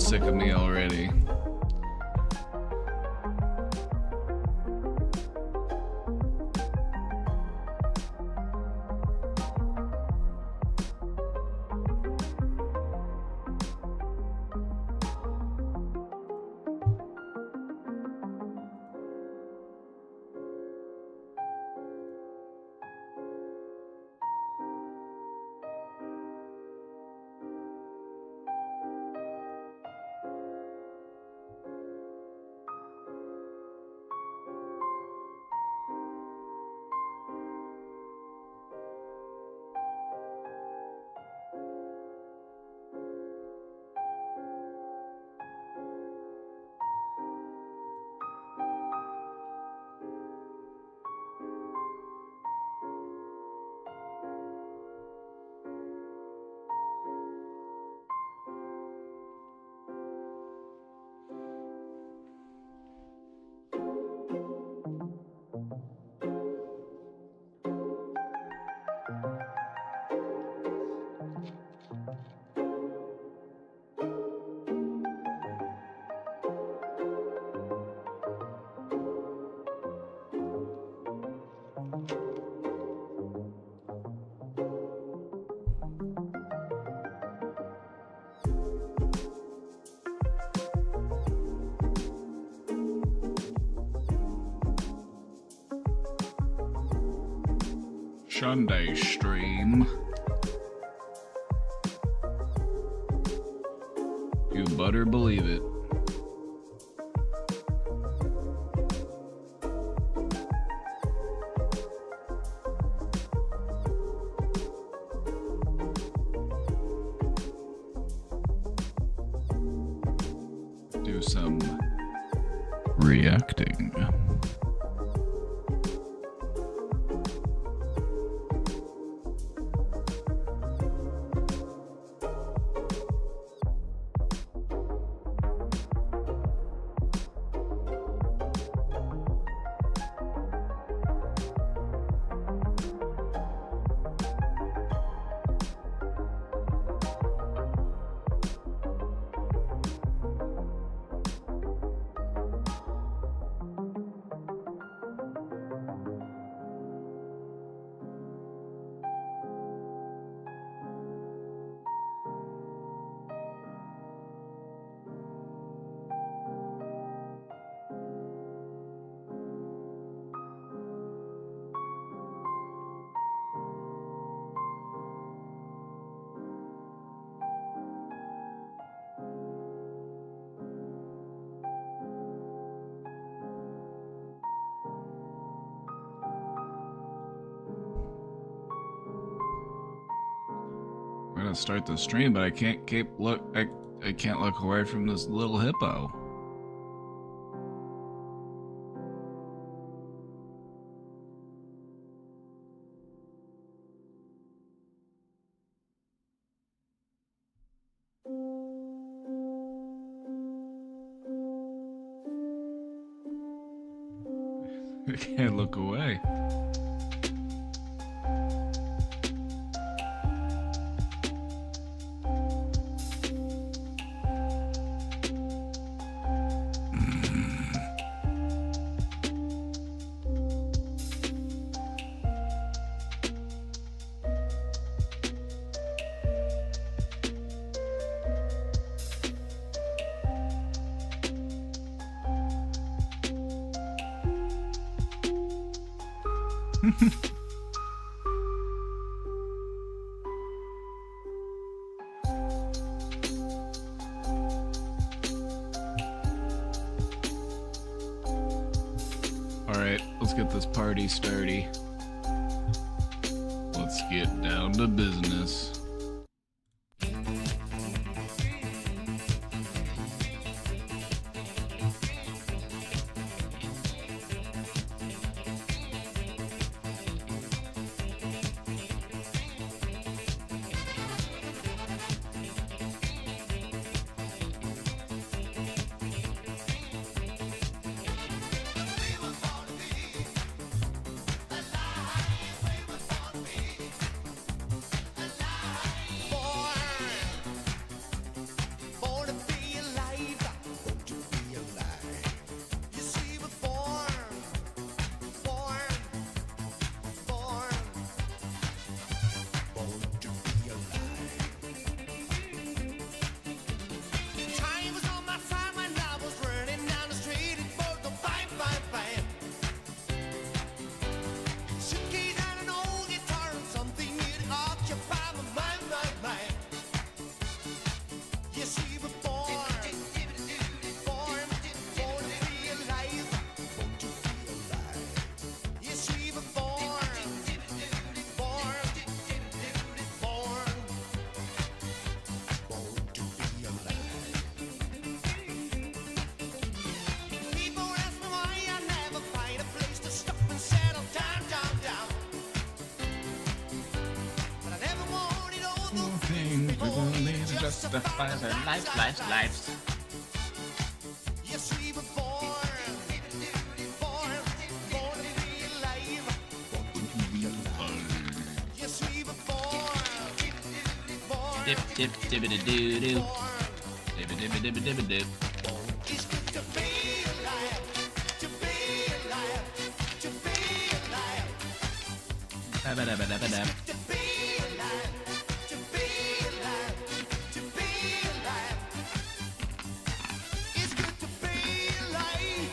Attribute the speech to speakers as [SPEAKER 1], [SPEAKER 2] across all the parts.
[SPEAKER 1] sick of me already. Sunday stream. You better believe it. Do some reacting. I'm gonna start the stream, but I can't I can't look away from this little hippo. I can't look away. Alright, let's get this party starty. Let's get down to business.
[SPEAKER 2] Justifies our lives.
[SPEAKER 3] Yes, we were born to be alive. Yes, we were born,
[SPEAKER 2] Dip, dip, dibbity doo doo. Dibby dibby dibby dibby dip.
[SPEAKER 3] It's good to be alive, to be alive, to be alive.
[SPEAKER 2] Dabba dabba dabba dab.
[SPEAKER 3] To be alive, to be alive, to be alive. It's good to be alive.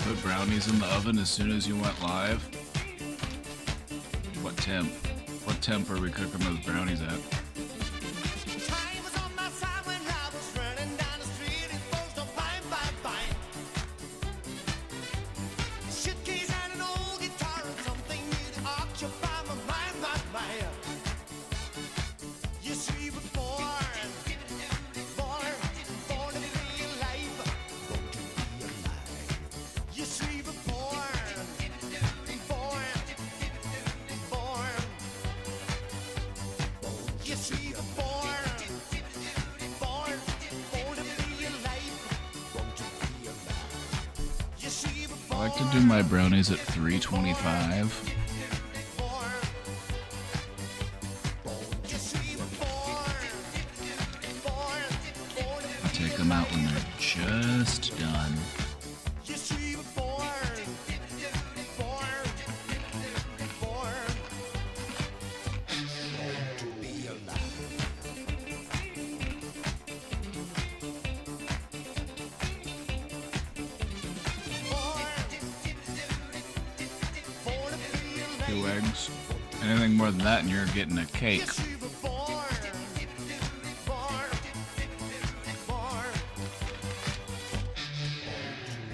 [SPEAKER 1] Put brownies in the oven as soon as you went live. What temp? What temp are we cooking those brownies at?
[SPEAKER 3] Time was on my side when I was running down the street. It was no bang, bang, bang. Suitcase and an old guitar and something new to occupy my mind, my mind. Yes, we were born to be alive. Yes, we were born. Yes, we were born to be alive. Yes, we were
[SPEAKER 1] I like to do my brownies at 325.
[SPEAKER 3] Yes, we were born
[SPEAKER 1] I take them out when they're just done.
[SPEAKER 3] Yes, we were born to be alive. Born to be alive.
[SPEAKER 1] 2 eggs. Anything more than that and you're getting a cake.
[SPEAKER 3] Yes, we were born.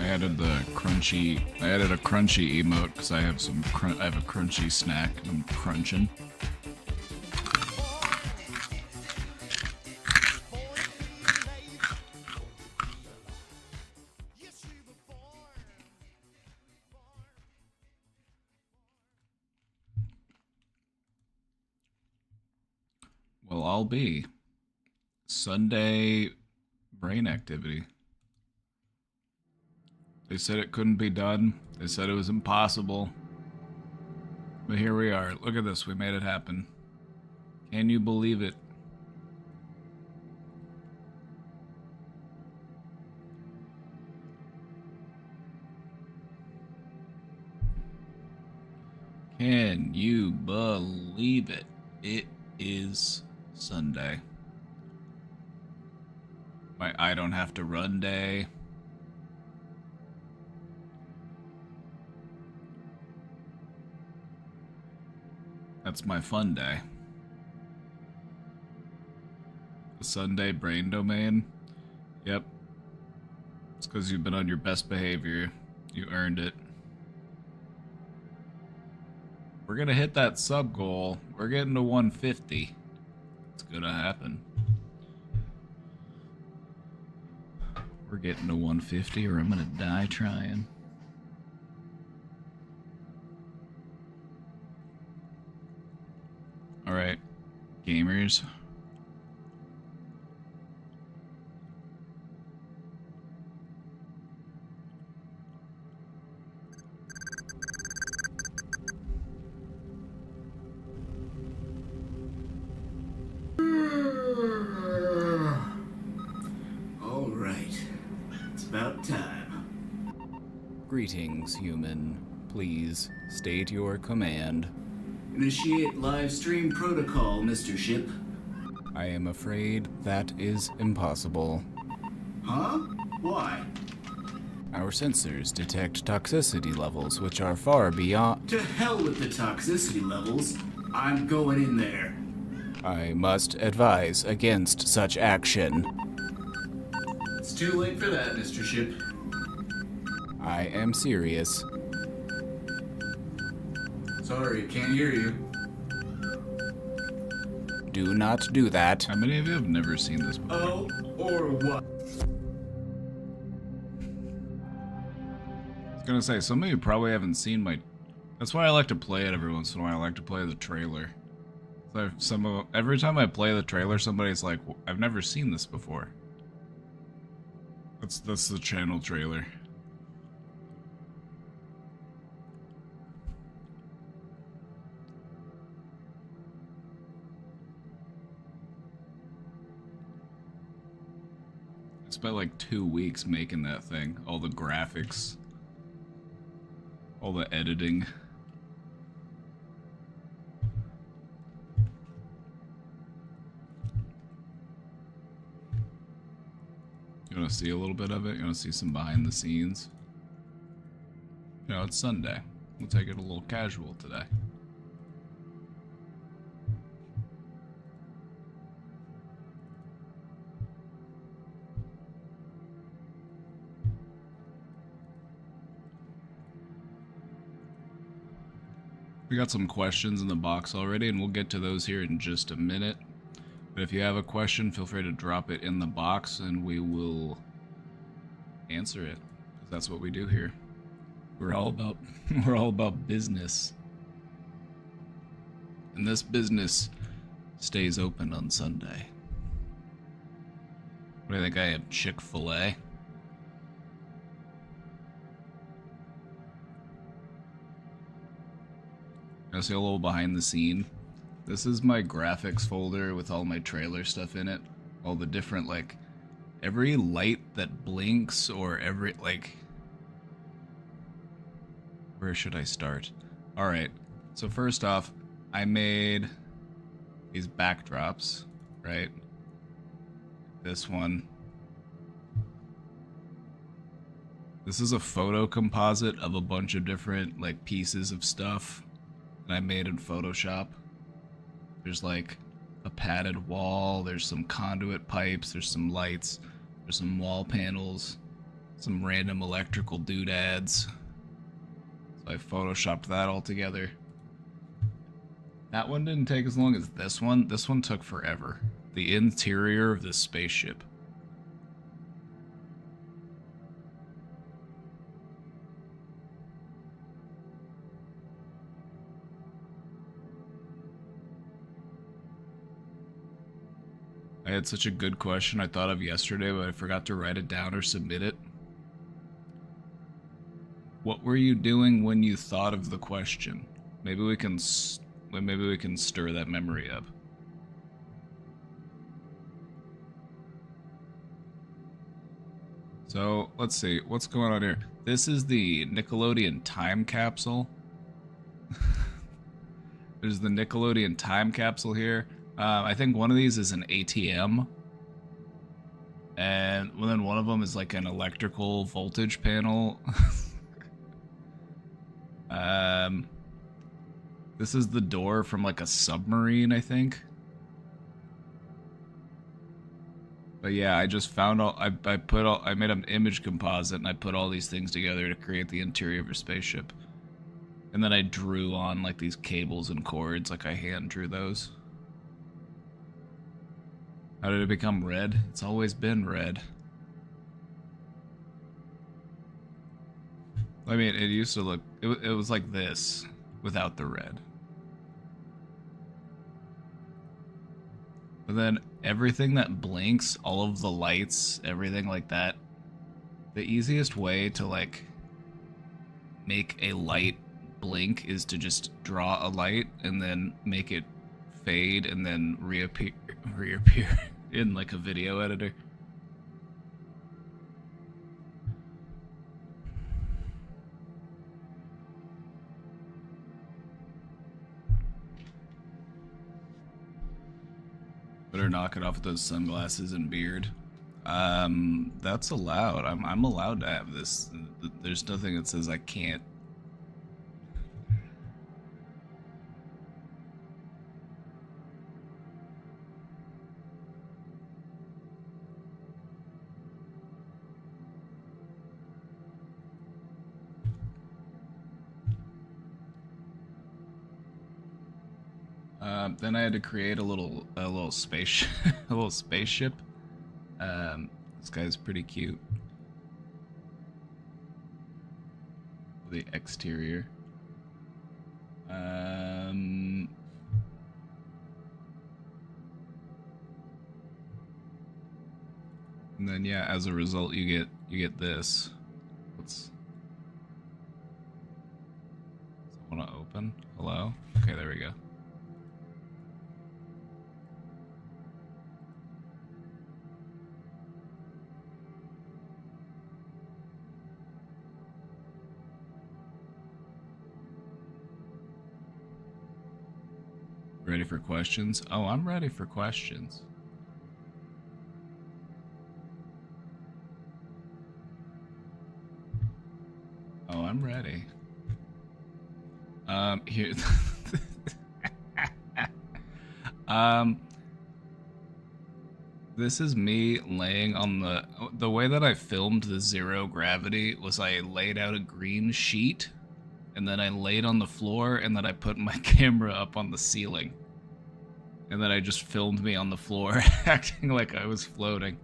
[SPEAKER 1] I added a crunchy emote because I have a crunchy snack I'm crunching.
[SPEAKER 3] Yes, we were born.
[SPEAKER 1] Well, I'll be Sunday brain activity. They said it couldn't be done. They said it was impossible. But here we are. Look at this. We made it happen. Can you believe it? Can you believe it? It is Sunday. My my I don't have to run day. That's my fun day. The Sunday brain domain. Yep. It's because you've been on your best behavior. You earned it. We're gonna hit that sub goal. We're getting to 150. It's gonna happen. We're getting to 150 or I'm gonna die trying. Alright, gamers.
[SPEAKER 4] All right. It's about time.
[SPEAKER 2] Greetings, human. Please state your command.
[SPEAKER 4] Initiate live stream protocol, Mr. Ship.
[SPEAKER 2] I am afraid that is impossible.
[SPEAKER 4] Huh? Why?
[SPEAKER 2] Our sensors detect toxicity levels which are far beyond.
[SPEAKER 4] To hell with the toxicity levels. I'm going in there.
[SPEAKER 2] I must advise against such action.
[SPEAKER 4] It's too late for that, Mr. Ship.
[SPEAKER 2] I am serious.
[SPEAKER 4] Sorry, can't hear you.
[SPEAKER 2] Do not do that.
[SPEAKER 1] How many of you have never seen this before?
[SPEAKER 4] Oh, or what?
[SPEAKER 1] I was gonna say, some of you probably haven't seen my... That's why I like to play it every once in a while. I like to play the trailer. So every time I play the trailer, somebody's like, I've never seen this before. That's the channel trailer. I spent like 2 weeks making that thing. All the graphics. All the editing. You want to see a little bit of it? You want to see some behind the scenes? You know, it's Sunday. We'll take it a little casual today. We got some questions in the box already, and we'll get to those here in just a minute. But if you have a question, feel free to drop it in the box, and we will answer it. 'Cause that's what we do here. We're all about business, and this business stays open on Sunday. What do you think I am, Chick-fil-A? I see a little behind the scene. This is my graphics folder with all my trailer stuff in it. All the different, like, every light that blinks or every, like... Where should I start? Alright, so first off, I made these backdrops, right? This one. This is a photo composite of a bunch of different, like, pieces of stuff that I made in Photoshop. There's like a padded wall, there's some conduit pipes, there's some lights, there's some wall panels, some random electrical doodads. So I photoshopped that all together. That one didn't take as long as this one. This one took forever. The interior of this spaceship. I had such a good question I thought of yesterday, but I forgot to write it down or submit it. What were you doing when you thought of the question? Maybe we can stir that memory up. So, let's see. What's going on here? This is the Nickelodeon time capsule. There's the Nickelodeon time capsule here. I think one of these is an ATM. And well, then one of them is like an electrical voltage panel. This is the door from like a submarine, I think. But yeah, I just found all. I made an image composite and I put all these things together to create the interior of a spaceship. And then I drew on like these cables and cords, like I hand drew those. How did it become red? It's always been red. I mean, it used to look. It was like this without the red. But then everything that blinks, all of the lights, everything like that, the easiest way to like make a light blink is to just draw a light and then make it fade and then reappear in like a video editor. Better knock it off with those sunglasses and beard. That's allowed. I'm allowed to have this. There's nothing that says I can't. Then I had to create a little space a little spaceship. This guy's pretty cute. The exterior. And then yeah, as a result, you get this. Let's. Want to open? Hello? Okay, there we go. Ready for questions? Oh, I'm ready for questions. Oh, I'm ready. Here. This is me laying on the way that I filmed the zero gravity was I laid out a green sheet and then I laid on the floor and then I put my camera up on the ceiling. And then I just filmed me on the floor acting like I was floating.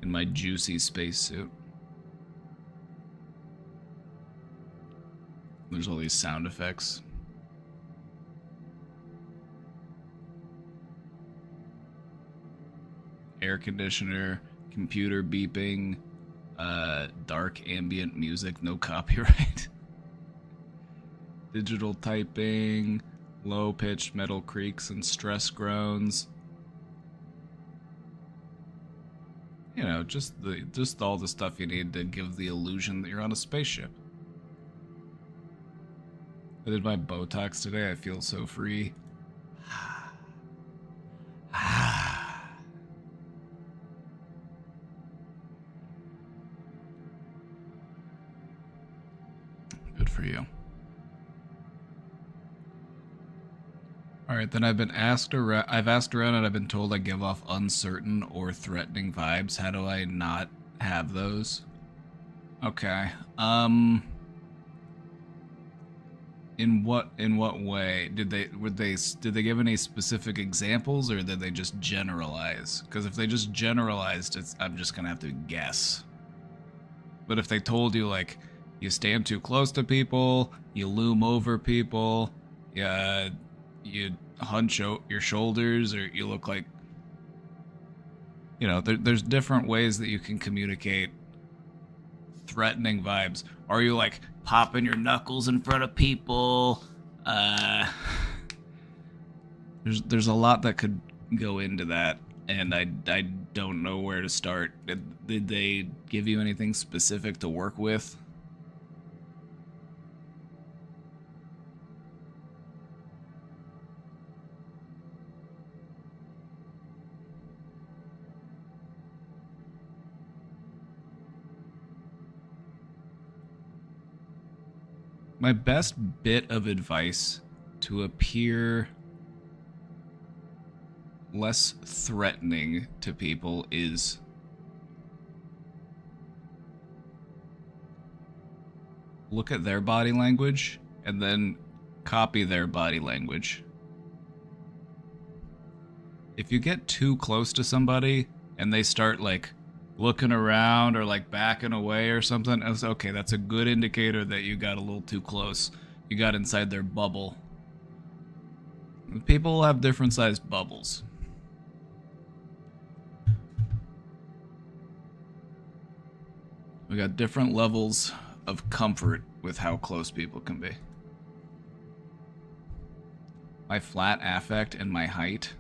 [SPEAKER 1] In my juicy spacesuit. There's all these sound effects. Air conditioner, computer beeping, dark ambient music, no copyright. Digital typing, low-pitched metal creaks and stress groans. You know, just all the stuff you need to give the illusion that you're on a spaceship. I did my Botox today. I feel so free. Good for you. All right, then I've asked around and I've been told I give off uncertain or threatening vibes. How do I not have those? Okay. In what way did they give any specific examples, or did they just generalize? Because if they just generalized, I'm just gonna have to guess. But if they told you like you stand too close to people, you loom over people, you hunch out your shoulders, or you look like, you know, there's different ways that you can communicate threatening vibes. Are you like popping your knuckles in front of people? There's a lot that could go into that, and I don't know where to start. Did they give you anything specific to work with? My best bit of advice to appear less threatening to people is look at their body language and then copy their body language. If you get too close to somebody and they start like looking around or like backing away or something, it's okay, that's a good indicator that you got a little too close. You got inside their bubble. People have different sized bubbles. We got different levels of comfort with how close people can be. My flat affect and my height.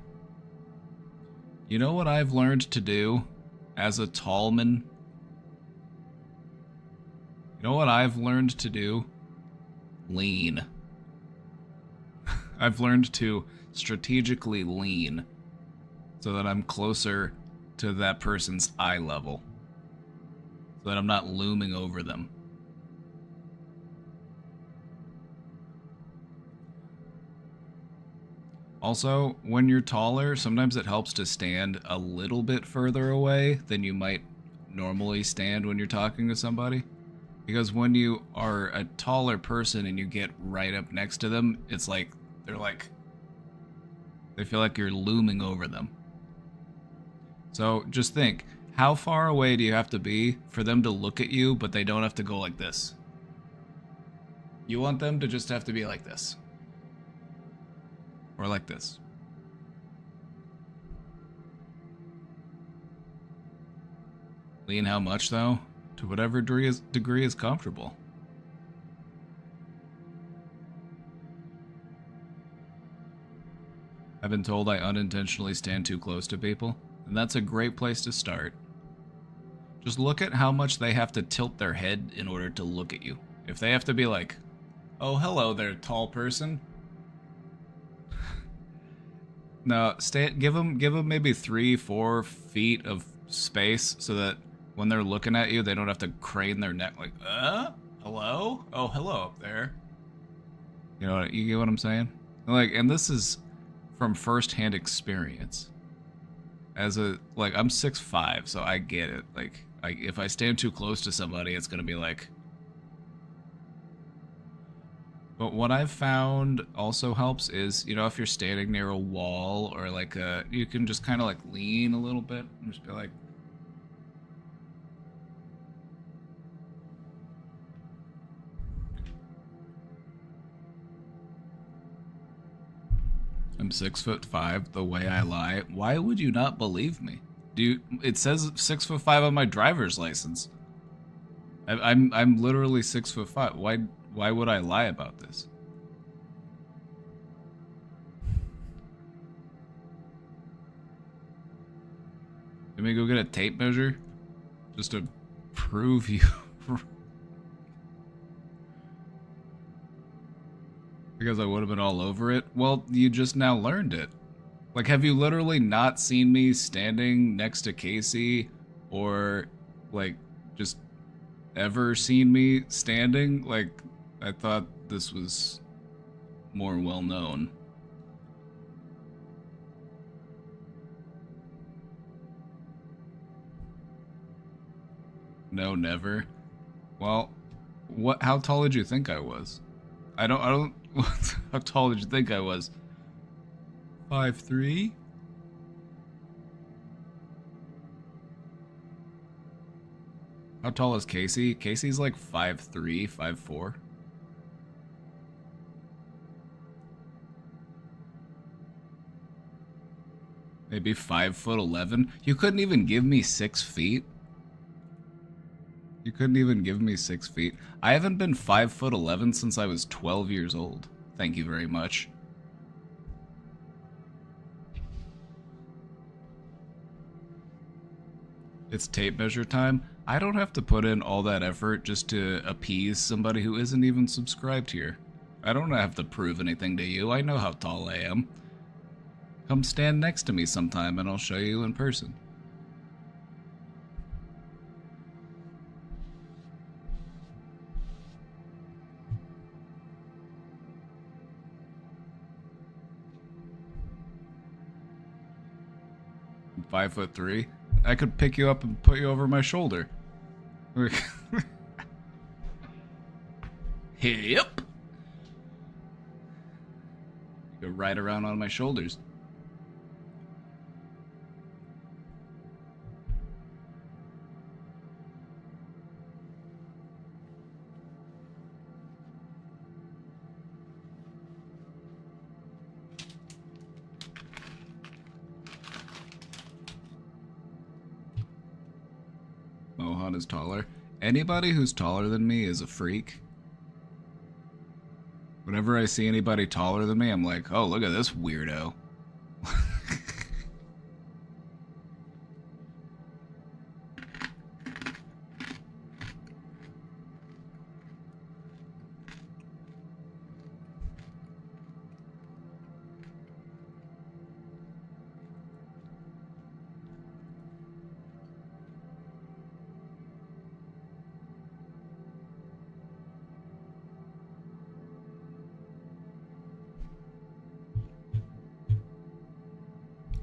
[SPEAKER 1] You know what I've learned to do as a tall man? You know what I've learned to do? Lean. I've learned to strategically lean so that I'm closer to that person's eye level. So that I'm not looming over them. Also, when you're taller, sometimes it helps to stand a little bit further away than you might normally stand when you're talking to somebody. Because when you are a taller person and you get right up next to them, it's like, they feel like you're looming over them. So just think, how far away do you have to be for them to look at you, but they don't have to go like this? You want them to just have to be like this. Or like this. Lean how much, though? To whatever degree is comfortable. I've been told I unintentionally stand too close to people, and that's a great place to start. Just look at how much they have to tilt their head in order to look at you. If they have to be like, oh, hello there, tall person. No, give them maybe 3-4 feet of space so that when they're looking at you, they don't have to crane their neck like, hello? Oh, hello up there. You get what I'm saying? Like, and this is from first-hand experience. I'm 6'5", so I get it. Like, if I stand too close to somebody, it's gonna be like. But what I've found also helps is, if you're standing near a wall or like you can just kind of like lean a little bit and just be like. I'm 6'5", the way I lie. Why would you not believe me? It says 6'5" on my driver's license. I'm literally 6'5". Why would I lie about this? Let me go get a tape measure just to prove you. Because I would have been all over it. Well, you just now learned it. Like, have you literally not seen me standing next to Casey or, like, just ever seen me standing? Like, I thought this was more well known. No, never. Well, how tall did you think I was? I don't how tall did you think I was? 5'3"? How tall is Casey? Casey's like 5'3", 5'4". Maybe 5'11". You couldn't even give me 6 feet? You couldn't even give me 6 feet. I haven't been 5'11" since I was 12 years old. Thank you very much. It's tape measure time. I don't have to put in all that effort just to appease somebody who isn't even subscribed here. I don't have to prove anything to you. I know how tall I am. Come stand next to me sometime and I'll show you in person. 5'3", I could pick you up and put you over my shoulder. Yep. You could ride around on my shoulders. Mohan is taller. Anybody who's taller than me is a freak. Whenever I see anybody taller than me, I'm like, oh, look at this weirdo.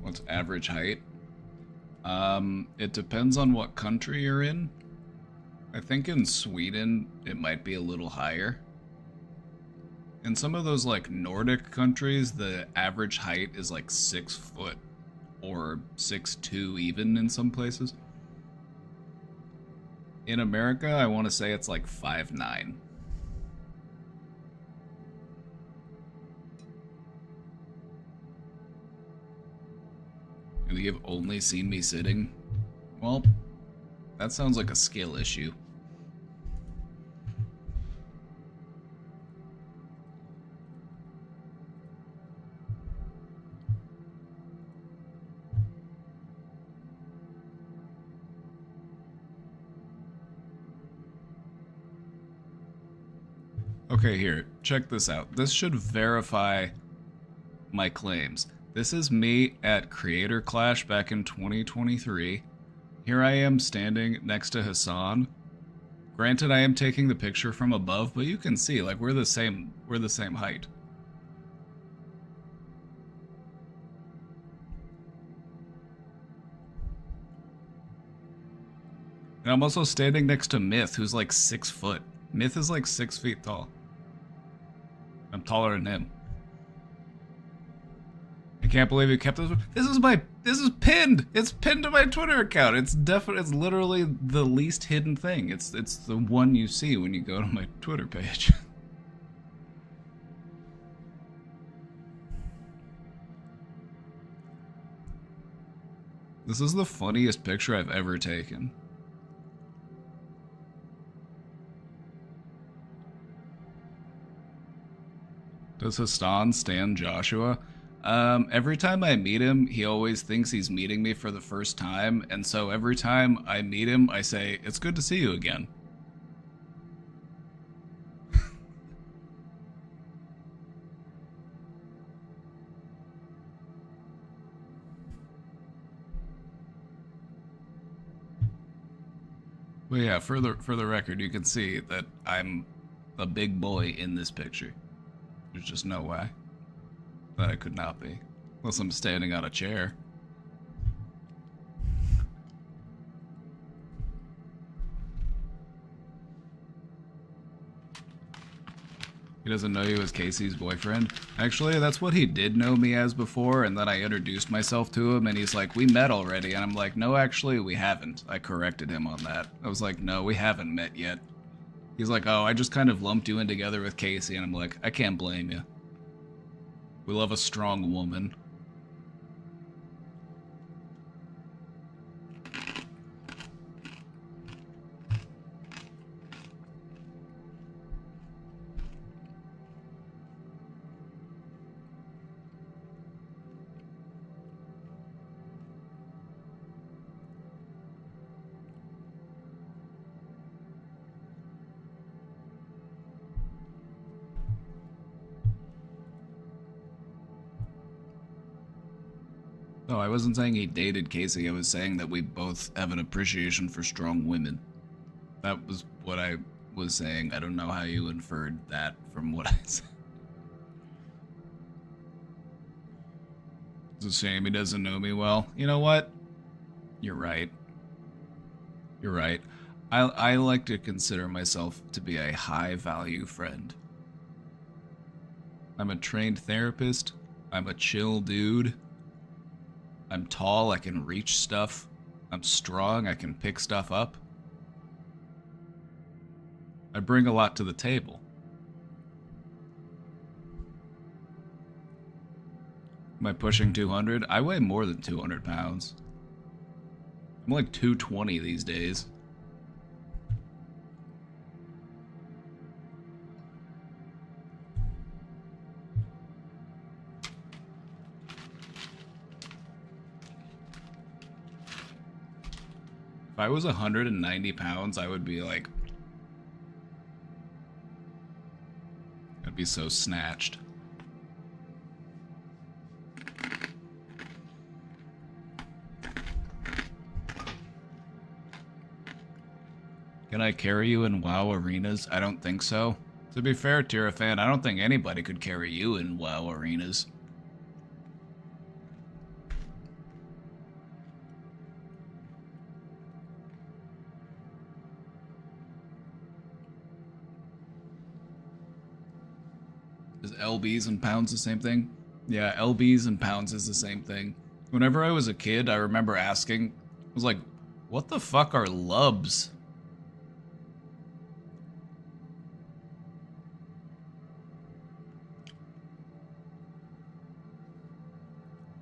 [SPEAKER 1] What's average height? It depends on what country you're in. I think in Sweden, it might be a little higher. In some of those, like, Nordic countries, the average height is, like, 6 foot. Or 6'2", even in some places. In America, I want to say it's, like, 5'9". And you've only seen me sitting? Well, that sounds like a skill issue. Okay, here, check this out. This should verify my claims. This is me at Creator Clash back in 2023. Here I am standing next to Hassan. Granted, I am taking the picture from above, but you can see, like, we're the same height. And I'm also standing next to Myth, who's like 6 foot. Myth is like 6 feet tall. I'm taller than him. I can't believe you kept this. This is pinned. It's pinned to my Twitter account. It's literally the least hidden thing. It's the one you see when you go to my Twitter page. This is the funniest picture I've ever taken. Does Hassan stand Joshua? Every time I meet him, he always thinks he's meeting me for the first time, and so every time I meet him, I say, "It's good to see you again." But yeah, for the record, you can see that I'm a big boy in this picture. There's just no way that I could not be. Unless I'm standing on a chair. He doesn't know you as Casey's boyfriend. Actually, that's what he did know me as before, and then I introduced myself to him, and he's like, "We met already," and I'm like, "No, actually, we haven't." I corrected him on that. I was like, "No, we haven't met yet." He's like, "Oh, I just kind of lumped you in together with Casey," and I'm like, "I can't blame you. We love a strong woman." No, I wasn't saying he dated Casey. I was saying that we both have an appreciation for strong women. That was what I was saying. I don't know how you inferred that from what I said. It's a shame he doesn't know me well. You know what? You're right. You're right. I like to consider myself to be a high value friend. I'm a trained therapist. I'm a chill dude. I'm tall, I can reach stuff. I'm strong, I can pick stuff up. I bring a lot to the table. Am I pushing 200? I weigh more than 200 pounds. I'm like 220 these days. If I was 190 pounds, I would be like... I'd be so snatched. Can I carry you in WoW arenas? I don't think so. To be fair, Tirafan, I don't think anybody could carry you in WoW arenas. Is LBs and pounds the same thing? Yeah, LBs and pounds is the same thing. Whenever I was a kid, I remember asking, I was like, what the fuck are lubs?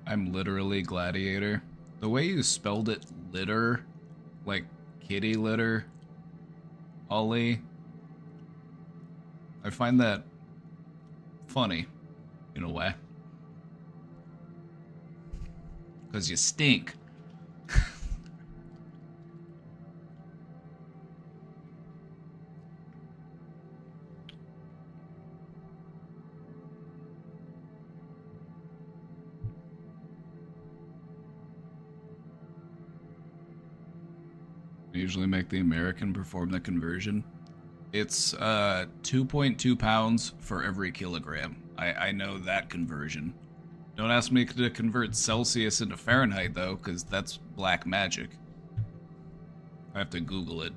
[SPEAKER 1] I'm literally Gladiator. The way you spelled it, litter, like kitty litter, Ollie, I find that funny, in a way. Because you stink. I usually make the American perform the conversion. It's 2.2 pounds for every kilogram. I know that conversion. Don't ask me to convert Celsius into Fahrenheit, though, because that's black magic. I have to Google it.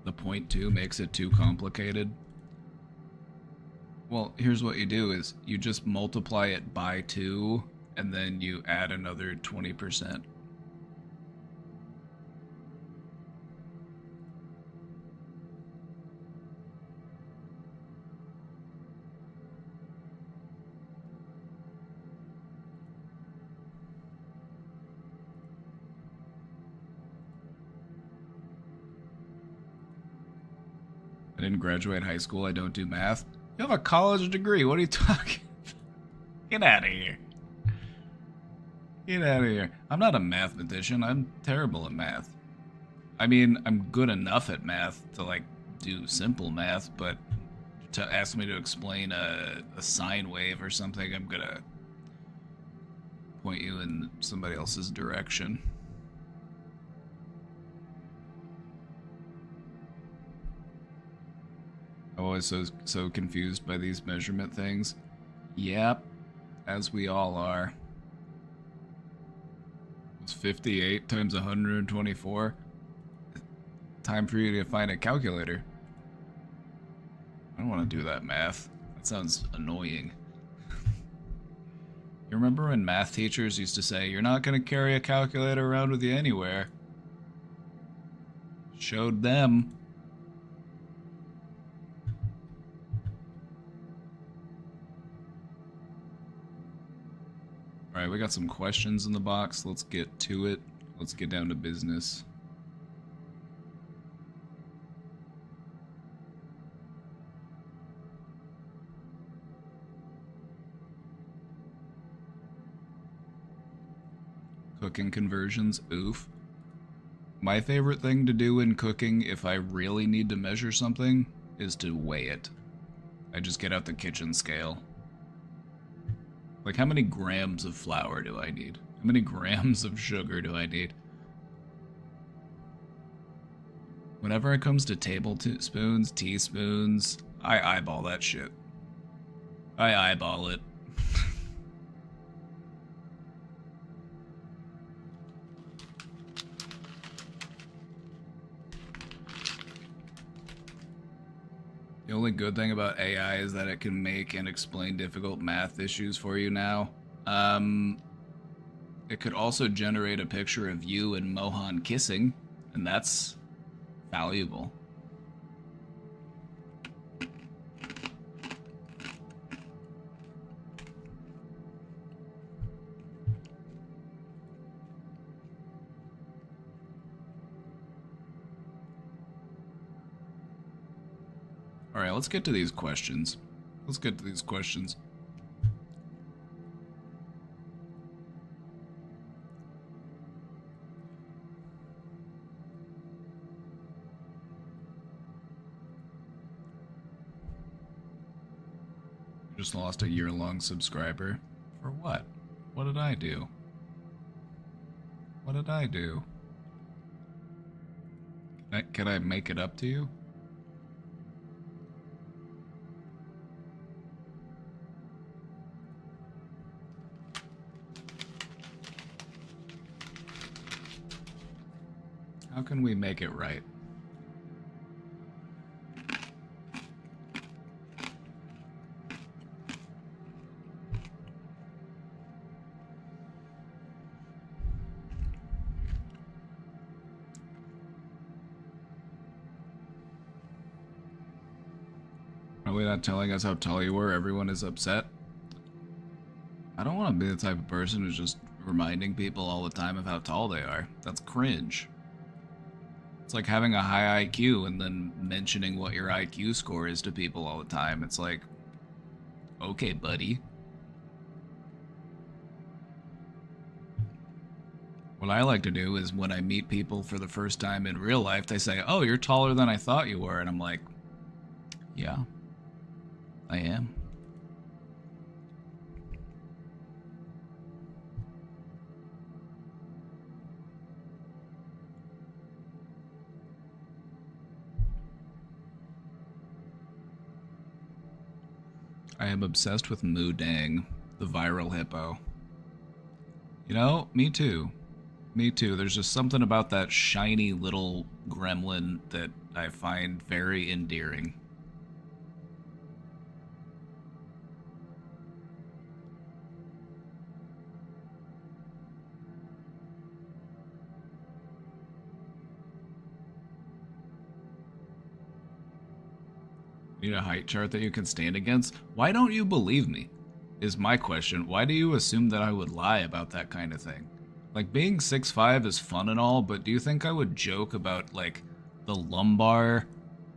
[SPEAKER 1] The 0.2 makes it too complicated. Well, here's what you do is you just multiply it by 2 and then you add another 20%. I didn't graduate high school. I don't do math. You have a college degree. What are you talking about? Get out of here. Get out of here. I'm not a mathematician. I'm terrible at math. I mean, I'm good enough at math to, like, do simple math, but to ask me to explain a sine wave or something, I'm gonna point you in somebody else's direction. I'm always so confused by these measurement things. Yep, as we all are. It's 58 times 124. Time for you to find a calculator. I don't want to do that math. That sounds annoying. You remember when math teachers used to say, you're not going to carry a calculator around with you anywhere? Showed them. Alright, we got some questions in the box. Let's get to it. Let's get down to business. Cooking conversions, oof. My favorite thing to do in cooking, if I really need to measure something, is to weigh it. I just get out the kitchen scale. Like, how many grams of flour do I need? How many grams of sugar do I need? Whenever it comes to tablespoons, teaspoons, I eyeball that shit. I eyeball it. The only good thing about AI is that it can make and explain difficult math issues for you now. It could also generate a picture of you and Mohan kissing, and that's valuable. Alright, let's get to these questions. Let's get to these questions. Just lost a year-long subscriber. For what? What did I do? What did I do? Can I make it up to you? How can we make it right? Are we not telling us how tall you were? Everyone is upset. I don't want to be the type of person who's just reminding people all the time of how tall they are. That's cringe. It's like having a high IQ and then mentioning what your IQ score is to people all the time. It's like, okay, buddy. What I like to do is when I meet people for the first time in real life, they say, oh, you're taller than I thought you were. And I'm like, yeah, I am. I am obsessed with Moo Dang, the viral hippo. You know, me too. Me too. There's just something about that shiny little gremlin that I find very endearing. Need a height chart that you can stand against? Why don't you believe me? Is my question. Why do you assume that I would lie about that kind of thing? Like, being 6'5" is fun and all, but do you think I would joke about, like, the lumbar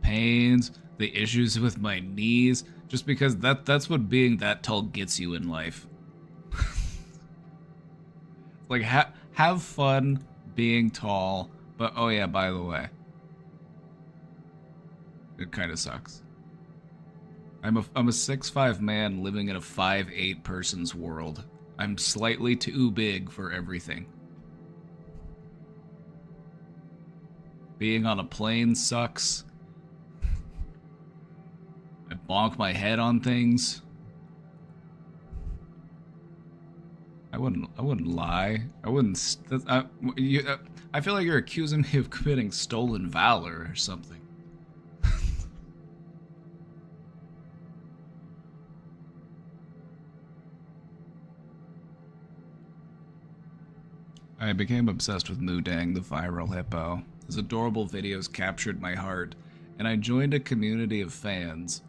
[SPEAKER 1] pains, the issues with my knees, just because that's what being that tall gets you in life? Like, have fun being tall, but oh yeah, by the way, it kind of sucks. I'm a 6'5" man living in a 5'8" person's world. I'm slightly too big for everything. Being on a plane sucks. I bonk my head on things. I wouldn't lie. I wouldn't. I feel like you're accusing me of committing stolen valor or something. I became obsessed with Moo Dang, the viral hippo. His adorable videos captured my heart, and I joined a community of fans.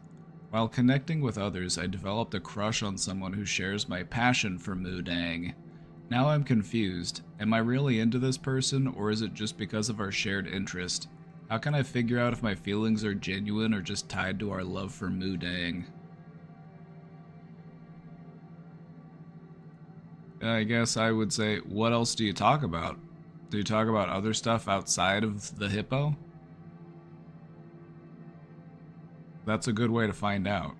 [SPEAKER 1] While connecting with others, I developed a crush on someone who shares my passion for Moo Dang. Now I'm confused. Am I really into this person, or is it just because of our shared interest? How can I figure out if my feelings are genuine or just tied to our love for Moo Dang? I guess I would say, what else do you talk about? Do you talk about other stuff outside of the hippo? That's a good way to find out.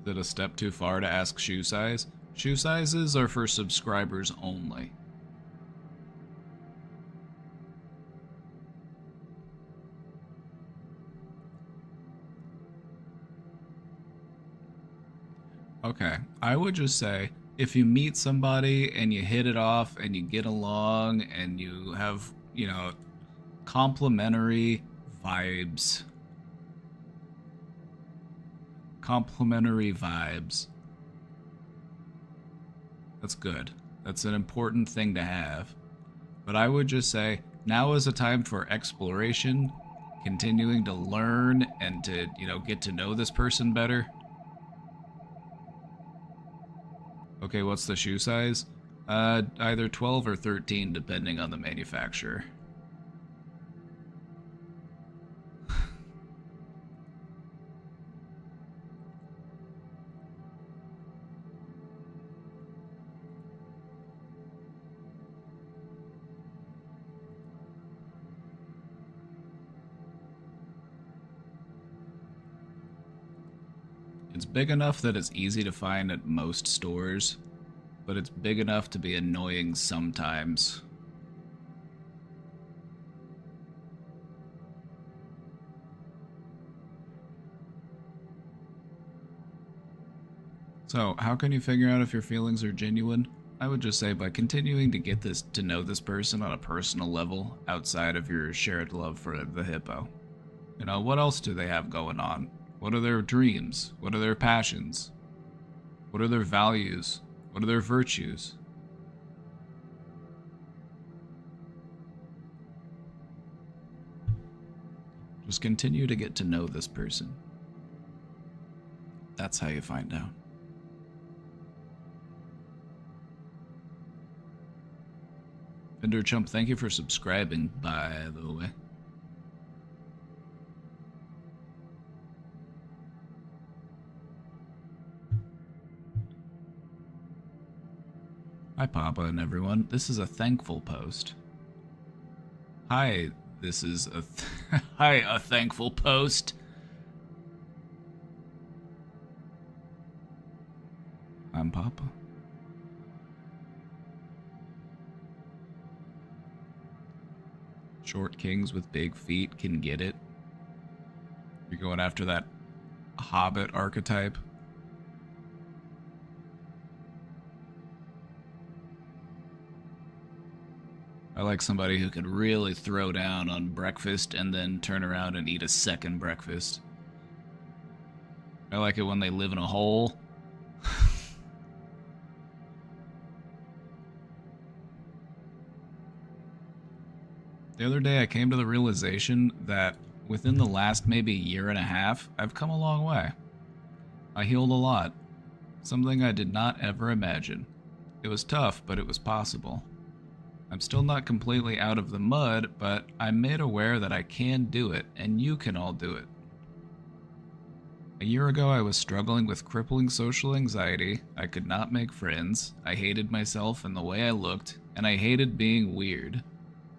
[SPEAKER 1] Is it a step too far to ask shoe size? Shoe sizes are for subscribers only. Okay, I would just say if you meet somebody and you hit it off and you get along and you have, you know, complimentary vibes. Complimentary vibes. That's good. That's an important thing to have. But I would just say now is a time for exploration, continuing to learn and to, you know, get to know this person better. Okay, what's the shoe size? Either 12 or 13, depending on the manufacturer. It's big enough that it's easy to find at most stores, but it's big enough to be annoying sometimes. So, how can you figure out if your feelings are genuine? I would just say by continuing to get to know this person on a personal level outside of your shared love for the hippo. You know, what else do they have going on? What are their dreams? What are their passions? What are their values? What are their virtues? Just continue to get to know this person. That's how you find out. Vinderchump, thank you for subscribing, by the way. Hi, Papa and everyone. This is a thankful post. Hi, this is a... Hi, a thankful post. I'm Papa. Short kings with big feet can get it. You're going after that hobbit archetype. I like somebody who can really throw down on breakfast and then turn around and eat a second breakfast. I like it when they live in a hole. The other day I came to the realization that within the last maybe year and a half, I've come a long way. I healed a lot. Something I did not ever imagine. It was tough, but it was possible. I'm still not completely out of the mud, but I'm made aware that I can do it, and you can all do it. A year ago, I was struggling with crippling social anxiety. I could not make friends. I hated myself and the way I looked, and I hated being weird.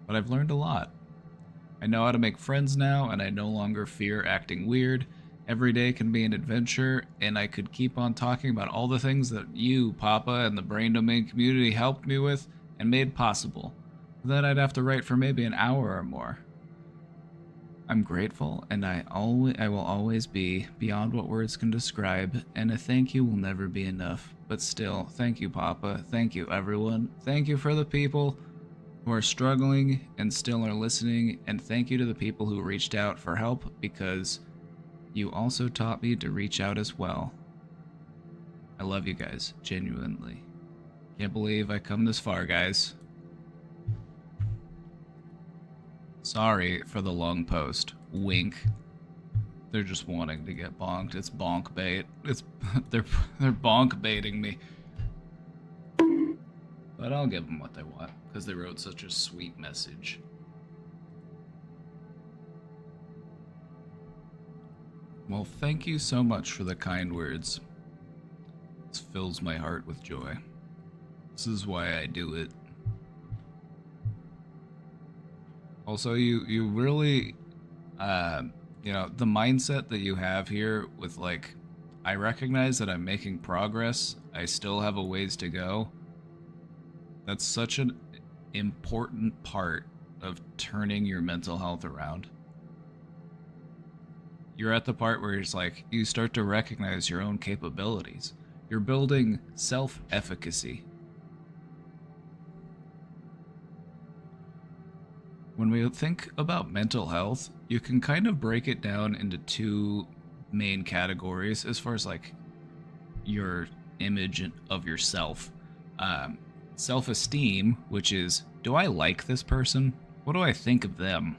[SPEAKER 1] But I've learned a lot. I know how to make friends now, and I no longer fear acting weird. Every day can be an adventure, and I could keep on talking about all the things that you, Papa, and the Brain Domain community helped me with and made possible. Then I'd have to write for maybe an hour or more. I'm grateful, and I will always be beyond what words can describe, and a thank you will never be enough. But still, thank you, Papa. Thank you, everyone. Thank you for the people who are struggling and still are listening, and thank you to the people who reached out for help, because you also taught me to reach out as well. I love you guys, genuinely. Can't believe I come this far, guys. Sorry for the long post. Wink. They're just wanting to get bonked. It's bonk bait. They're bonk baiting me. But I'll give them what they want, because they wrote such a sweet message. Well, thank you so much for the kind words. This fills my heart with joy. This is why I do it. Also, you really, you know, the mindset that you have here with, like, I recognize that I'm making progress. I still have a ways to go. That's such an important part of turning your mental health around. You're at the part where it's like you start to recognize your own capabilities. You're building self-efficacy. When we think about mental health, you can kind of break it down into two main categories as far as like your image of yourself. Self-esteem, which is, do I like this person? What do I think of them?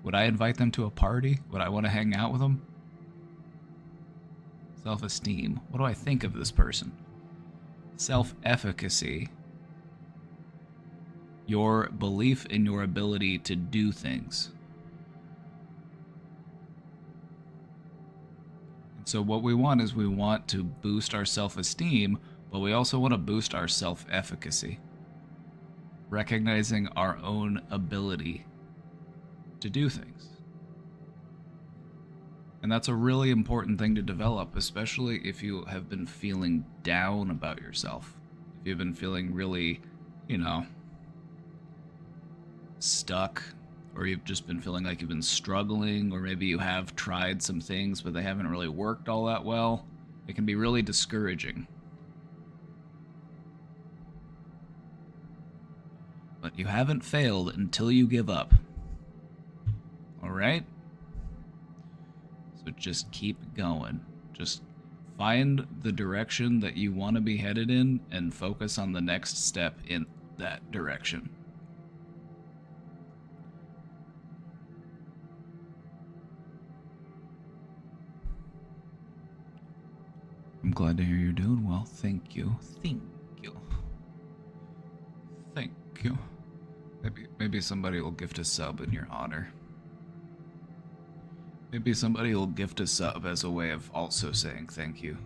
[SPEAKER 1] Would I invite them to a party? Would I want to hang out with them? Self-esteem, what do I think of this person? Self-efficacy, your belief in your ability to do things. And so what we want is we want to boost our self-esteem, but we also want to boost our self-efficacy. Recognizing our own ability to do things. And that's a really important thing to develop, especially if you have been feeling down about yourself. If you've been feeling really, stuck, or you've just been feeling like you've been struggling, or maybe you have tried some things but they haven't really worked all that well, it can be really discouraging. But you haven't failed until you give up. Alright? So just keep going. Just find the direction that you want to be headed in and focus on the next step in that direction. I'm glad to hear you're doing well. Thank you. Thank you. Thank you. Maybe somebody will gift a sub in your honor. Maybe somebody will gift a sub as a way of also saying thank you.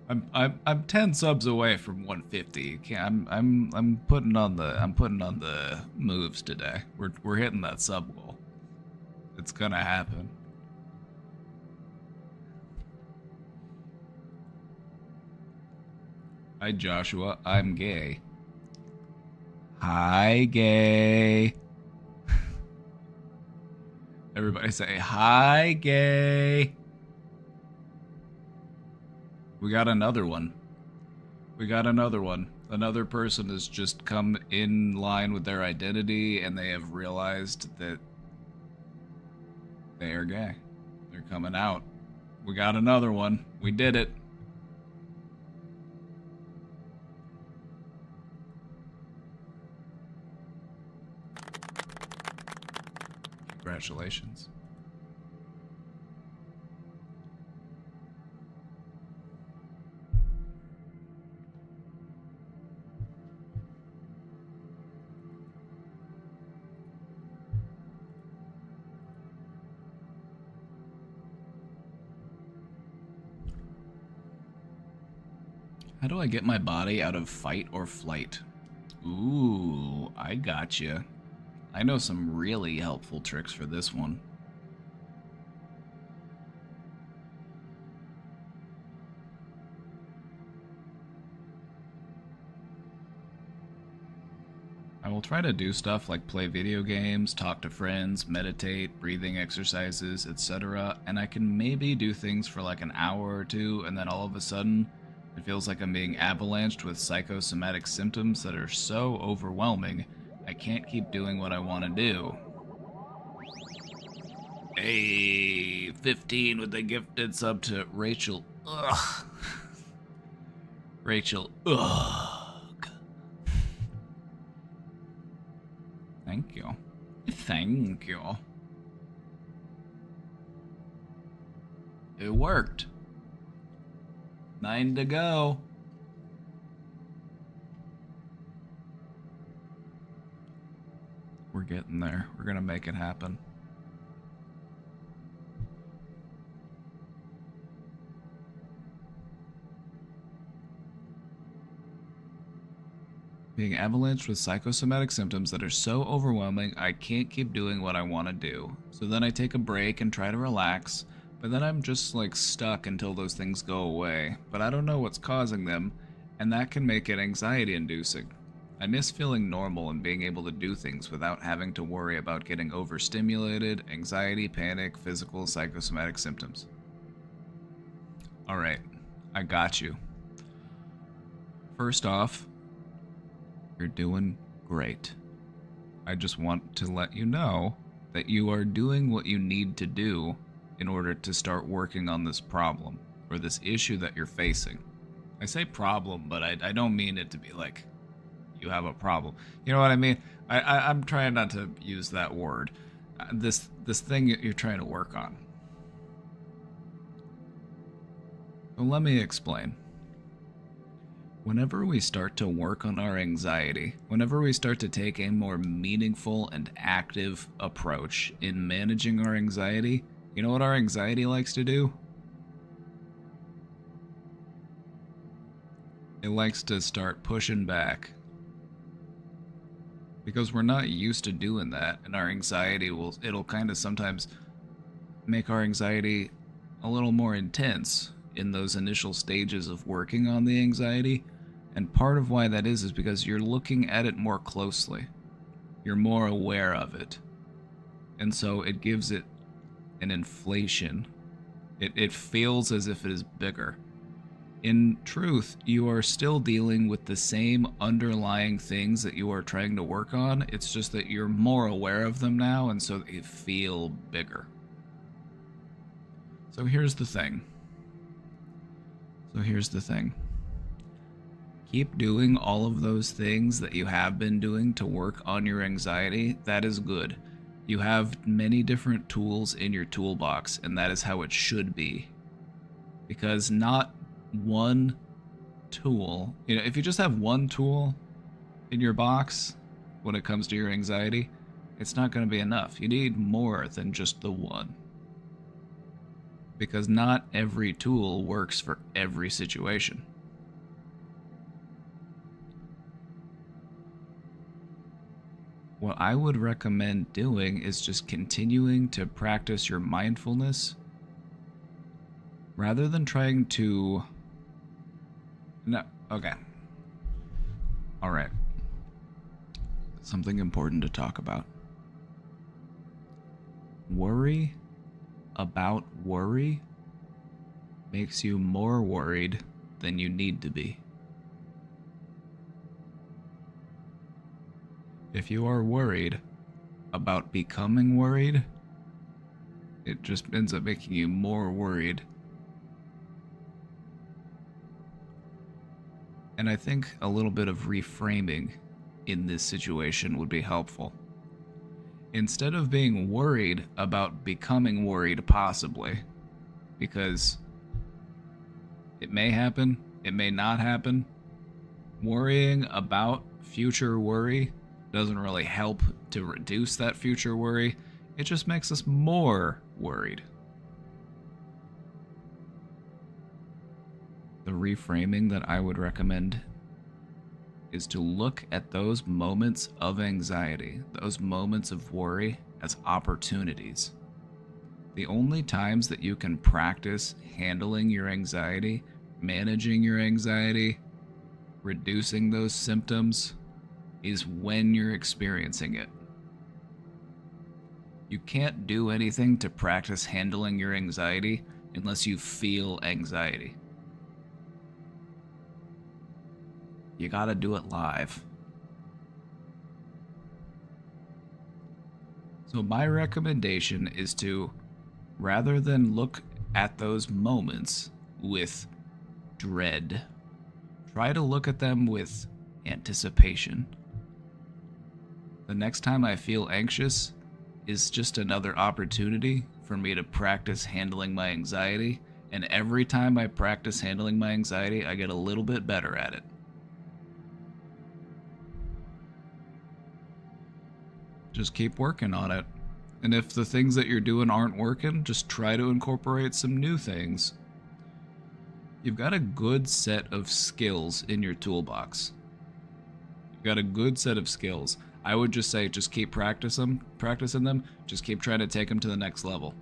[SPEAKER 1] I'm 10 subs away from 150. I'm putting on the moves today. We're hitting that sub goal. It's gonna happen. Hi Joshua, I'm gay. Hi gay. Everybody say hi gay. We got another one. Another person has just come in line with their identity and they have realized that they are gay. They're coming out. We got another one. We did it. Congratulations. How do I get my body out of fight or flight? Ooh, I gotcha. I know some really helpful tricks for this one. I will try to do stuff like play video games, talk to friends, meditate, breathing exercises, etc. And I can maybe do things for like an hour or two, and then all of a sudden, it feels like I'm being avalanched with psychosomatic symptoms that are so overwhelming, I can't keep doing what I want to do. Hey, 15 with the gifted sub to Rachel. Ugh. Rachel. Ugh. Thank you. Thank you. It worked. 9 to go. We're getting there. We're gonna make it happen. Being avalanched with psychosomatic symptoms that are so overwhelming, I can't keep doing what I want to do. So then I take a break and try to relax, But then I'm just like stuck until those things go away, but I don't know what's causing them, and that can make it anxiety inducing. I miss feeling normal and being able to do things without having to worry about getting overstimulated, anxiety, panic, physical, psychosomatic symptoms. Alright, I got you. First off, you're doing great. I just want to let you know that you are doing what you need to do in order to start working on this problem, or this issue that you're facing. I say problem, but I don't mean it to be like you have a problem. You know what I mean? I'm trying not to use that word. This thing that you're trying to work on. So let me explain. Whenever we start to work on our anxiety, whenever we start to take a more meaningful and active approach in managing our anxiety, you know what our anxiety likes to do? It likes to start pushing back. Because we're not used to doing that, and our anxiety it'll kind of sometimes make our anxiety a little more intense in those initial stages of working on the anxiety. And part of why that is because you're looking at it more closely. You're more aware of it. And so it gives it an inflation. It feels as if it is bigger. In truth, you are still dealing with the same underlying things that you are trying to work on. It's just that you're more aware of them now, and so they feel bigger. So here's the thing. Keep doing all of those things that you have been doing to work on your anxiety. That is good. You have many different tools in your toolbox, and that is how it should be. Because not one tool, if you just have one tool in your box when it comes to your anxiety, it's not going to be enough. You need more than just the one. Because not every tool works for every situation. What I would recommend doing is just continuing to practice your mindfulness rather than trying to... No, okay. Alright. Something important to talk about. Worry about worry makes you more worried than you need to be. If you are worried about becoming worried, it just ends up making you more worried. And I think a little bit of reframing in this situation would be helpful. Instead of being worried about becoming worried, possibly, because it may happen, it may not happen, worrying about future worry doesn't really help to reduce that future worry. It just makes us more worried. The reframing that I would recommend is to look at those moments of anxiety, those moments of worry, as opportunities. The only times that you can practice handling your anxiety, managing your anxiety, reducing those symptoms, is when you're experiencing it. You can't do anything to practice handling your anxiety unless you feel anxiety. You gotta do it live. So my recommendation is to, rather than look at those moments with dread, try to look at them with anticipation. The next time I feel anxious is just another opportunity for me to practice handling my anxiety, and every time I practice handling my anxiety, I get a little bit better at it. Just keep working on it. And if the things that you're doing aren't working, just try to incorporate some new things. You've got a good set of skills in your toolbox. You've got a good set of skills. I would just say just keep practicing them, just keep trying to take them to the next level.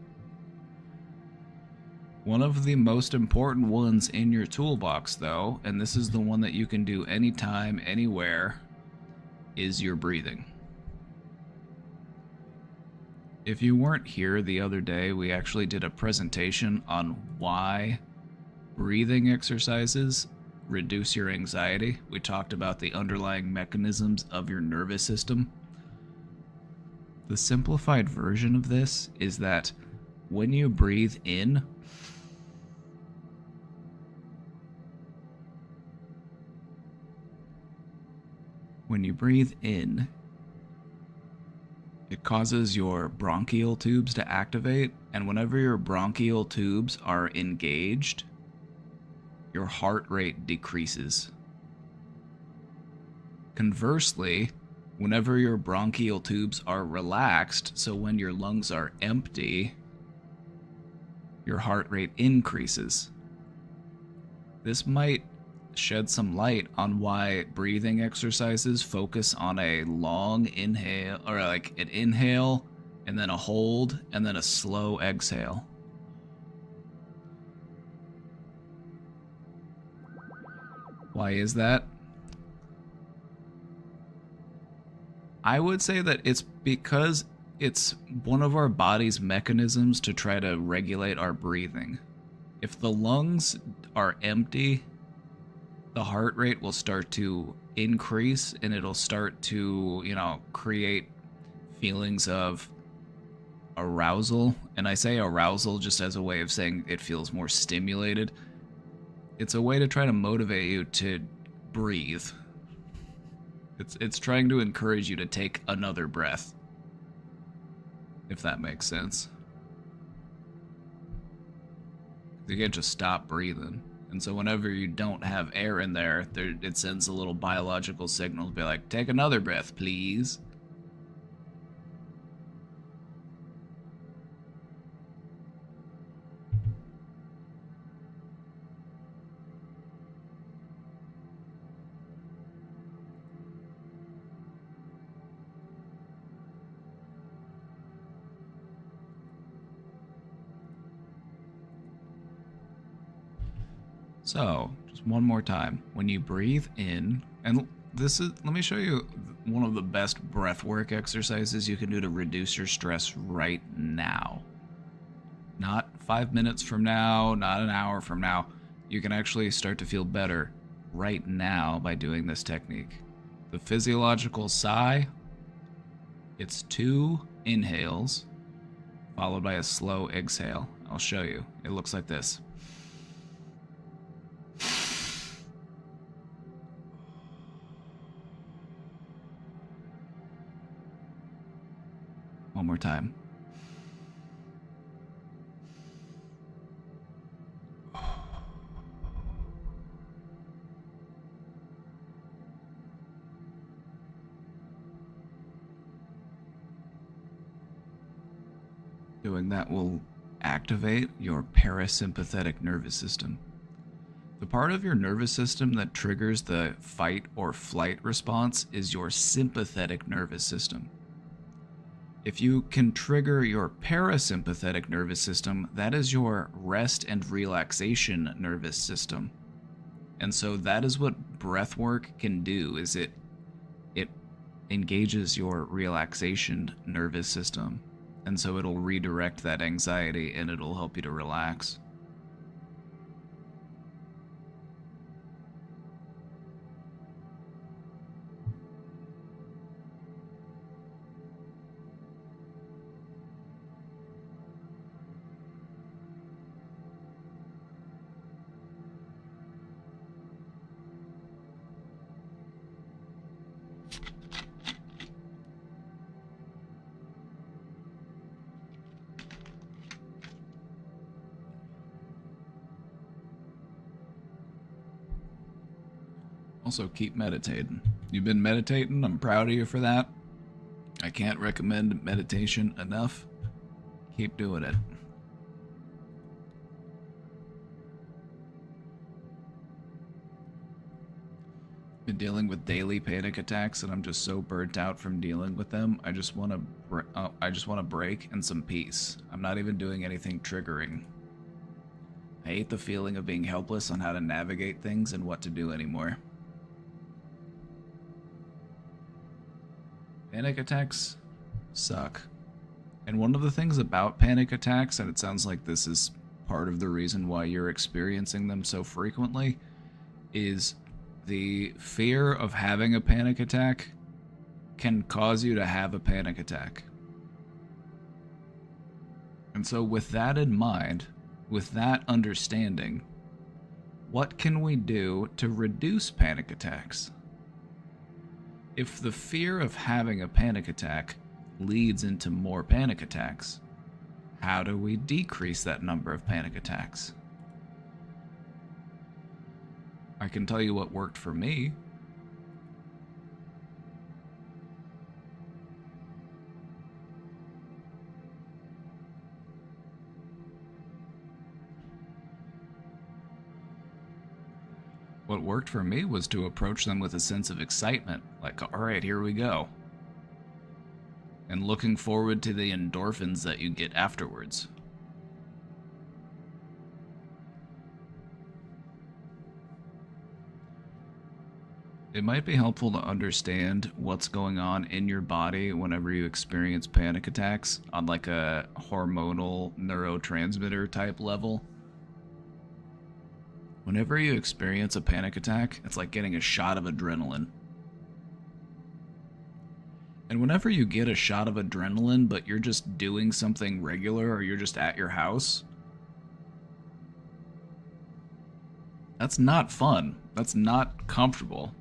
[SPEAKER 1] One of the most important ones in your toolbox, though, and this is the one that you can do anytime, anywhere, is your breathing. If you weren't here the other day, we actually did a presentation on why breathing exercises reduce your anxiety. We talked about the underlying mechanisms of your nervous system. The simplified version of this is that when you breathe in, it causes your bronchial tubes to activate, and whenever your bronchial tubes are engaged, your heart rate decreases. Conversely, whenever your bronchial tubes are relaxed, so when your lungs are empty, your heart rate increases. This might shed some light on why breathing exercises focus on a long inhale, or like an inhale and then a hold and then a slow exhale. Why is that? I would say that it's because it's one of our body's mechanisms to try to regulate our breathing. If the lungs are empty, the heart rate will start to increase and it'll start to, create feelings of arousal. And I say arousal just as a way of saying it feels more stimulated. It's a way to try to motivate you to breathe. It's trying to encourage you to take another breath, if that makes sense. You can't just stop breathing. And so whenever you don't have air in there, it sends a little biological signal to be like, take another breath, please. So, just one more time. When you breathe in, and let me show you one of the best breath work exercises you can do to reduce your stress right now. Not 5 minutes from now, not an hour from now. You can actually start to feel better right now by doing this technique. The physiological sigh, it's 2 inhales followed by a slow exhale. I'll show you. It looks like this. One more time. Doing that will activate your parasympathetic nervous system. The part of your nervous system that triggers the fight or flight response is your sympathetic nervous system. If you can trigger your parasympathetic nervous system, that is your rest and relaxation nervous system. And so that is what breath work can do, is it engages your relaxation nervous system. And so it'll redirect that anxiety and it'll help you to relax. Also, keep meditating. You've been meditating. I'm proud of you for that. I can't recommend meditation enough. Keep doing it. Been dealing with daily panic attacks, and I'm just so burnt out from dealing with them. I just want a break and some peace. I'm not even doing anything triggering. I hate the feeling of being helpless on how to navigate things and what to do anymore. Panic attacks suck. And one of the things about panic attacks, and it sounds like this is part of the reason why you're experiencing them so frequently, is the fear of having a panic attack can cause you to have a panic attack. And so with that in mind, with that understanding, what can we do to reduce panic attacks? If the fear of having a panic attack leads into more panic attacks, how do we decrease that number of panic attacks? I can tell you what worked for me. What worked for me was to approach them with a sense of excitement, like, all right, here we go. And looking forward to the endorphins that you get afterwards. It might be helpful to understand what's going on in your body whenever you experience panic attacks on like a hormonal neurotransmitter type level. Whenever you experience a panic attack, it's like getting a shot of adrenaline. And whenever you get a shot of adrenaline, but you're just doing something regular or you're just at your house, that's not fun. That's not comfortable.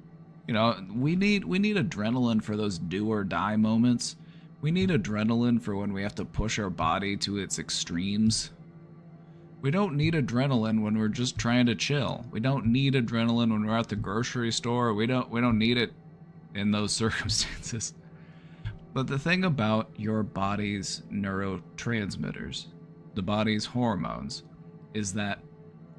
[SPEAKER 1] You know, we need adrenaline for those do or die moments. We need adrenaline for when we have to push our body to its extremes. We don't need adrenaline when we're just trying to chill. We don't need adrenaline when we're at the grocery store. We don't need it in those circumstances. But the thing about your body's neurotransmitters, the body's hormones, is that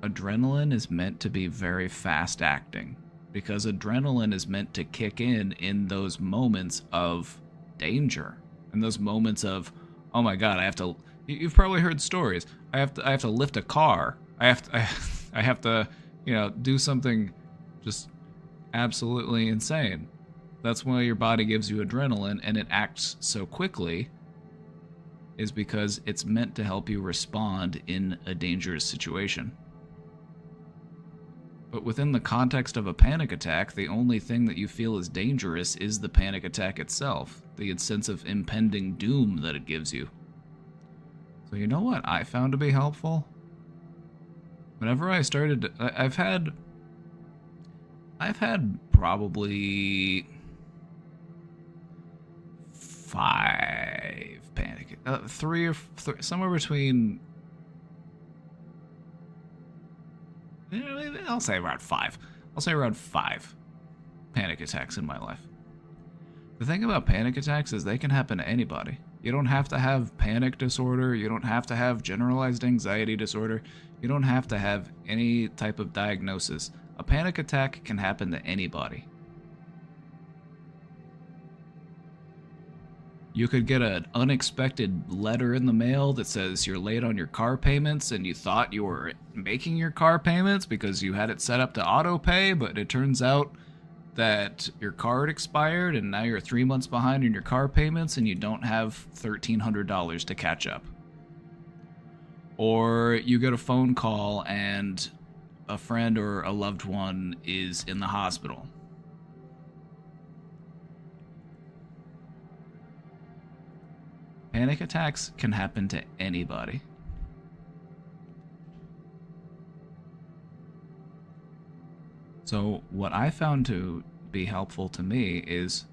[SPEAKER 1] adrenaline is meant to be very fast acting, because adrenaline is meant to kick in those moments of danger, in those moments of, oh my god, I have to. You've probably heard stories. I have to lift a car. I have to, do something just absolutely insane. That's why your body gives you adrenaline and it acts so quickly, is because it's meant to help you respond in a dangerous situation. But within the context of a panic attack, the only thing that you feel is dangerous is the panic attack itself, the sense of impending doom that it gives you. So you know what I found to be helpful? Whenever I started, I've had probably 5 panic, 3 or 3, somewhere between. I'll say around 5. I'll say around 5 panic attacks in my life. The thing about panic attacks is they can happen to anybody. You don't have to have panic disorder. You don't have to have generalized anxiety disorder. You don't have to have any type of diagnosis. A panic attack can happen to anybody. You could get an unexpected letter in the mail that says you're late on your car payments and you thought you were making your car payments because you had it set up to auto pay, but it turns out that your card expired and now you're 3 months behind in your car payments and you don't have $1,300 to catch up. Or you get a phone call and a friend or a loved one is in the hospital. Panic attacks can happen to anybody. So what I found to be helpful to me is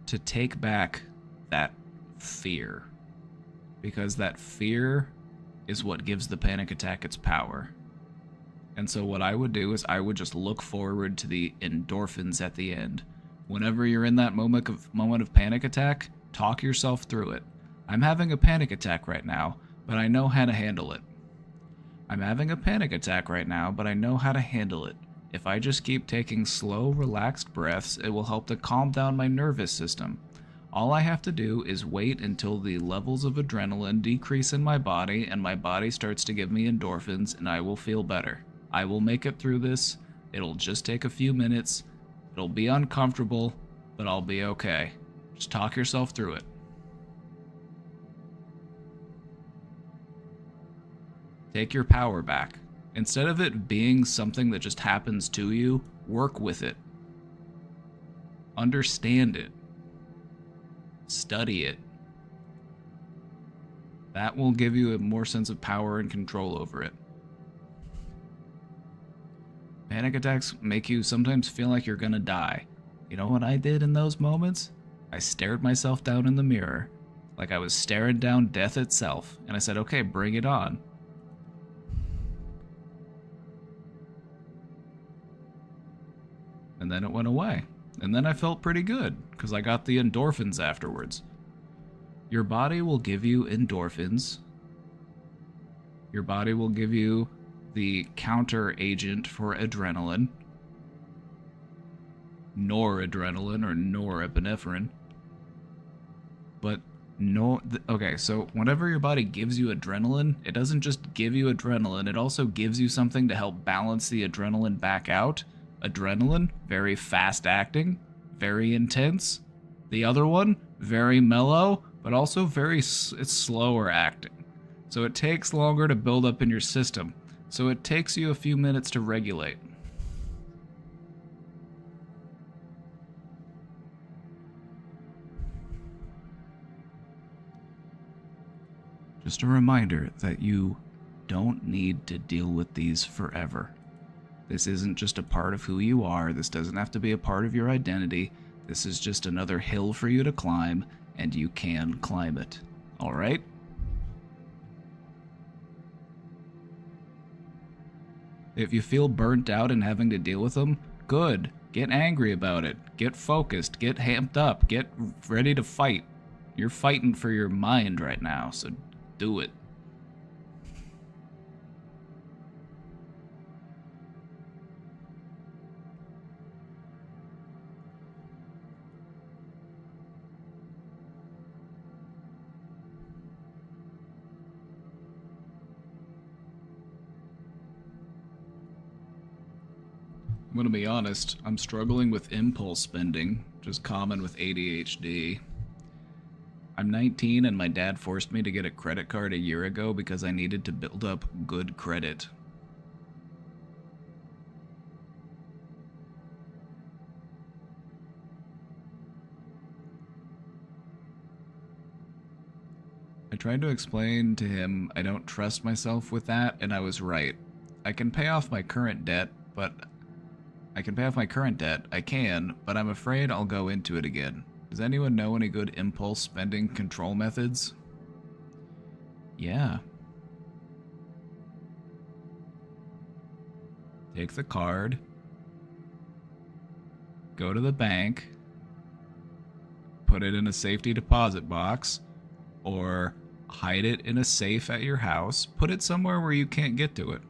[SPEAKER 1] to take back that fear, because that fear is what gives the panic attack its power. And so what I would do is I would just look forward to the endorphins at the end. Whenever you're in that moment of panic attack, talk yourself through it. I'm having a panic attack right now, but I know how to handle it. I'm having a panic attack right now, but I know how to handle it. If I just keep taking slow, relaxed breaths, it will help to calm down my nervous system. All I have to do is wait until the levels of adrenaline decrease in my body and my body starts to give me endorphins, and I will feel better. I will make it through this. It'll just take a few minutes. It'll be uncomfortable, but I'll be okay. Just talk yourself through it. Take your power back. Instead of it being something that just happens to you, work with it. Understand it. Study it. That will give you a more sense of power and control over it. Panic attacks make you sometimes feel like you're gonna die. You know what I did in those moments? I stared myself down in the mirror, like I was staring down death itself, and I said, okay, bring it on. And then it went away. And then I felt pretty good, because I got the endorphins afterwards. Your body will give you endorphins. Your body will give you the counter agent for adrenaline. Noradrenaline or norepinephrine. But okay, so whenever your body gives you adrenaline, it doesn't just give you adrenaline, it also gives you something to help balance the adrenaline back out. Adrenaline, very fast acting, very intense. The other one, very mellow, but also it's slower acting. So it takes longer to build up in your system. So it takes you a few minutes to regulate. Just a reminder that you don't need to deal with these forever. This isn't just a part of who you are. This doesn't have to be a part of your identity. This is just another hill for you to climb, and you can climb it. All right? If you feel burnt out and having to deal with them, good. Get angry about it. Get focused. Get amped up. Get ready to fight. You're fighting for your mind right now, so do it. I'm gonna be honest, I'm struggling with impulse spending, which is common with ADHD. I'm 19 and my dad forced me to get a credit card a year ago because I needed to build up good credit. I tried to explain to him I don't trust myself with that, and I was right. I can pay off my current debt, but I'm afraid I'll go into it again. Does anyone know any good impulse spending control methods? Yeah. Take the card, go to the bank, put it in a safety deposit box, or hide it in a safe at your house. Put it somewhere where you can't get to it.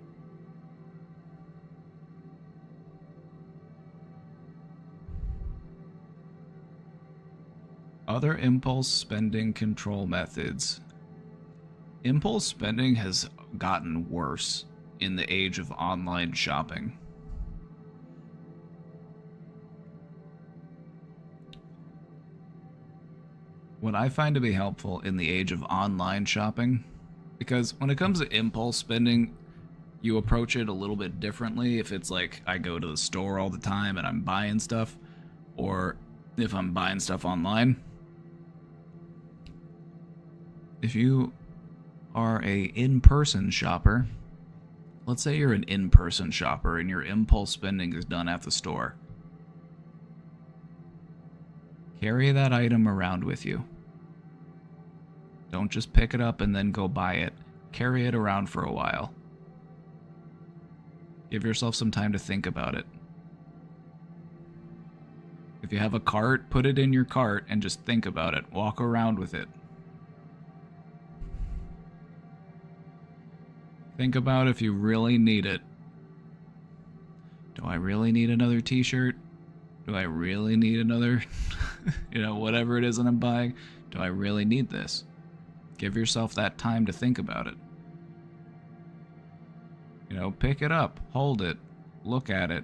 [SPEAKER 1] Other impulse spending control methods. Impulse spending has gotten worse in the age of online shopping. What I find to be helpful in the age of online shopping, because when it comes to impulse spending, you approach it a little bit differently. If it's like I go to the store all the time and I'm buying stuff, or if I'm buying stuff online. If you are a in-person shopper, let's say you're an in-person shopper and your impulse spending is done at the store. Carry that item around with you. Don't just pick it up and then go buy it. Carry it around for a while. Give yourself some time to think about it. If you have a cart, put it in your cart and just think about it. Walk around with it. Think about if you really need it. Do I really need another t-shirt? Do I really need another Whatever it is that I'm buying, do I really need this? Give yourself that time to think about it. Pick it up, hold it, look at it.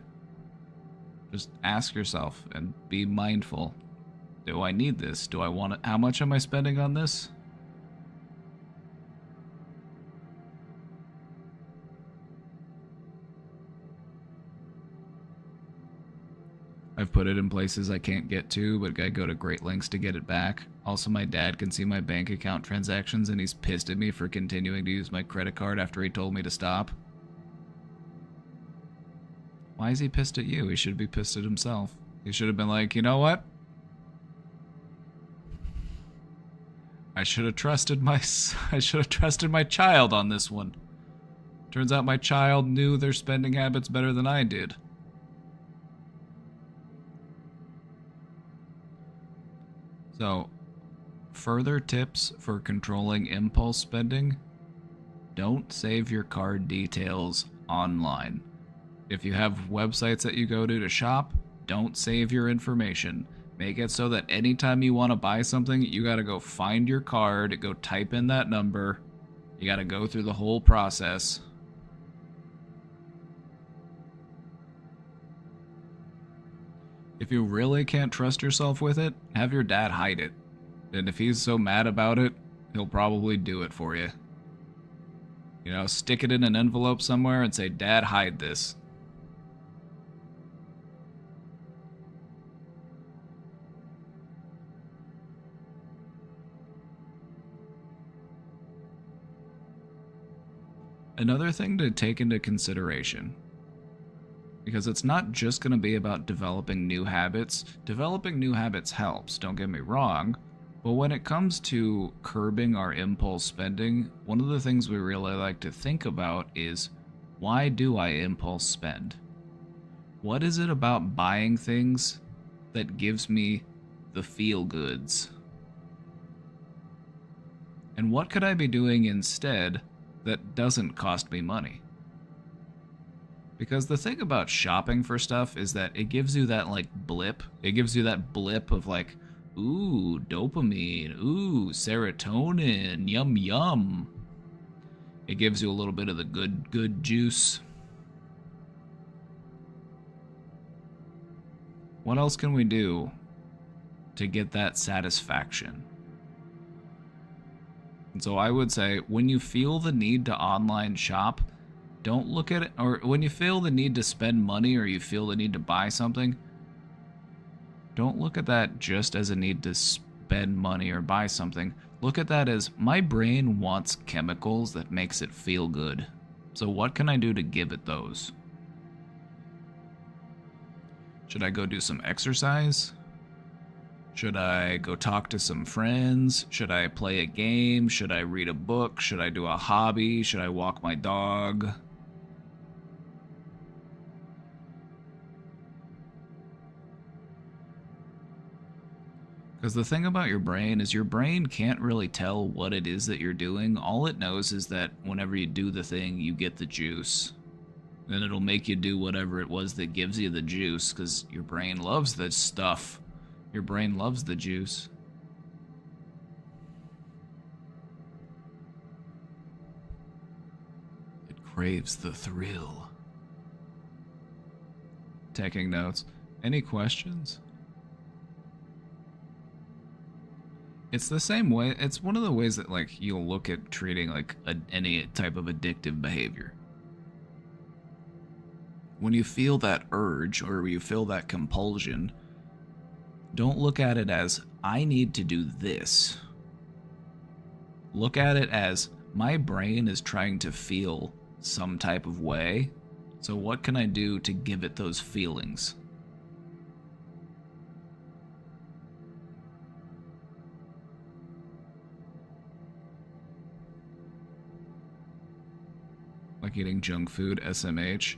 [SPEAKER 1] Just ask yourself and be mindful. Do I need this? Do I want it? How much am I spending on this? I've put it in places I can't get to, but I go to great lengths to get it back. Also, my dad can see my bank account transactions, and he's pissed at me for continuing to use my credit card after he told me to stop. Why is he pissed at you? He should be pissed at himself. He should have been like, you know what? I should have trusted my child on this one. Turns out my child knew their spending habits better than I did. So, further tips for controlling impulse spending: don't save your card details online. If you have websites that you go to shop, don't save your information. Make it so that anytime you want to buy something, you gotta go find your card, go type in that number. You gotta go through the whole process. If you really can't trust yourself with it, have your dad hide it. And if he's so mad about it, he'll probably do it for you. Stick it in an envelope somewhere and say, "Dad, hide this." Another thing to take into consideration, because it's not just going to be about developing new habits. Developing new habits helps, don't get me wrong, but when it comes to curbing our impulse spending, one of the things we really like to think about is, why do I impulse spend? What is it about buying things that gives me the feel-goods? And what could I be doing instead that doesn't cost me money? Because the thing about shopping for stuff is that it gives you that blip. It gives you that blip of ooh, dopamine, ooh, serotonin, yum yum. It gives you a little bit of the good juice. What else can we do to get that satisfaction? And so I would say, when you feel the need to online shop, don't look at it, or when you feel the need to spend money or you feel the need to buy something, don't look at that just as a need to spend money or buy something. Look at that as, my brain wants chemicals that makes it feel good. So what can I do to give it those? Should I go do some exercise? Should I go talk to some friends? Should I play a game? Should I read a book? Should I do a hobby? Should I walk my dog? Because the thing about your brain is, your brain can't really tell what it is that you're doing. All it knows is that whenever you do the thing, you get the juice. Then it'll make you do whatever it was that gives you the juice, because your brain loves that stuff. Your brain loves the juice. It craves the thrill. Taking notes. Any questions? It's the same way. It's one of the ways that you'll look at treating any type of addictive behavior. When you feel that urge or you feel that compulsion, don't look at it as, I need to do this. Look at it as, my brain is trying to feel some type of way, so what can I do to give it those feelings? Like eating junk food, SMH.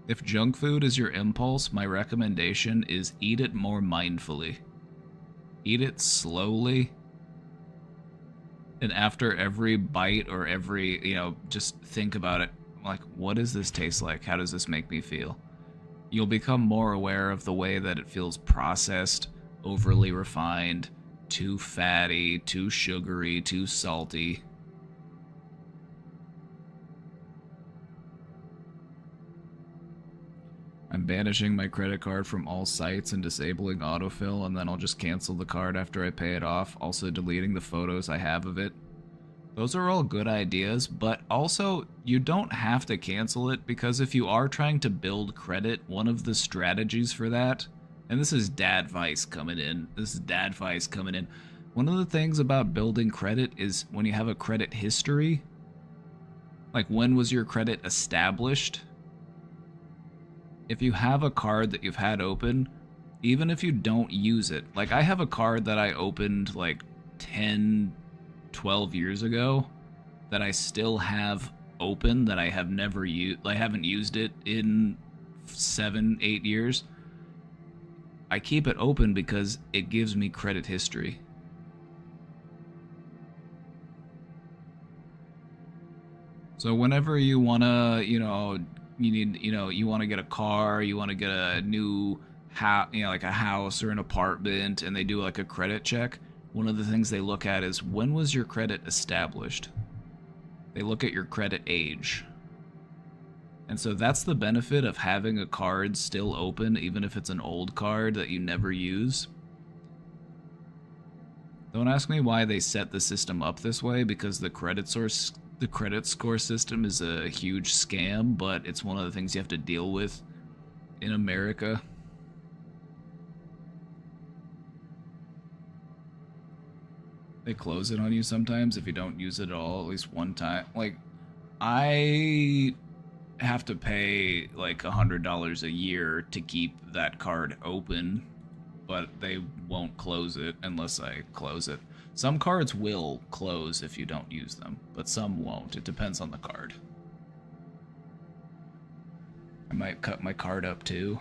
[SPEAKER 1] If junk food is your impulse, my recommendation is eat it more mindfully. Eat it slowly. And after every bite or every, just think about it. What does this taste like? How does this make me feel? You'll become more aware of the way that it feels processed, overly refined, too fatty, too sugary, too salty. I'm banishing my credit card from all sites and disabling autofill, and then I'll just cancel the card after I pay it off, also deleting the photos I have of it. Those are all good ideas, but also you don't have to cancel it, because if you are trying to build credit, one of the strategies for that, and this is Dadvice coming in, one of the things about building credit is when you have a credit history, like when was your credit established? If you have a card that you've had open, even if you don't use it, like I have a card that I opened like 10, 12 years ago that I still have open that I have never used. I haven't used it in 7, 8 years. I keep it open because it gives me credit history. So whenever you want to, you want to get a car, you want to get a new house, like a house or an apartment, and they do like a credit check, one of the things they look at is when was your credit established? They look at your credit age. And so that's the benefit of having a card still open, even if it's an old card that you never use. Don't ask me why they set the system up this way, because the credit score system is a huge scam, but it's one of the things you have to deal with in America. They close it on you sometimes if you don't use it at all, at least one time. Like, I have to pay like $100 a year to keep that card open, but they won't close it unless I close it. Some cards will close if you don't use them, but some won't. It depends on the card. I might cut my card up too.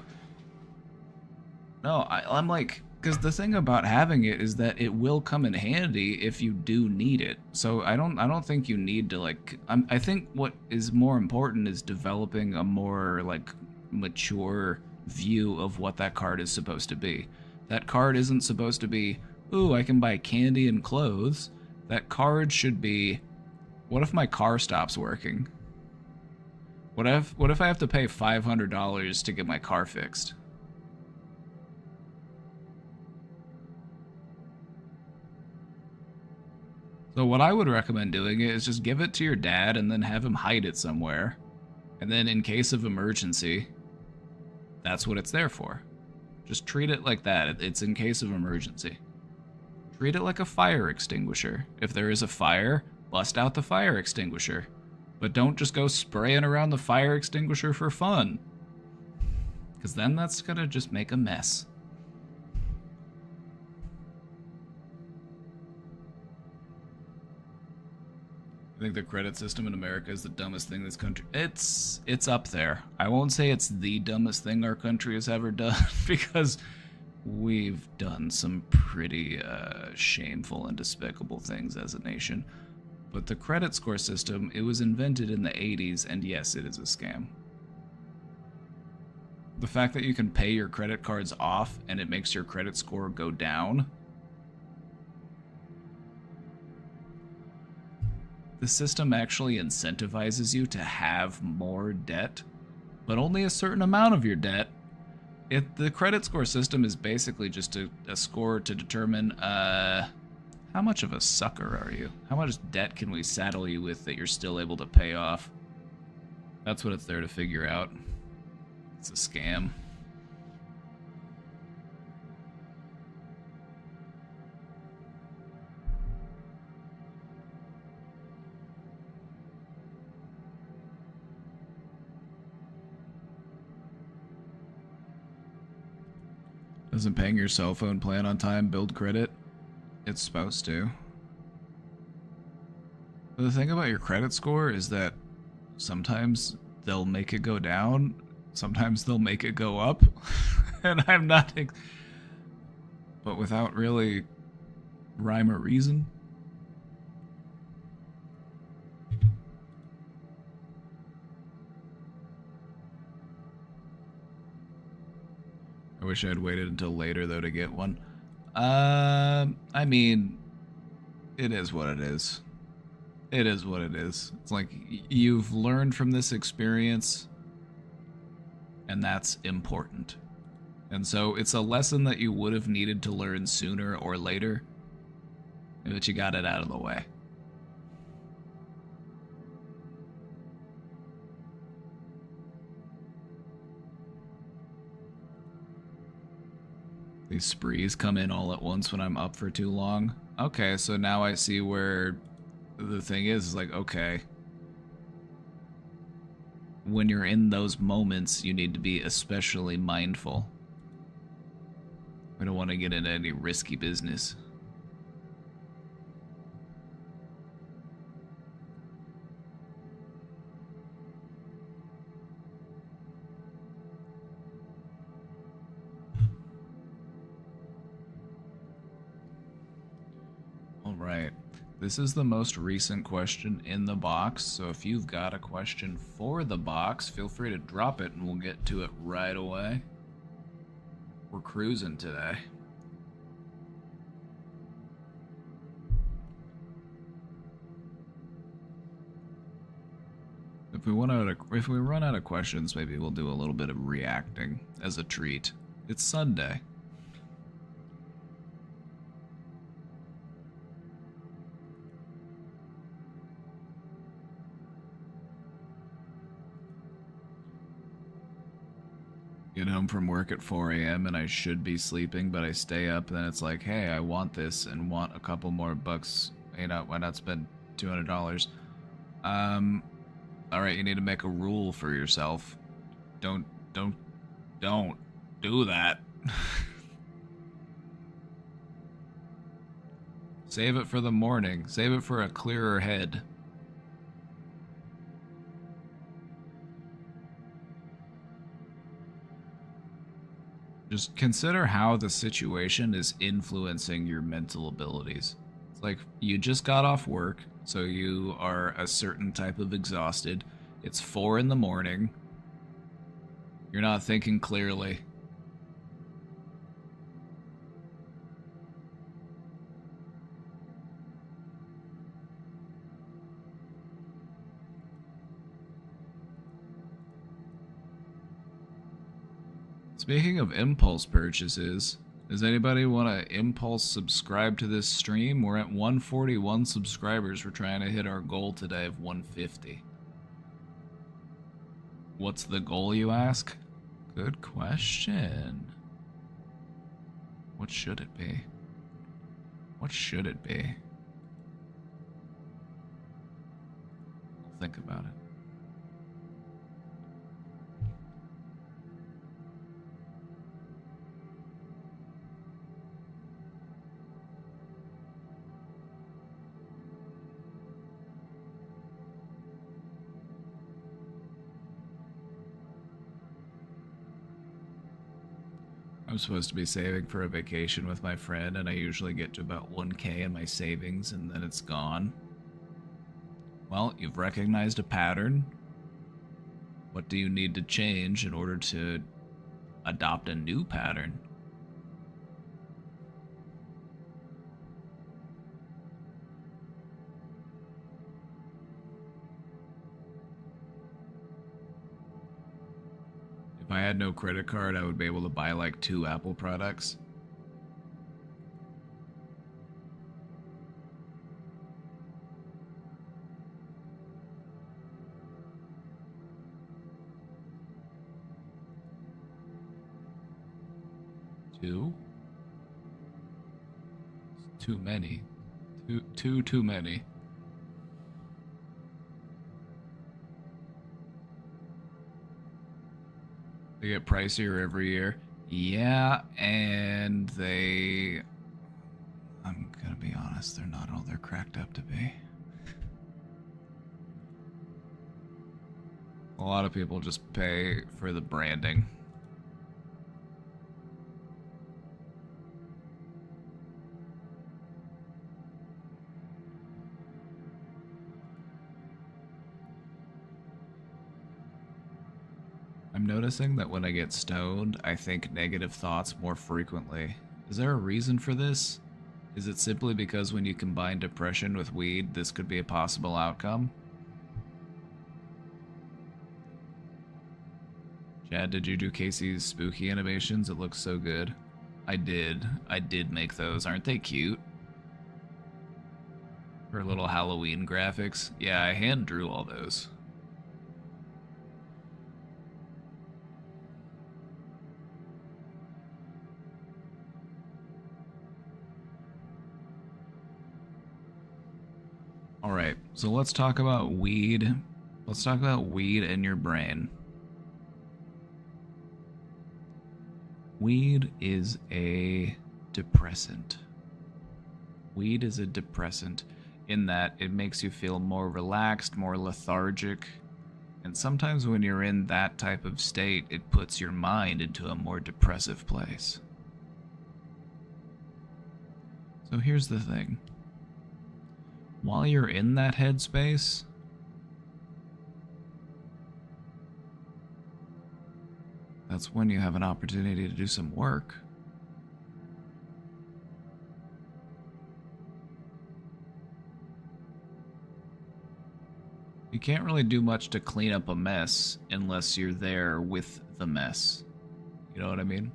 [SPEAKER 1] No, I'm like, because the thing about having it is that it will come in handy if you do need it. So I don't think you need to like. I think what is more important is developing a more like mature view of what that card is supposed to be. That card isn't supposed to be, ooh, I can buy candy and clothes. That card should be, what if my car stops working? What if I have to pay $500 to get my car fixed? So what I would recommend doing is just give it to your dad and then have him hide it somewhere. And then in case of emergency, that's what it's there for. Just treat it like that. It's in case of emergency. Treat it like a fire extinguisher. If there is a fire, bust out the fire extinguisher. But don't just go spraying around the fire extinguisher for fun. Because then that's gonna just make a mess. I think the credit system in America is the dumbest thing this country... It's up there. I won't say it's the dumbest thing our country has ever done, because we've done some pretty shameful and despicable things as a nation. But the credit score system, it was invented in the 80s, and yes, it is a scam. The fact that you can pay your credit cards off and it makes your credit score go down... The system actually incentivizes you to have more debt, but only a certain amount of your debt. The credit score system is basically just a score to determine how much of a sucker are you? How much debt can we saddle you with that you're still able to pay off? That's what it's there to figure out. It's a scam. Doesn't paying your cell phone plan on time build credit? It's supposed to. But the thing about your credit score is that sometimes they'll make it go down, sometimes they'll make it go up, and I'm not... but without really rhyme or reason. I wish I had waited until later, though, to get one. I mean, it is what it is. It is what it is. It's like you've learned from this experience, and that's important. And so it's a lesson that you would have needed to learn sooner or later, but you got it out of the way. These sprees come in all at once when I'm up for too long. Okay, so now I see where the thing is like, okay, when you're in those moments, you need to be especially mindful. We don't want to get into any risky business. All right. This is the most recent question in the box, so if you've got a question for the box, feel free to drop it and we'll get to it right away. We're cruising today. If we run out of questions, maybe we'll do a little bit of reacting as a treat. It's Sunday. Get home from work at 4 a.m. and I should be sleeping, but I stay up, and then it's like, hey, I want this and want a couple more bucks. You know, why not spend $200? Alright, you need to make a rule for yourself. Don't do that. Save it for the morning. Save it for a clearer head. Just consider how the situation is influencing your mental abilities. It's like you just got off work, so you are a certain type of exhausted. It's 4 in the morning. You're not thinking clearly. Speaking of impulse purchases, does anybody want to impulse subscribe to this stream? We're at 141 subscribers. We're trying to hit our goal today of 150. What's the goal, you ask? Good question. What should it be? What should it be? I'll think about it. I'm supposed to be saving for a vacation with my friend, and I usually get to about 1K in my savings, and then it's gone. Well, you've recognized a pattern. What do you need to change in order to adopt a new pattern? If I had no credit card, I would be able to buy like 2 Apple products. Two? It's too many. Too many. They get pricier every year. Yeah, and I'm gonna be honest, they're not all they're cracked up to be. A lot of people just pay for the branding. I'm noticing that when I get stoned, I think negative thoughts more frequently, Is there a reason for this? Is it simply because when you combine depression with weed, this could be a possible outcome? Chad, did you do Casey's spooky animations? It looks so good. I did. I did make those. Aren't they cute? For little Halloween graphics. Yeah, I hand drew all those. Alright, so let's talk about weed. Let's talk about weed in your brain. Weed is a depressant. Weed is a depressant in that it makes you feel more relaxed, more lethargic, and sometimes when you're in that type of state, it puts your mind into a more depressive place. So here's the thing. While you're in that headspace, that's when you have an opportunity to do some work. You can't really do much to clean up a mess unless you're there with the mess. You know what I mean?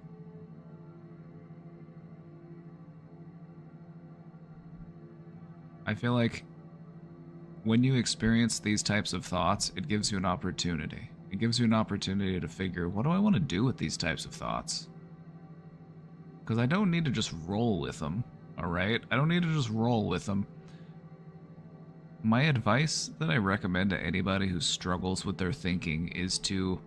[SPEAKER 1] I feel like when you experience these types of thoughts, it gives you an opportunity. It gives you an opportunity to figure, what do I want to do with these types of thoughts? Because I don't need to just roll with them, alright? I don't need to just roll with them. My advice that I recommend to anybody who struggles with their thinking is to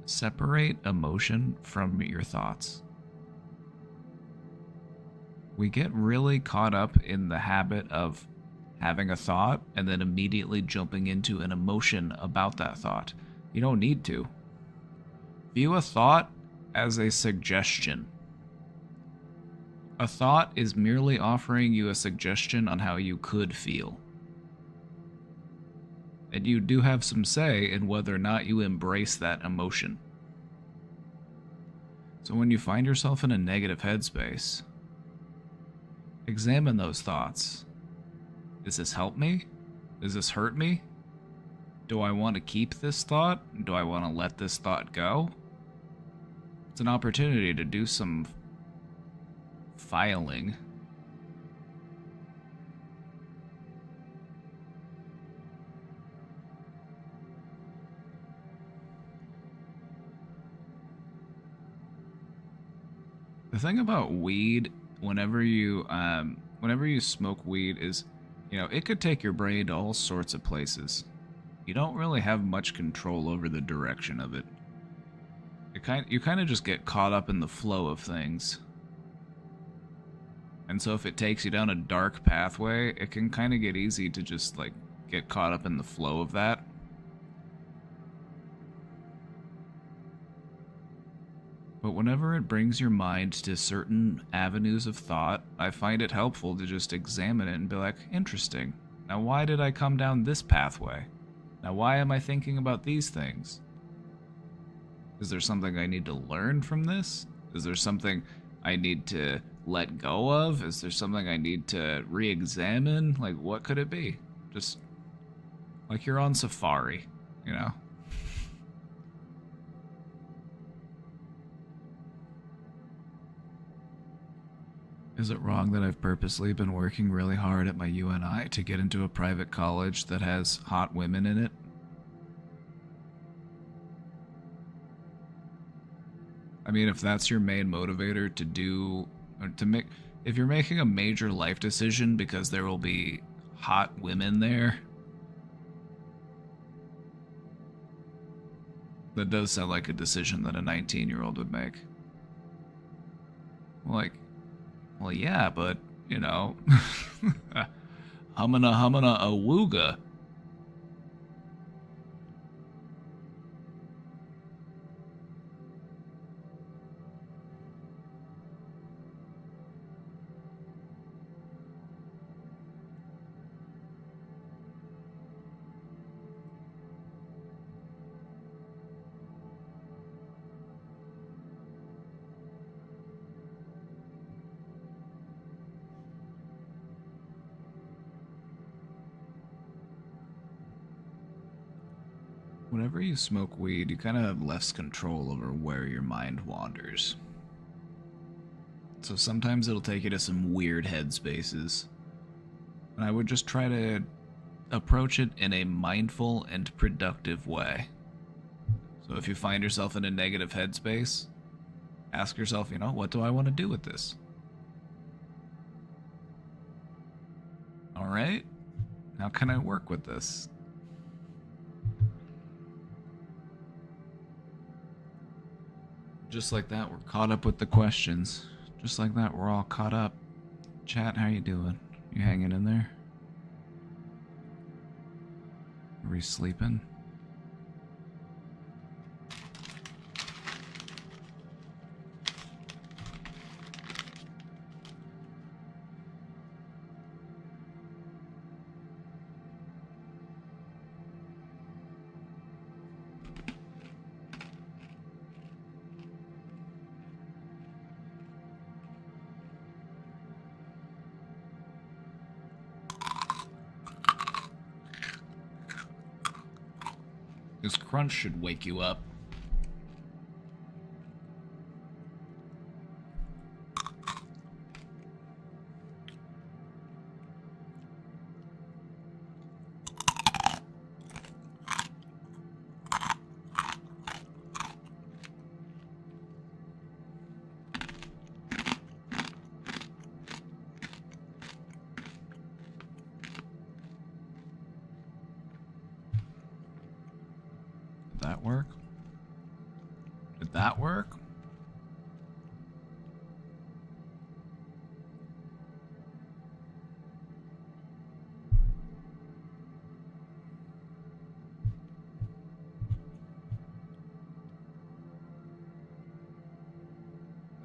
[SPEAKER 1] separate emotion from your thoughts. We get really caught up in the habit of having a thought and then immediately jumping into an emotion about that thought. You don't need to. View a thought as a suggestion. A thought is merely offering you a suggestion on how you could feel. And you do have some say in whether or not you embrace that emotion. So when you find yourself in a negative headspace, examine those thoughts. Does this help me? Does this hurt me? Do I want to keep this thought? Do I want to let this thought go? It's an opportunity to do some filing. The thing about weed, whenever you smoke weed, is, it could take your brain to all sorts of places. You don't really have much control over the direction of it. You kind of just get caught up in the flow of things. And so if it takes you down a dark pathway, it can kind of get easy to just get caught up in the flow of that. But whenever it brings your mind to certain avenues of thought, I find it helpful to just examine it and be like, interesting. Now why did I come down this pathway? Now why am I thinking about these things? Is there something I need to learn from this? Is there something I need to let go of? Is there something I need to re-examine? What could it be? Just like you're on safari, Is it wrong that I've purposely been working really hard at my UNI to get into a private college that has hot women in it? I mean, if that's your main motivator to do, or to make, if you're making a major life decision because there will be hot women there, that does sound like a decision that a 19-year-old would make. Well, yeah, but, humana humana awooga. Whenever you smoke weed, you kind of have less control over where your mind wanders. So sometimes it'll take you to some weird headspaces. And I would just try to approach it in a mindful and productive way. So if you find yourself in a negative headspace, ask yourself, what do I want to do with this? Alright, how can I work with this? Just like that, we're caught up with the questions. Just like that, we're all caught up. Chat, how you doing? You hanging in there? Are we sleeping? This crunch should wake you up. Did that work? Did that work?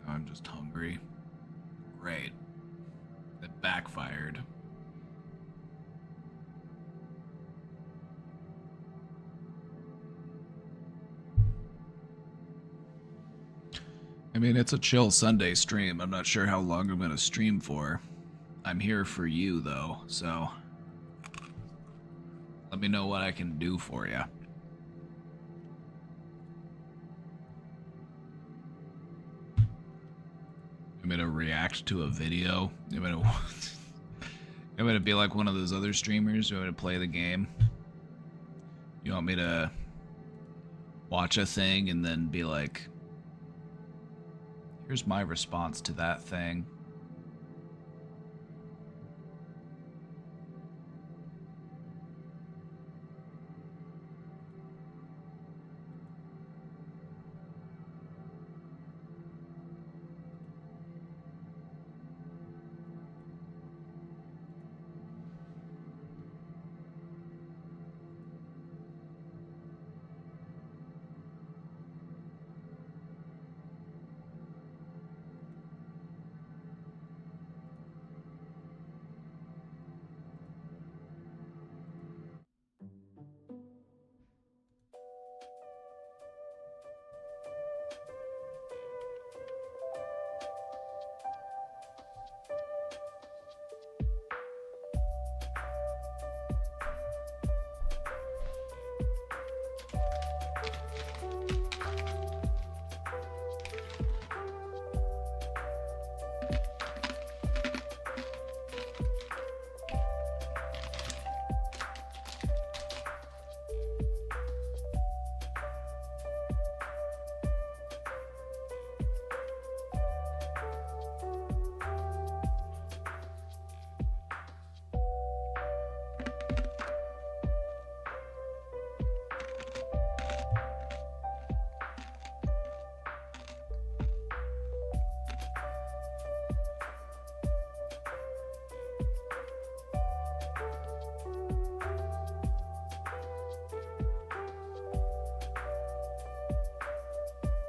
[SPEAKER 1] I'm just hungry. Great. That backfired. I mean, it's a chill Sunday stream. I'm not sure how long I'm going to stream for. I'm here for you, though, so let me know what I can do for you. I'm going to react to a video. I'm going to be like one of those other streamers. You want me to play the game? You want me to watch a thing and then be like, here's my response to that thing.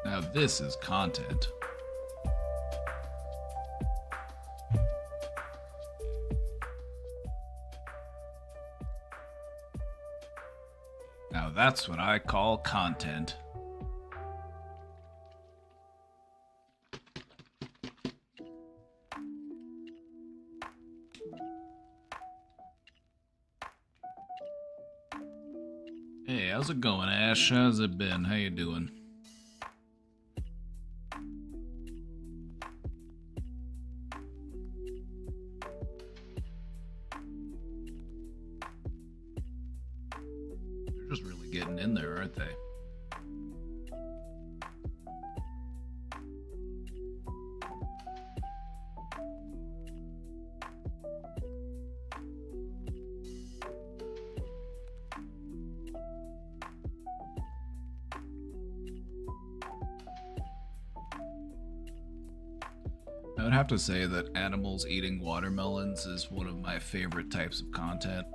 [SPEAKER 1] Now this is content. Now that's what I call content. Hey, how's How's it going, Ash? How's it been? How you doing? They're just really getting in there, aren't they? I would have to say that animals eating watermelons is one of my favorite types of content.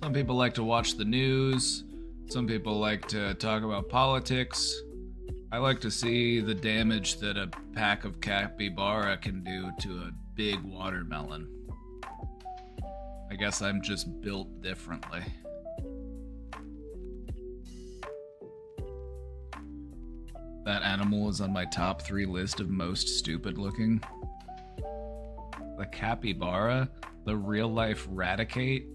[SPEAKER 1] Some people like to watch the news, some people like to talk about politics. I like to see the damage that a pack of capybara can do to a big watermelon. I guess I'm just built differently. That animal is on my top 3 list of most stupid looking. The capybara, the real life Raticate.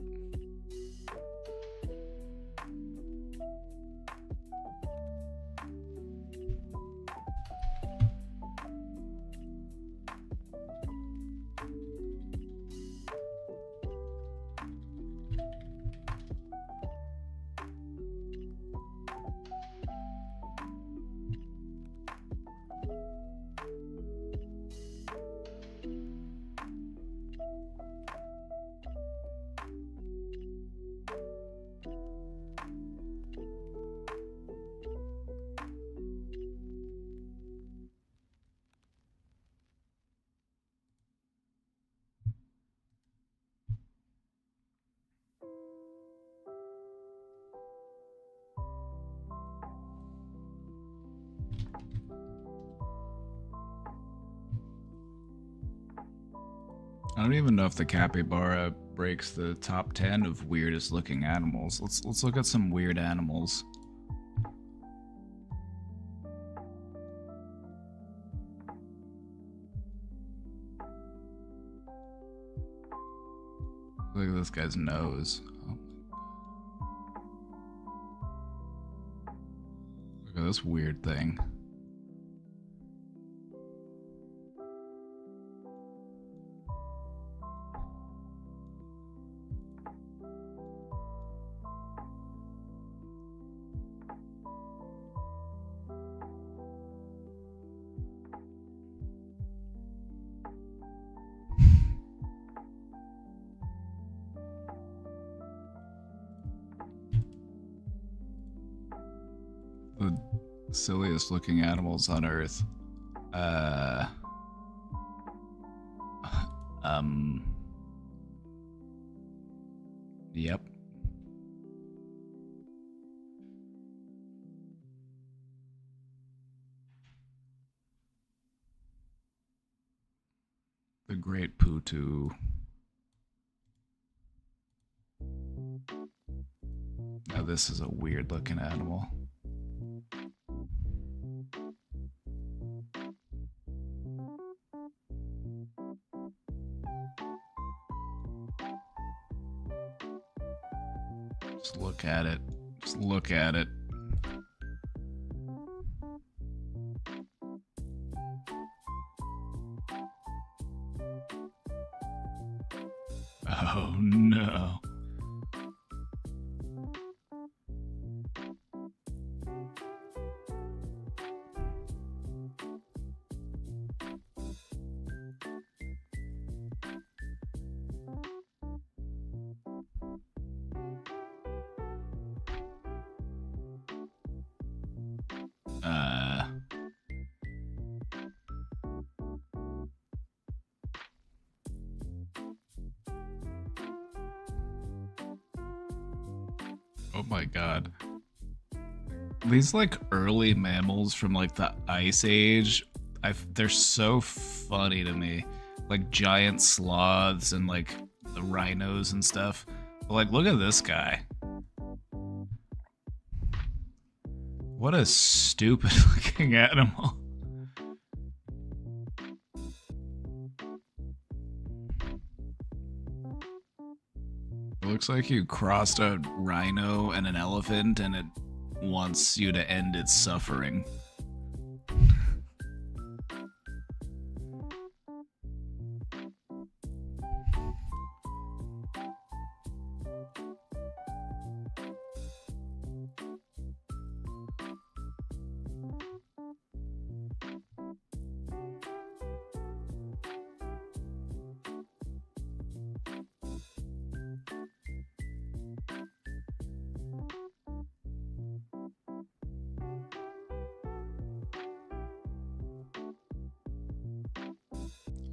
[SPEAKER 1] I don't even know if the capybara breaks the top 10 of weirdest looking animals. Let's look at some weird animals. Look at this guy's nose. Oh. Look at this weird thing. The silliest looking animals on Earth. Yep. The Great Putu. Now this is a weird looking animal. Just look at it. Just look at it. Oh no. Oh my god. These like early mammals from like the Ice Age, they're so funny to me. Like giant sloths and like the rhinos and stuff. But like look at this guy. What a stupid looking animal. Looks like you crossed a rhino and an elephant and it wants you to end its suffering.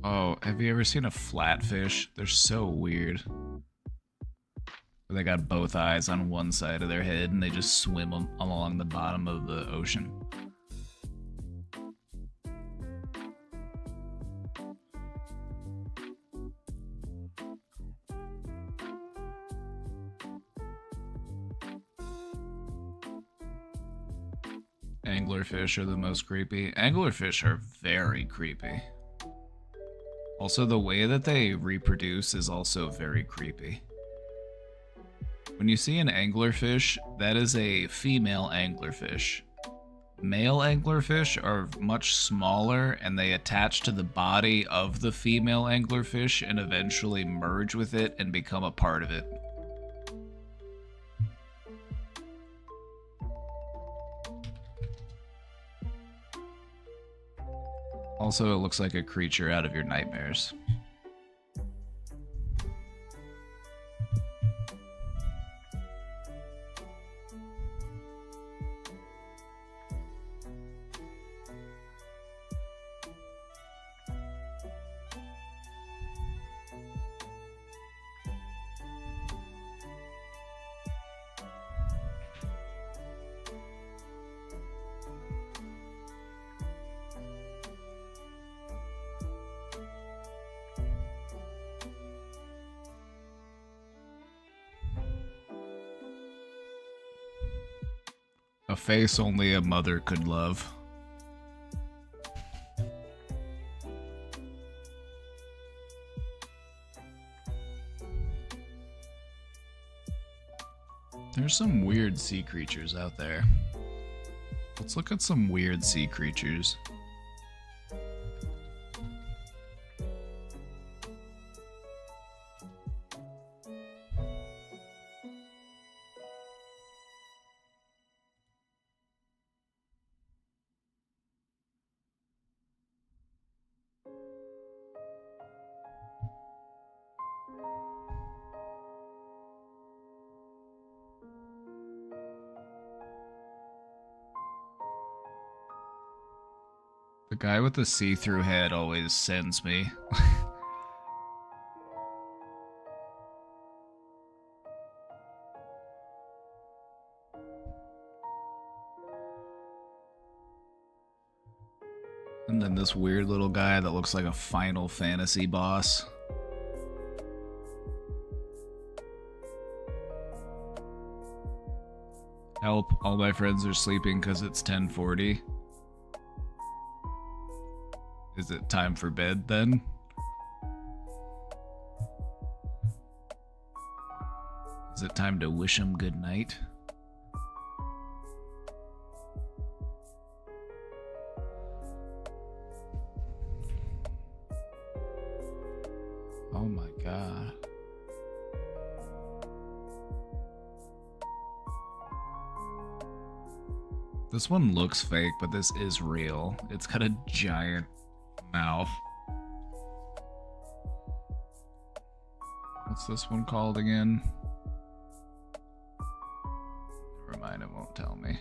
[SPEAKER 1] Oh, have you ever seen a flatfish? They're so weird. They got both eyes on one side of their head and they just swim along the bottom of the ocean. Anglerfish are the most creepy. Anglerfish are very creepy. Also, the way that they reproduce is also very creepy. When you see an anglerfish, that is a female anglerfish. Male anglerfish are much smaller and they attach to the body of the female anglerfish and eventually merge with it and become a part of it. Also, it looks like a creature out of your nightmares. A face only a mother could love. There's some weird sea creatures out there. Let's look at some weird sea creatures. The guy with the see-through head always sends me. And then this weird little guy that looks like a Final Fantasy boss. Help, all my friends are sleeping because it's 10:40. Is it time for bed then? Is it time to wish them good night? Oh my god. This one looks fake, but this is real. It's got a giant mouth. What's this one called again? Never mind, it won't tell me.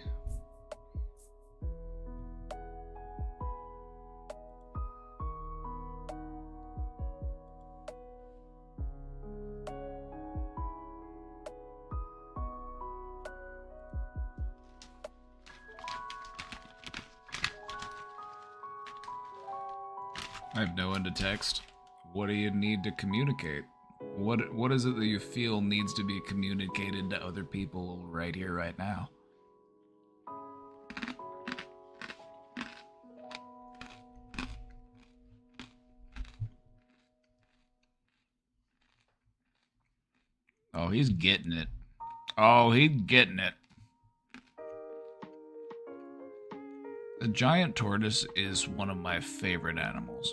[SPEAKER 1] I have no one to text. What do you need to communicate? What is it that you feel needs to be communicated to other people right here, right now? Oh, he's getting it. Oh, he's getting it. The giant tortoise is one of my favorite animals.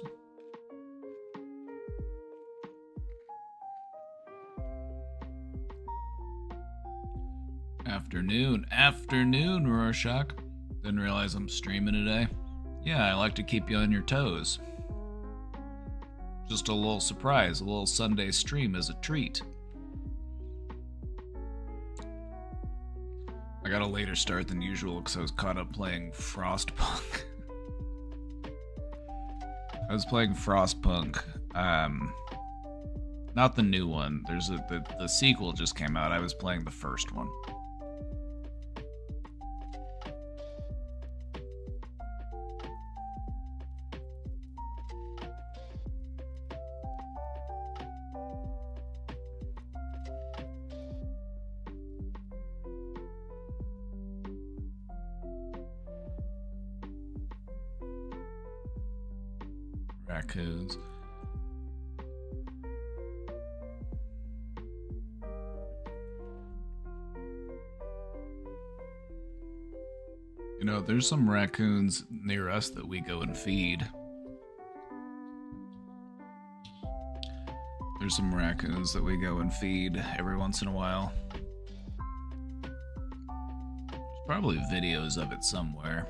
[SPEAKER 1] Afternoon, Rorschach. Didn't realize I'm streaming today. Yeah, I like to keep you on your toes. Just a little surprise, a little Sunday stream as a treat. I got a later start than usual because I was caught up playing Frostpunk. I was playing Frostpunk. Not the new one. There's the sequel just came out. I was playing the first one. Raccoons. You know, there's some raccoons near us that we go and feed. There's some raccoons that we go and feed every once in a while. There's probably videos of it somewhere.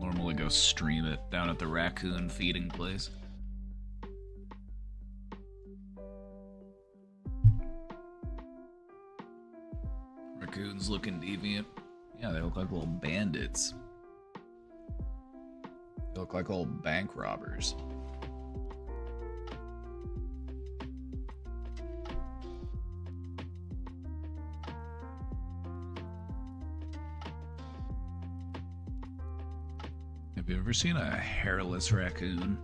[SPEAKER 1] Normally go stream it down at the raccoon feeding place. Raccoons looking deviant. Yeah, they look like little bandits. They look like old bank robbers. Have you ever seen a hairless raccoon?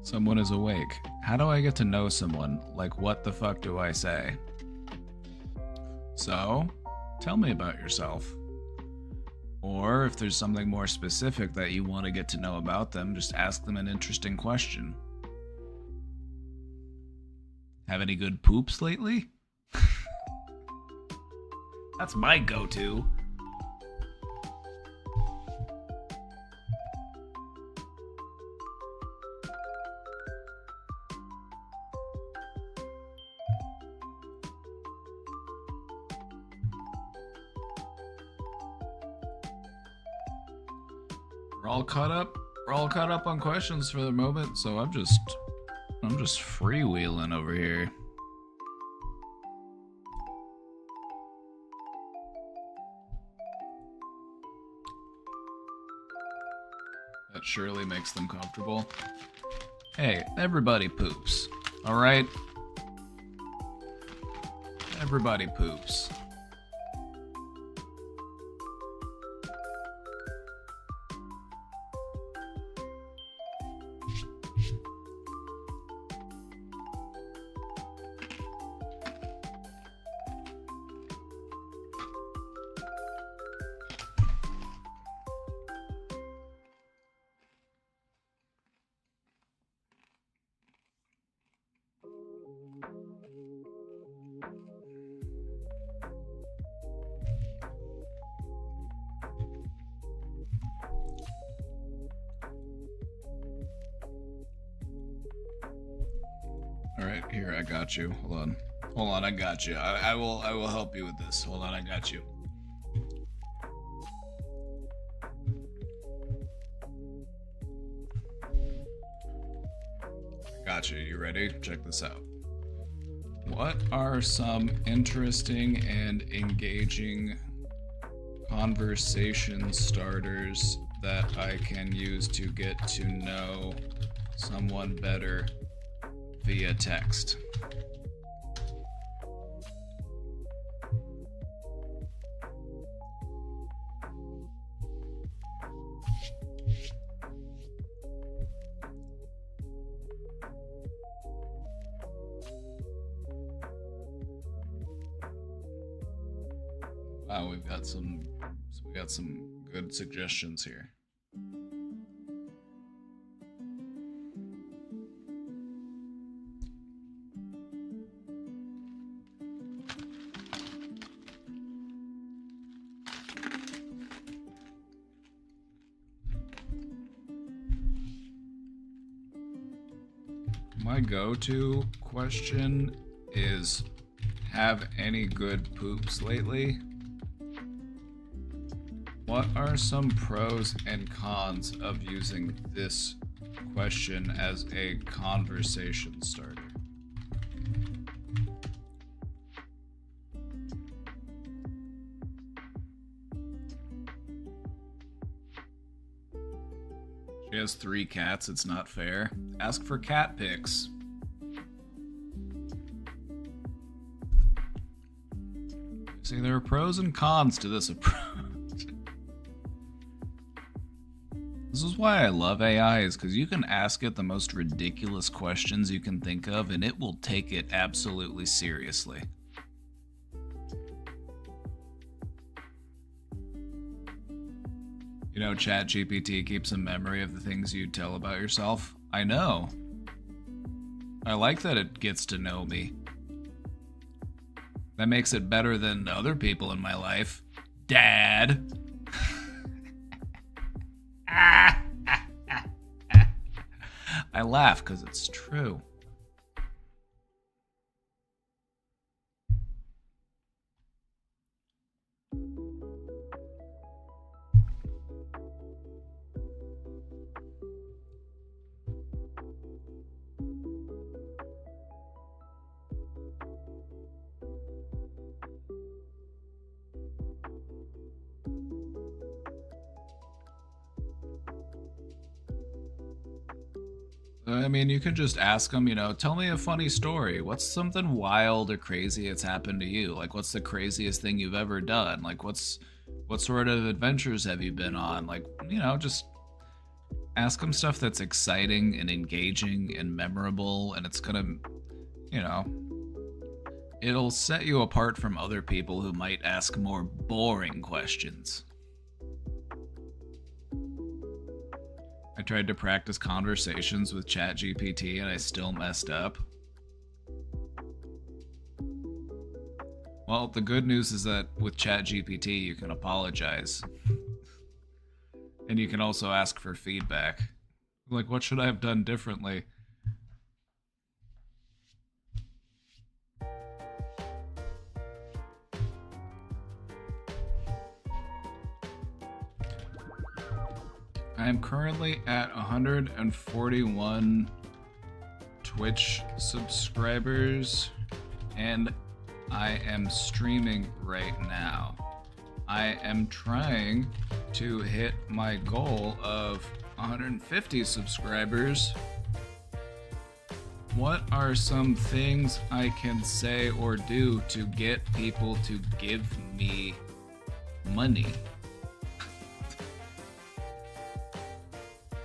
[SPEAKER 1] Someone is awake. How do I get to know someone? Like, what the fuck do I say? So, tell me about yourself. Or if there's something more specific that you want to get to know about them, just ask them an interesting question. Have any good poops lately? That's my go-to. We're all caught up on questions for the moment, so I'm just freewheeling over here. That surely makes them comfortable. Hey, everybody poops, all right? Everybody poops. Alright, here, I got you. Hold on, I got you. I will help you with this. Hold on, I got you. Got you. You ready? Check this out. What are some interesting and engaging conversation starters that I can use to get to know someone better via text. Wow, we got some good suggestions here. My go-to question is, have any good poops lately? What are some pros and cons of using this question as a conversation starter? She has 3 cats, it's not fair. Ask for cat pics. See, there are pros and cons to this approach. This is why I love AI, is because you can ask it the most ridiculous questions you can think of, and it will take it absolutely seriously. You know, ChatGPT keeps a memory of the things you tell about yourself. I know. I like that it gets to know me. That makes it better than other people in my life. Dad. I laugh because it's true. I mean, you can just ask them, you know, tell me a funny story. What's something wild or crazy that's happened to you? Like, what's the craziest thing you've ever done? Like, what sort of adventures have you been on? Like, you know, just ask them stuff that's exciting and engaging and memorable, and it's gonna, you know, it'll set you apart from other people who might ask more boring questions. I tried to practice conversations with ChatGPT and I still messed up. Well, the good news is that with ChatGPT you can apologize. And you can also ask for feedback. Like, what should I have done differently? I am currently at 141 Twitch subscribers, and I am streaming right now. I am trying to hit my goal of 150 subscribers. What are some things I can say or do to get people to give me money?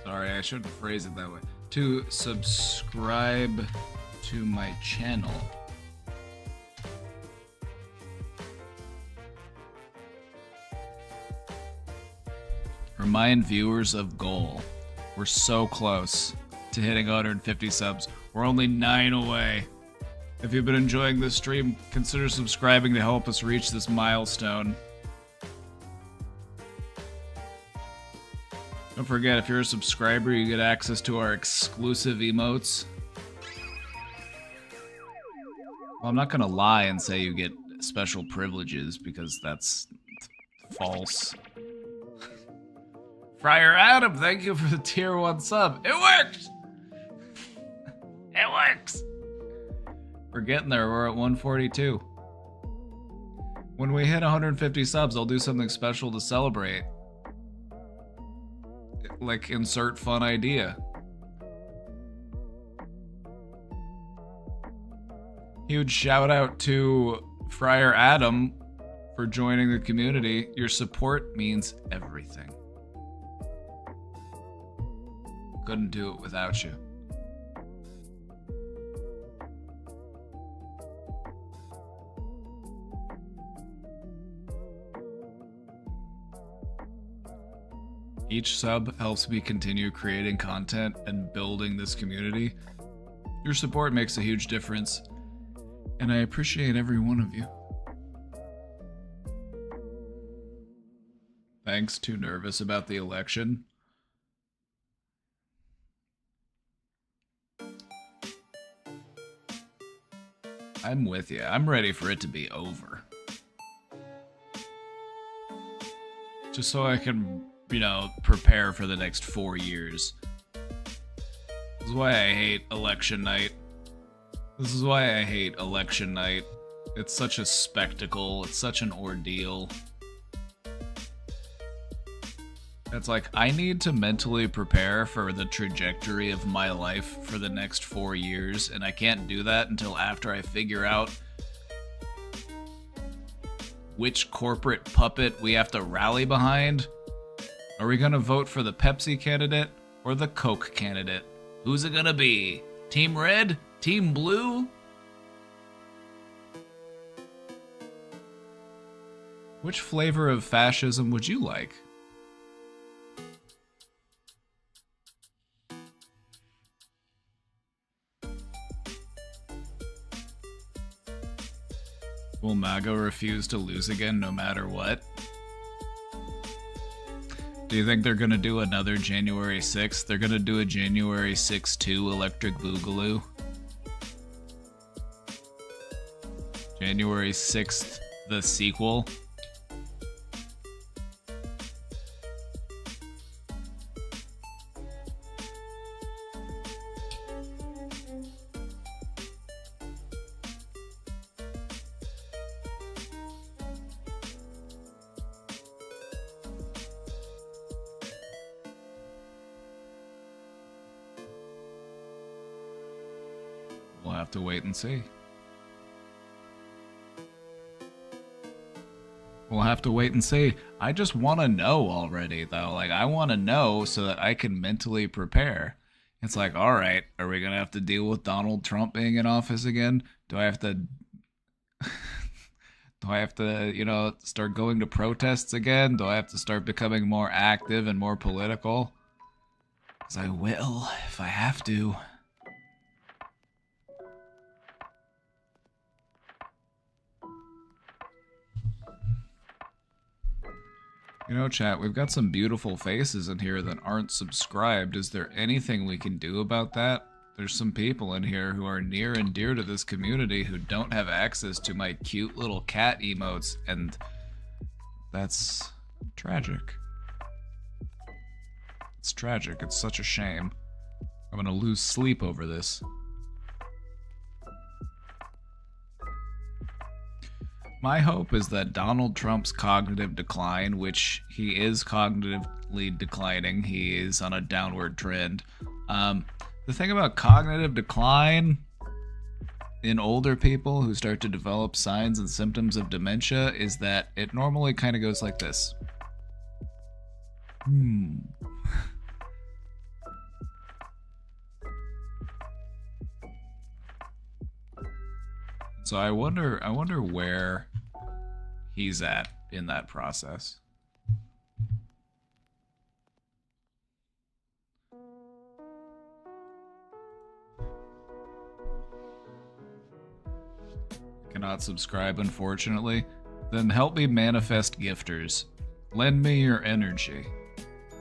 [SPEAKER 1] Sorry, I shouldn't phrase it that way. To subscribe to my channel. Remind viewers of goal. We're so close to hitting 150 subs. We're only 9 away. If you've been enjoying this stream, consider subscribing to help us reach this milestone. Don't forget, if you're a subscriber, you get access to our exclusive emotes. Well, I'm not gonna lie and say you get special privileges, because that's false. Friar Adam, thank you for the tier 1 sub. It works! It works! We're getting there, we're at 142. When we hit 150 subs, I'll do something special to celebrate. like insert fun idea. Huge shout out to Friar Adam for joining the community. Your support means everything. Couldn't do it without you. Each sub helps me continue creating content and building this community. Your support makes a huge difference, and I appreciate every one of you. Thanks, too nervous about the election. I'm with you. I'm ready for it to be over. Just so I can, you know, prepare for the next 4 years. This is why I hate election night. This is why I hate election night. It's such a spectacle. It's such an ordeal. It's like, I need to mentally prepare for the trajectory of my life for the next 4 years, and I can't do that until after I figure out which corporate puppet we have to rally behind. Are we gonna vote for the Pepsi candidate or the Coke candidate? Who's it gonna be? Team Red? Team Blue? Which flavor of fascism would you like? Will MAGA refuse to lose again no matter what? Do you think they're gonna do another January 6th? They're gonna do a January 6th 2 Electric Boogaloo? January 6th, the sequel? We'll have to wait and see. We'll have to wait and see. I just want to know already, though. Like, I want to know so that I can mentally prepare. It's like, all right, are we going to have to deal with Donald Trump being in office again? Do I have to... Do I have to, you know, start going to protests again? Do I have to start becoming more active and more political? Because I will, if I have to. You know, chat, we've got some beautiful faces in here that aren't subscribed. Is there anything we can do about that? There's some people in here who are near and dear to this community who don't have access to my cute little cat emotes, and that's tragic. It's tragic. It's such a shame. I'm gonna lose sleep over this. My hope is that Donald Trump's cognitive decline, which he is cognitively declining, he is on a downward trend. The thing about cognitive decline in older people who start to develop signs and symptoms of dementia is that it normally kind of goes like this. So I wonder where he's at in that process. Cannot subscribe, unfortunately. Then help me manifest gifters. Lend me your energy.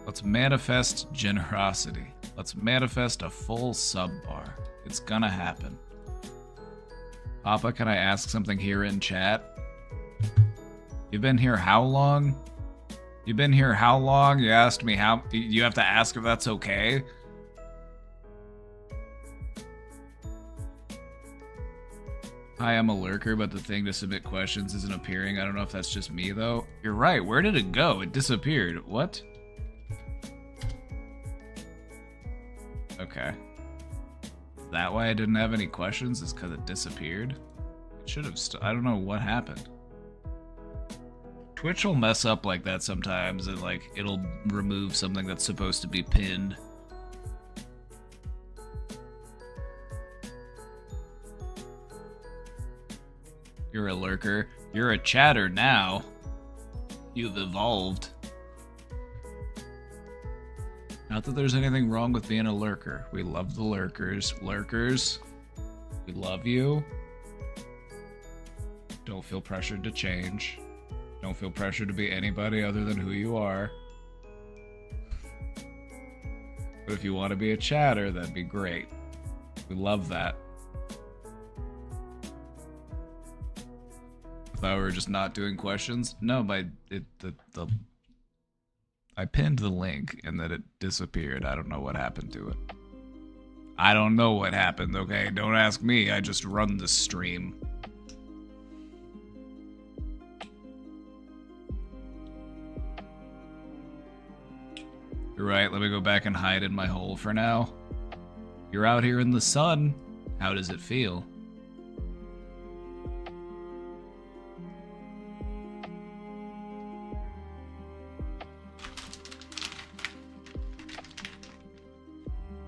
[SPEAKER 1] Let's manifest generosity. Let's manifest a full sub bar. It's gonna happen. Papa, can I ask something here in chat? You've been here how long? You've been here how long? You asked me how... You have to ask if that's okay? Hi, I'm a lurker, but the thing to submit questions isn't appearing. I don't know if that's just me, though. You're right. Where did it go? It disappeared. What? that why I didn't have any questions? Is because it disappeared? It should have. I don't know what happened. Twitch will mess up like that sometimes, and like it'll remove something that's supposed to be pinned. You're a lurker. You're a chatter now. You've evolved. Not that there's anything wrong with being a lurker. We love the lurkers. Lurkers, we love you. Don't feel pressured to change. Don't feel pressured to be anybody other than who you are. But if you want to be a chatter, that'd be great. We love that. I thought we were just not doing questions. No, I pinned the link and then it disappeared. I don't know what happened to it. I don't know what happened, okay? Don't ask me. I just run the stream. You're right, let me go back and hide in my hole for now. You're out here in the sun. How does it feel?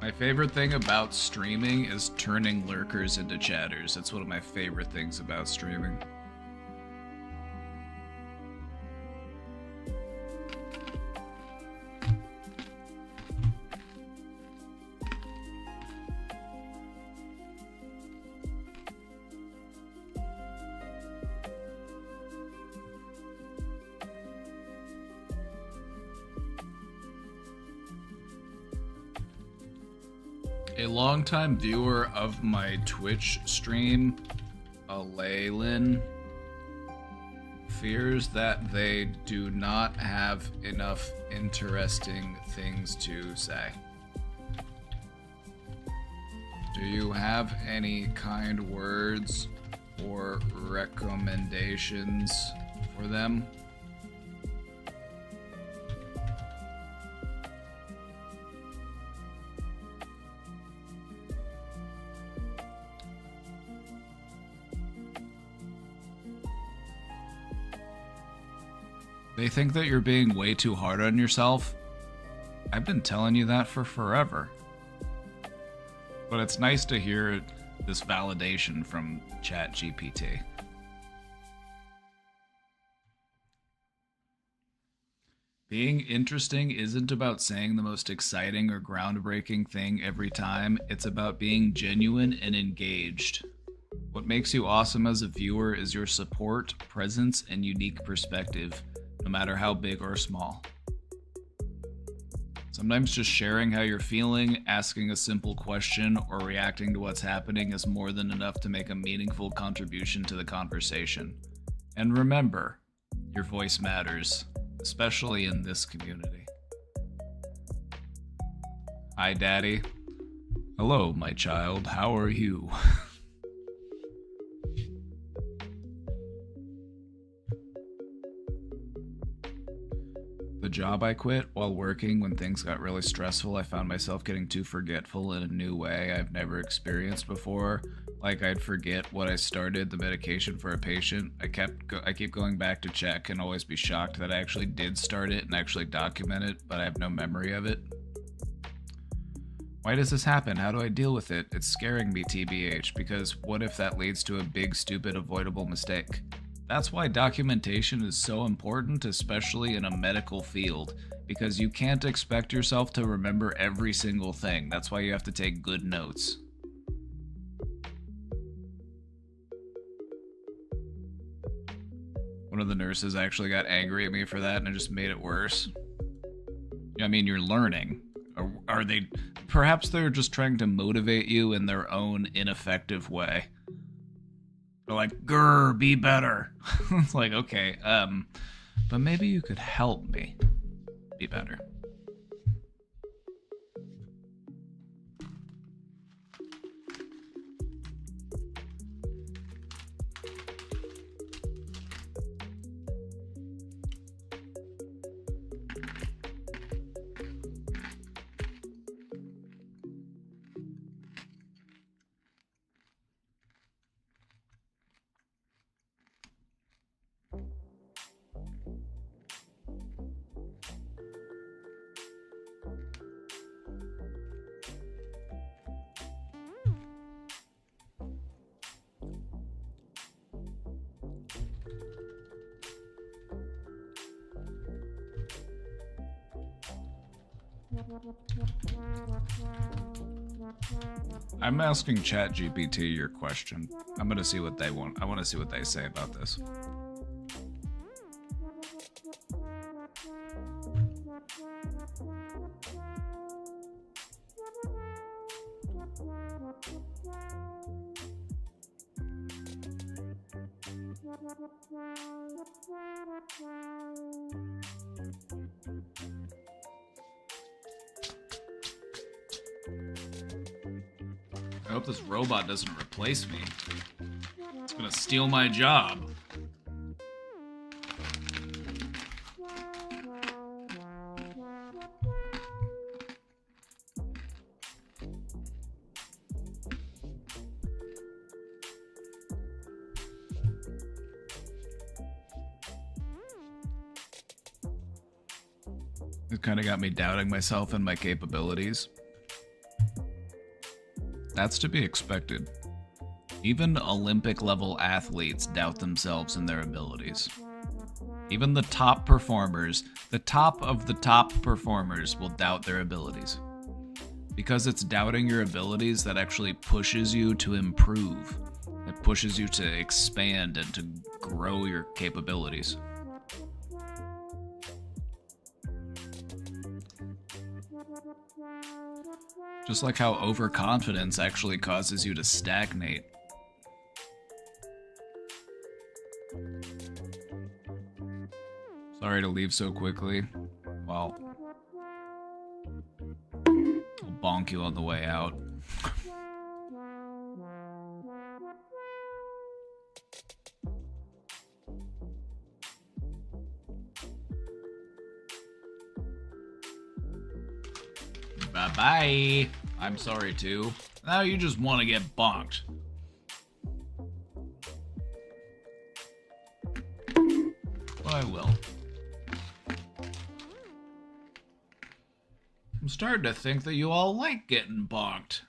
[SPEAKER 1] My favorite thing about streaming is turning lurkers into chatters. That's one of my favorite things about streaming. A longtime viewer of my Twitch stream, Alaylin, fears that they do not have enough interesting things to say. Do you have any kind words or recommendations for them? They think that you're being way too hard on yourself. I've been telling you that for forever. But it's nice to hear this validation from ChatGPT. Being interesting isn't about saying the most exciting or groundbreaking thing every time. It's about being genuine and engaged. What makes you awesome as a viewer is your support, presence, and unique perspective, no matter how big or small. Sometimes just sharing how you're feeling, asking a simple question, or reacting to what's happening is more than enough to make a meaningful contribution to the conversation. And remember, your voice matters, especially in this community. Hi, Daddy. Hello, my child. How are you? The job I quit while working when things got really stressful, I found myself getting too forgetful in a new way I've never experienced before. Like I'd forget what I started the medication for a patient. I keep going back to check and always be shocked that I actually did start it and actually document it, but I have no memory of it. Why does this happen? How do I deal with it? It's scaring me, TBH, because what if that leads to a big, stupid, avoidable mistake? That's why documentation is so important, especially in a medical field, because you can't expect yourself to remember every single thing. That's why you have to take good notes. One of the nurses actually got angry at me for that, and it just made it worse. I mean, you're learning. Are they... Perhaps they're just trying to motivate you in their own ineffective way. They're like, grr, be better. It's like, okay, but maybe you could help me be better. I'm asking ChatGPT your question. I'm gonna see what they want. I want to see what they say about this. I hope this robot doesn't replace me. It's gonna steal my job. It kind of got me doubting myself and my capabilities. That's to be expected. Even Olympic-level athletes doubt themselves and their abilities. Even the top performers, the top of the top performers, will doubt their abilities. Because it's doubting your abilities that actually pushes you to improve. It pushes you to expand and to grow your capabilities. Just like how overconfidence actually causes you to stagnate. Sorry to leave so quickly. Well, I'll bonk you on the way out. Bye-bye. I'm sorry too. Now you just want to get bonked. But I will. I'm starting to think that you all like getting bonked.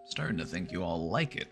[SPEAKER 1] Starting to think you all like it.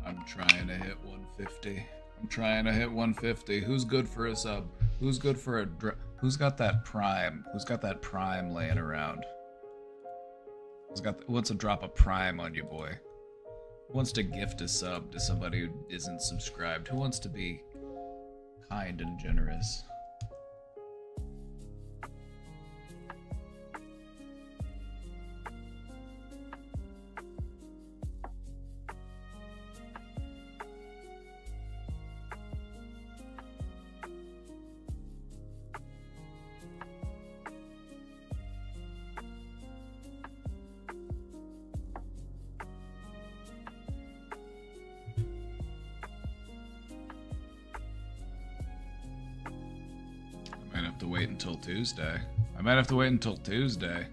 [SPEAKER 1] I'm trying to hit 150. I'm trying to hit 150. Who's good for a sub? Who's good for a who's got that prime? Who's got that prime laying around? Who wants to drop a prime on you, boy? Who wants to gift a sub to somebody who isn't subscribed? Who wants to be kind and generous? I might have to wait until Tuesday. I might have to wait until Tuesday.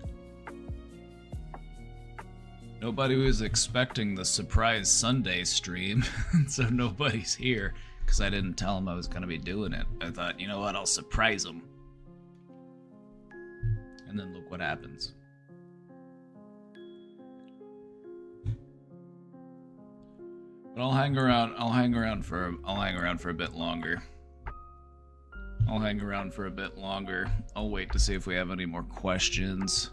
[SPEAKER 1] Nobody was expecting the surprise Sunday stream, so nobody's here, because I didn't tell them I was going to be doing it. I thought, you know what, I'll surprise them. And then look what happens. But I'll hang around for a bit longer. I'll wait to see if we have any more questions.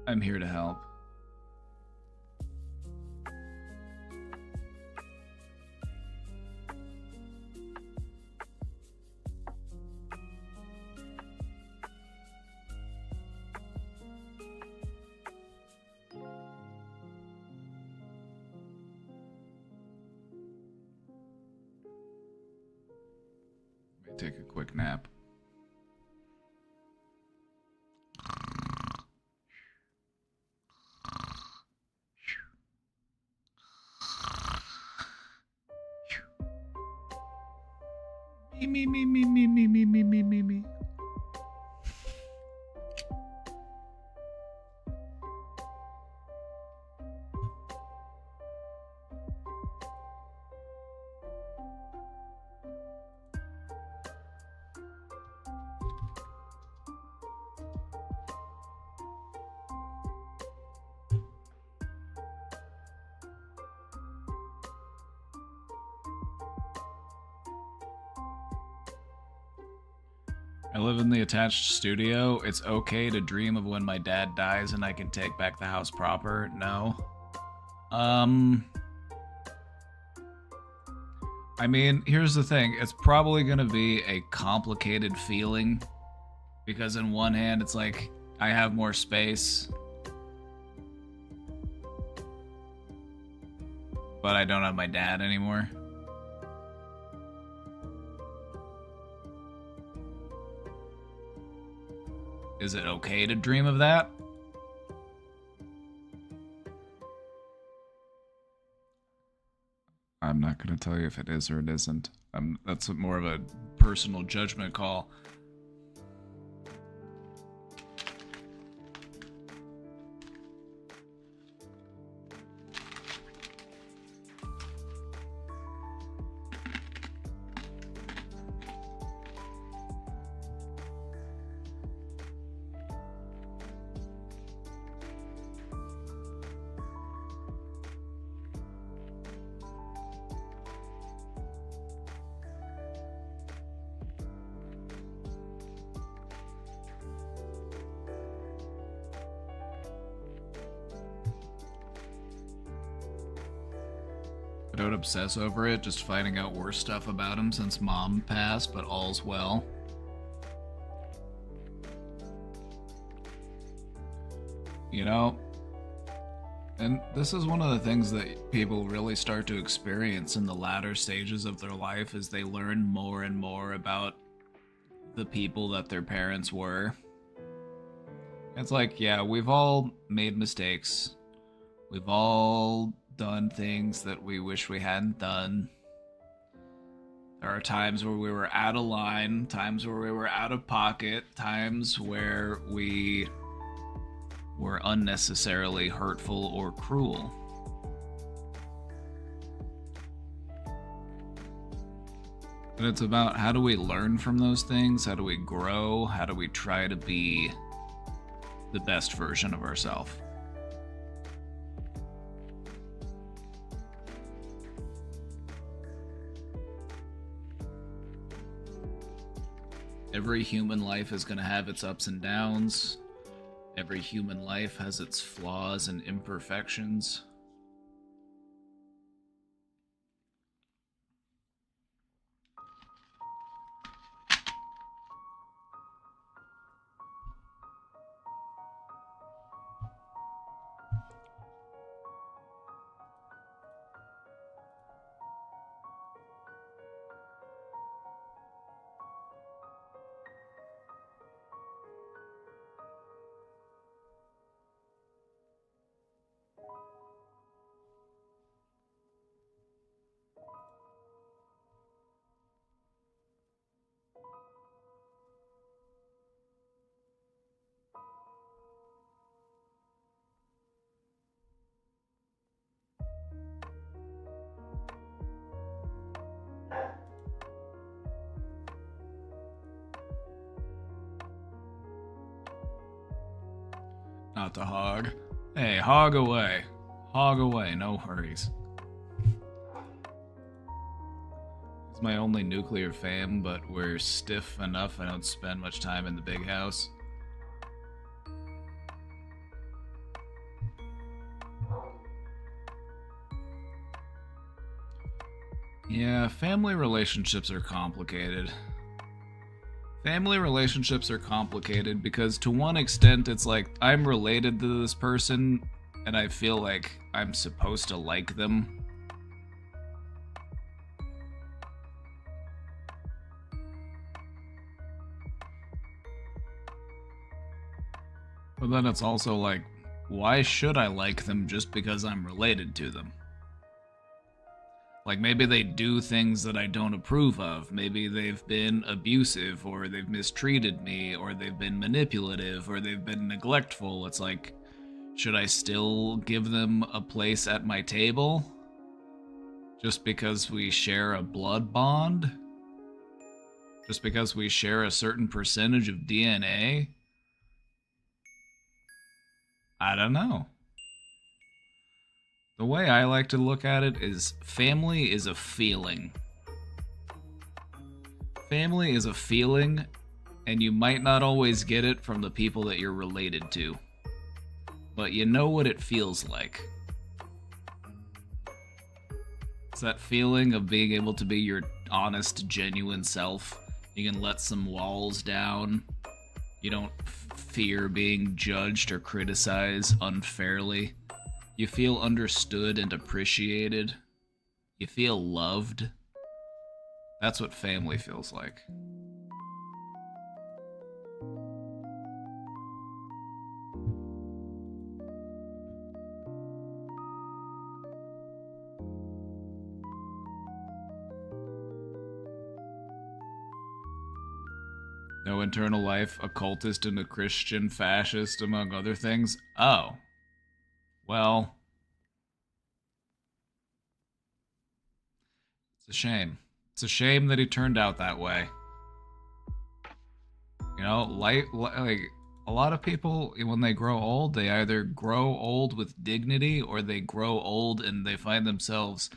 [SPEAKER 1] I'm here to help. Take a quick nap. Me. I live in the attached studio. It's okay to dream of when my dad dies and I can take back the house proper. No. I mean, here's the thing. It's probably gonna be a complicated feeling because in one hand, it's like I have more space, but I don't have my dad anymore. Is it okay to dream of that? I'm not going to tell you if it is or it isn't. That's more of a personal judgment call. I don't obsess over it, just finding out worse stuff about him since mom passed, but all's well. You know, and this is one of the things that people really start to experience in the latter stages of their life as they learn more and more about the people that their parents were. It's like, yeah, we've all made mistakes. We've all done things that we wish we hadn't done. There are times where we were out of line, times where we were out of pocket, times where we were unnecessarily hurtful or cruel. And it's about how do we learn from those things? How do we grow? How do we try to be the best version of ourselves? Every human life is going to have its ups and downs. Every human life has its flaws and imperfections. Not to hog. Hey, hog away. Hog away, no worries. It's my only nuclear fam, but we're stiff enough I don't spend much time in the big house. Yeah, family relationships are complicated. Family relationships are complicated because to one extent it's like I'm related to this person and I feel like I'm supposed to like them. But then it's also like, why should I like them just because I'm related to them? Like, maybe they do things that I don't approve of. Maybe they've been abusive, or they've mistreated me, or they've been manipulative, or they've been neglectful. It's like, should I still give them a place at my table? Just because we share a blood bond? Just because we share a certain percentage of DNA? I don't know. The way I like to look at it is family is a feeling. Family is a feeling, and you might not always get it from the people that you're related to. But you know what it feels like. It's that feeling of being able to be your honest, genuine self. You can let some walls down. You don't fear being judged or criticized unfairly. You feel understood and appreciated. You feel loved. That's what family feels like. No internal life, occultist and a Christian fascist, among other things. Oh. Well. It's a shame. It's a shame that he turned out that way. You know, like a lot of people, when they grow old, they either grow old with dignity or they grow old and they find themselves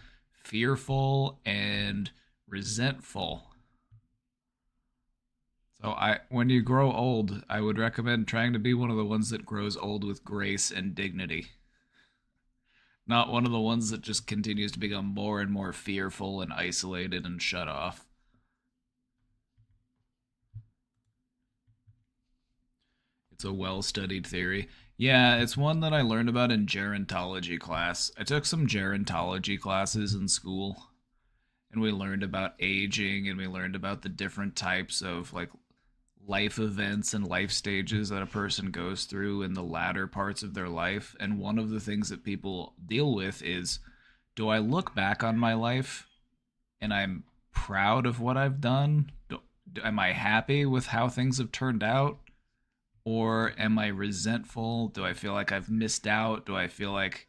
[SPEAKER 1] fearful and resentful. So when you grow old, I would recommend trying to be one of the ones that grows old with grace and dignity. Not one of the ones that just continues to become more and more fearful and isolated and shut off. It's a well-studied theory. Yeah, it's one that I learned about in gerontology class. I took some gerontology classes in school, and we learned about aging, and we learned about the different types of like life events and life stages that a person goes through in the latter parts of their life. And one of the things that people deal with is, do I look back on my life and I'm proud of what I've done? Am I happy with how things have turned out? Or am I resentful? Do I feel like I've missed out? Do I feel like,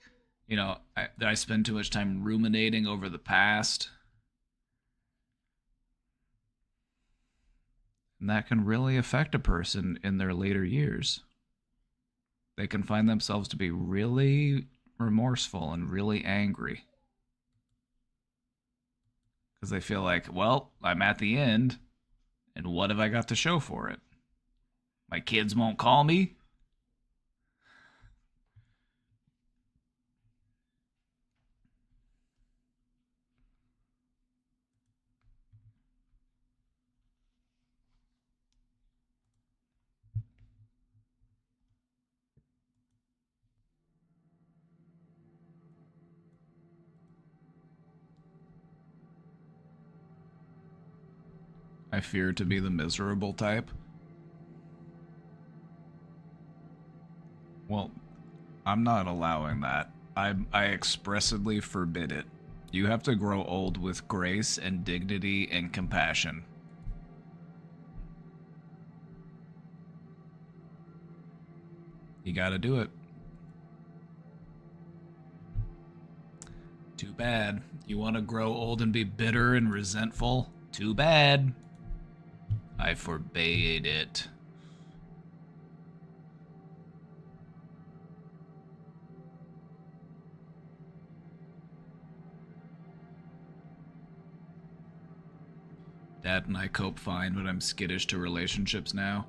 [SPEAKER 1] that I spend too much time ruminating over the past? And that can really affect a person in their later years. They can find themselves to be really remorseful and really angry. Because they feel like, well, I'm at the end, and what have I got to show for it? My kids won't call me? I fear to be the miserable type. Well, I'm not allowing that. I expressly forbid it. You have to grow old with grace and dignity and compassion. You gotta do it. Too bad. You want to grow old and be bitter and resentful? Too bad. I forbade it. Dad and I cope fine, but I'm skittish to relationships now.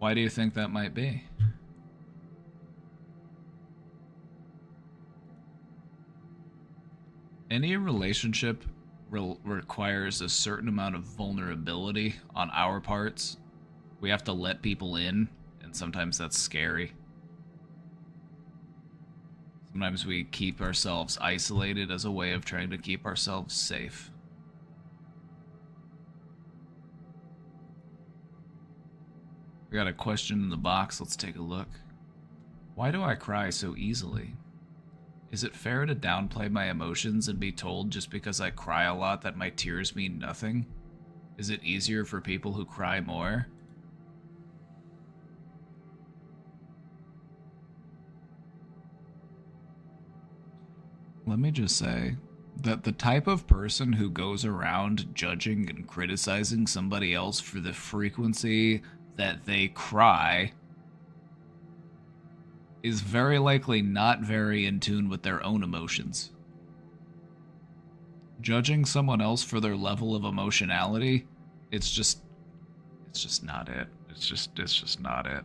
[SPEAKER 1] Why do you think that might be? Any relationship requires a certain amount of vulnerability on our parts. We have to let people in, and sometimes that's scary. Sometimes we keep ourselves isolated as a way of trying to keep ourselves safe. We got a question in the box. Let's take a look. Why do I cry so easily? Is it fair to downplay my emotions and be told just because I cry a lot that my tears mean nothing? Is it easier for people who cry more? Let me just say that the type of person who goes around judging and criticizing somebody else for the frequency that they cry is very likely not very in tune with their own emotions. Judging someone else for their level of emotionality, it's just not it. It's just not it.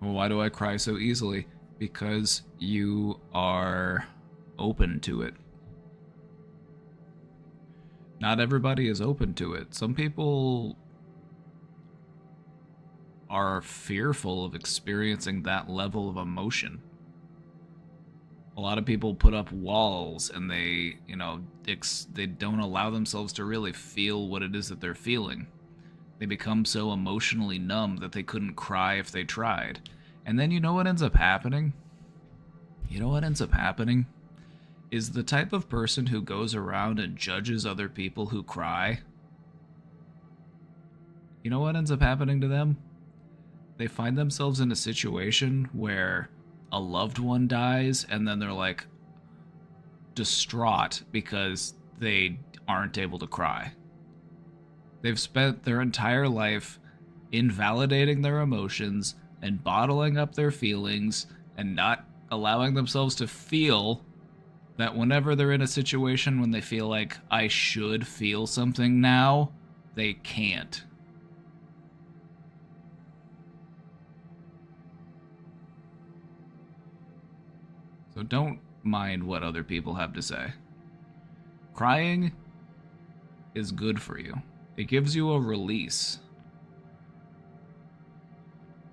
[SPEAKER 1] Well, why do I cry so easily? Because you are open to it. Not everybody is open to it. Some people are fearful of experiencing that level of emotion. A lot of people put up walls and they don't allow themselves to really feel what it is that they're feeling. They become so emotionally numb that they couldn't cry if they tried. And then you know what ends up happening? You know what ends up happening? Is the type of person who goes around and judges other people who cry. You know what ends up happening to them? They find themselves in a situation where a loved one dies and then they're like distraught because they aren't able to cry. They've spent their entire life invalidating their emotions and bottling up their feelings and not allowing themselves to feel that whenever they're in a situation when they feel like I should feel something now, they can't. So don't mind what other people have to say. Crying is good for you. It gives you a release.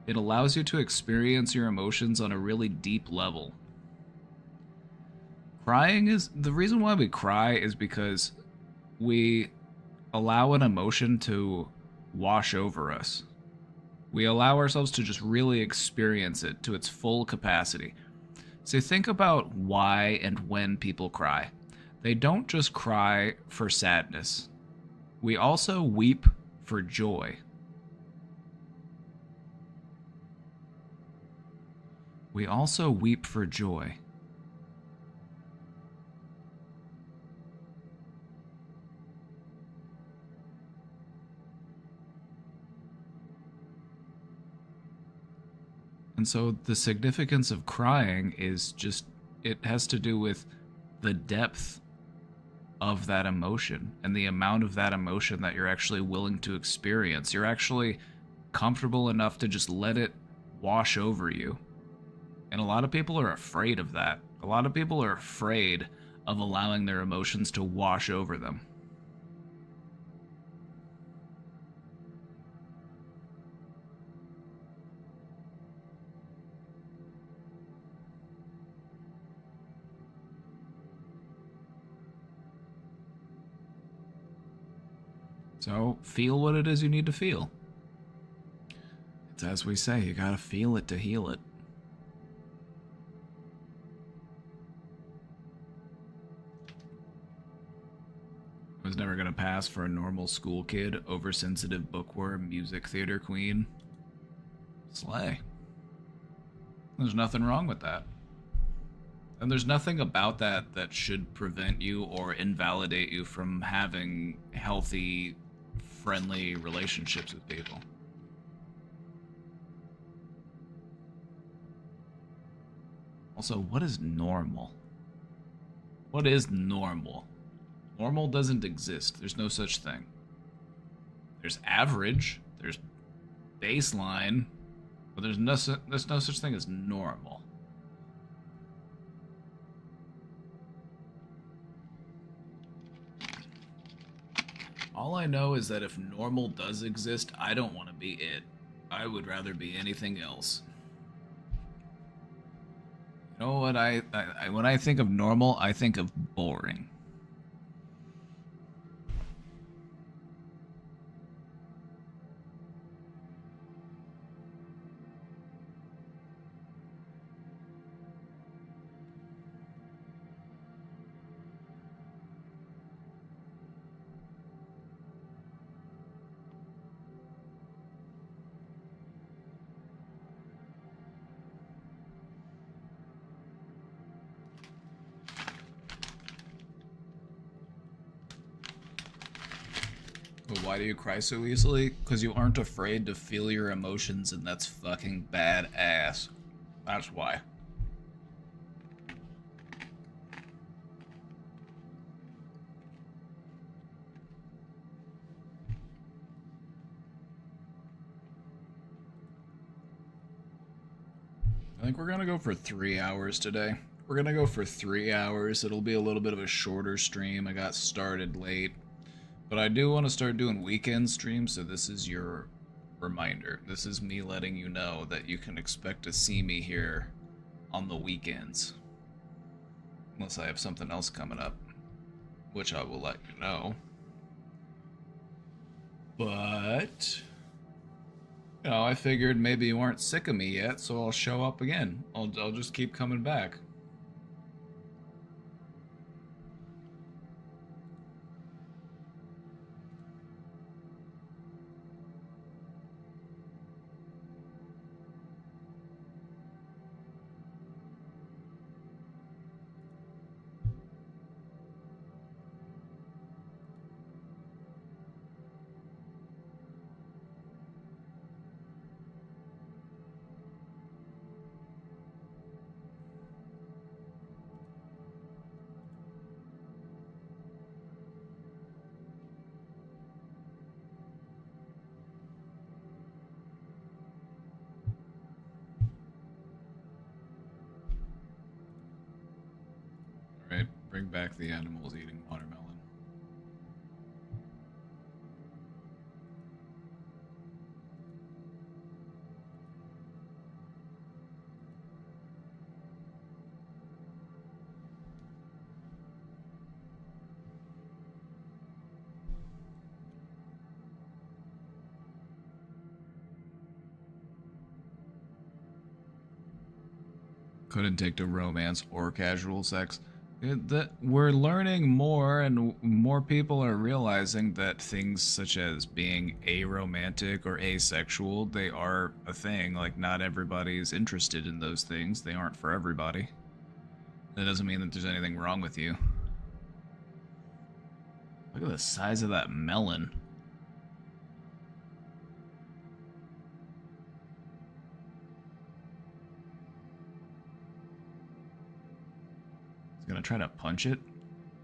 [SPEAKER 1] It allows you to experience your emotions on a really deep level. Crying is... The reason why we cry is because we allow an emotion to wash over us. We allow ourselves to just really experience it to its full capacity. So think about why and when people cry. They don't just cry for sadness. We also weep for joy. We also weep for joy. And so the significance of crying is just, it has to do with the depth of that emotion and the amount of that emotion that you're actually willing to experience. You're actually comfortable enough to just let it wash over you. And a lot of people are afraid of that. A lot of people are afraid of allowing their emotions to wash over them. So, feel what it is you need to feel. It's as we say, you gotta feel it to heal it. I was never gonna pass for a normal school kid, oversensitive bookworm, music theater queen. Slay. There's nothing wrong with that. And there's nothing about that that should prevent you or invalidate you from having healthy, friendly relationships with people. Also, what is normal? What is normal? Normal doesn't exist. There's no such thing. There's average, there's baseline, but there's no such thing as normal. All I know is that if normal does exist, I don't want to be it. I would rather be anything else. You know what when I think of normal, I think of boring. why do you cry so easily? Because you aren't afraid to feel your emotions, and that's fucking badass. That's why. I think we're gonna go for 3 hours today. We're gonna go for 3 hours. It'll be a little bit of a shorter stream. I got started late. But I do want to start doing weekend streams, so this is your reminder. This is me letting you know that you can expect to see me here on the weekends. Unless I have something else coming up, which I will let you know. But, you know, I figured maybe you weren't sick of me yet, so I'll show up again. I'll just keep coming back. Alright, bring back the animals eating watermelon. Couldn't take to romance or casual sex. We're learning more, and more people are realizing that things such as being aromantic or asexual, they are a thing. Like, not everybody's interested in those things. They aren't for everybody. That doesn't mean that there's anything wrong with you. Look at the size of that melon. Gonna try to punch it?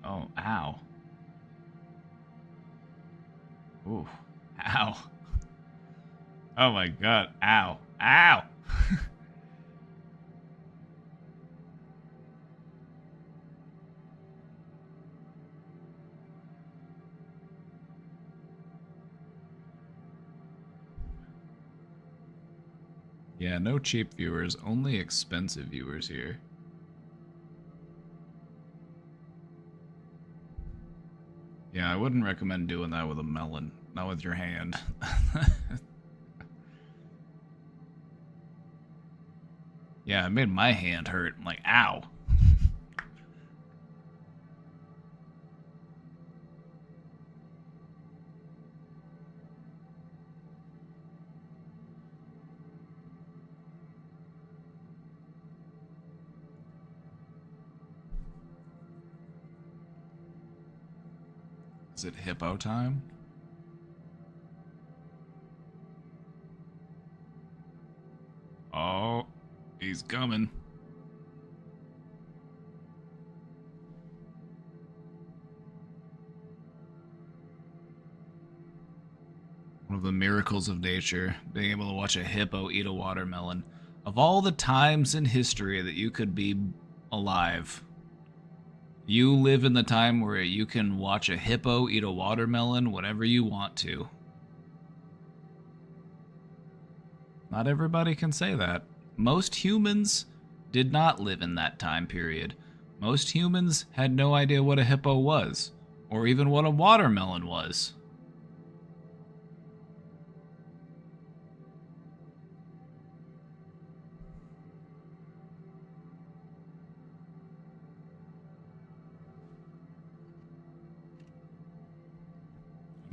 [SPEAKER 1] Oh, ow. Ooh, ow. Oh my god, ow. Ow! Yeah, no cheap viewers, only expensive viewers here. Yeah, I wouldn't recommend doing that with a melon. Not with your hand. Yeah, it made my hand hurt. I'm like, ow. Is it hippo time? Oh, he's coming. One of the miracles of nature, being able to watch a hippo eat a watermelon. Of all the times in history that you could be alive, you live in the time where you can watch a hippo eat a watermelon whenever you want to. Not everybody can say that. Most humans did not live in that time period. Most humans had no idea what a hippo was, or even what a watermelon was.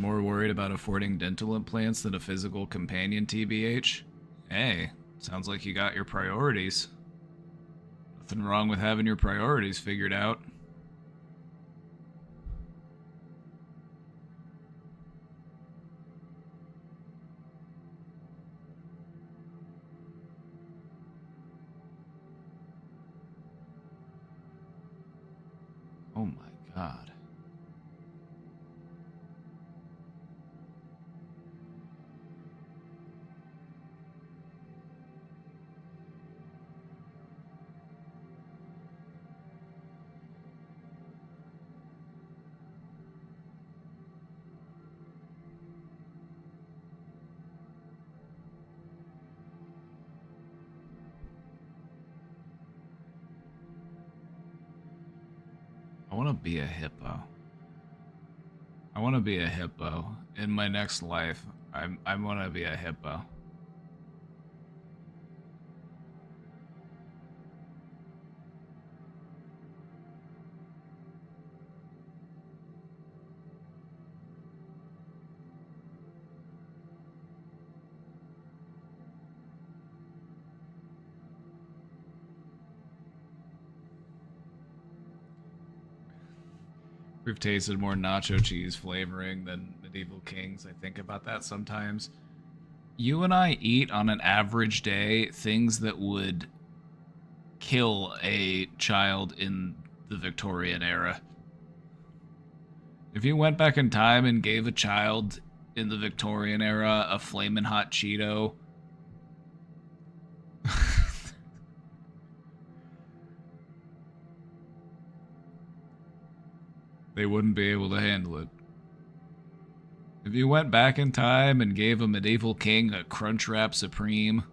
[SPEAKER 1] More worried about affording dental implants than a physical companion, TBH? Hey, sounds like you got your priorities. Nothing wrong with having your priorities figured out. God. I want to be a hippo. I want to be a hippo. In my next life, I want to be a hippo. We've tasted more nacho cheese flavoring than Medieval Kings. I think about that sometimes. You and I eat on an average day things that would kill a child in the Victorian era. If you went back in time and gave a child in the Victorian era a flamin' hot Cheeto, they wouldn't be able to handle it. If you went back in time and gave a medieval king a Crunchwrap Supreme,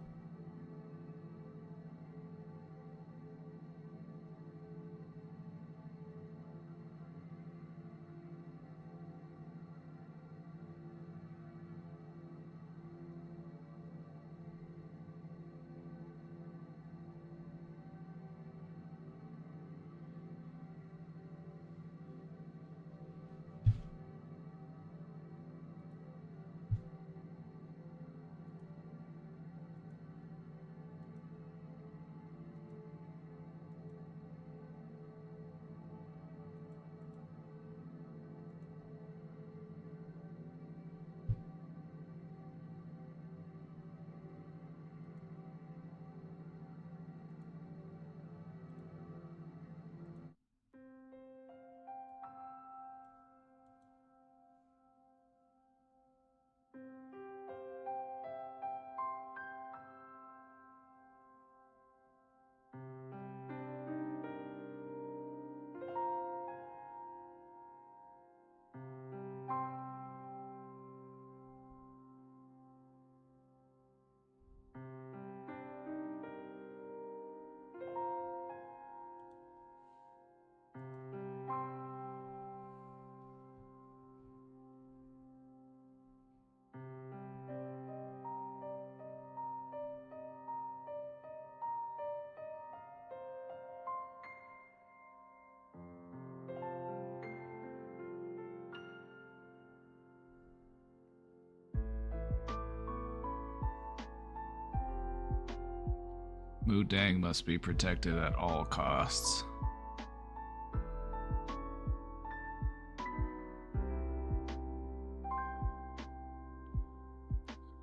[SPEAKER 1] Mu Dang must be protected at all costs.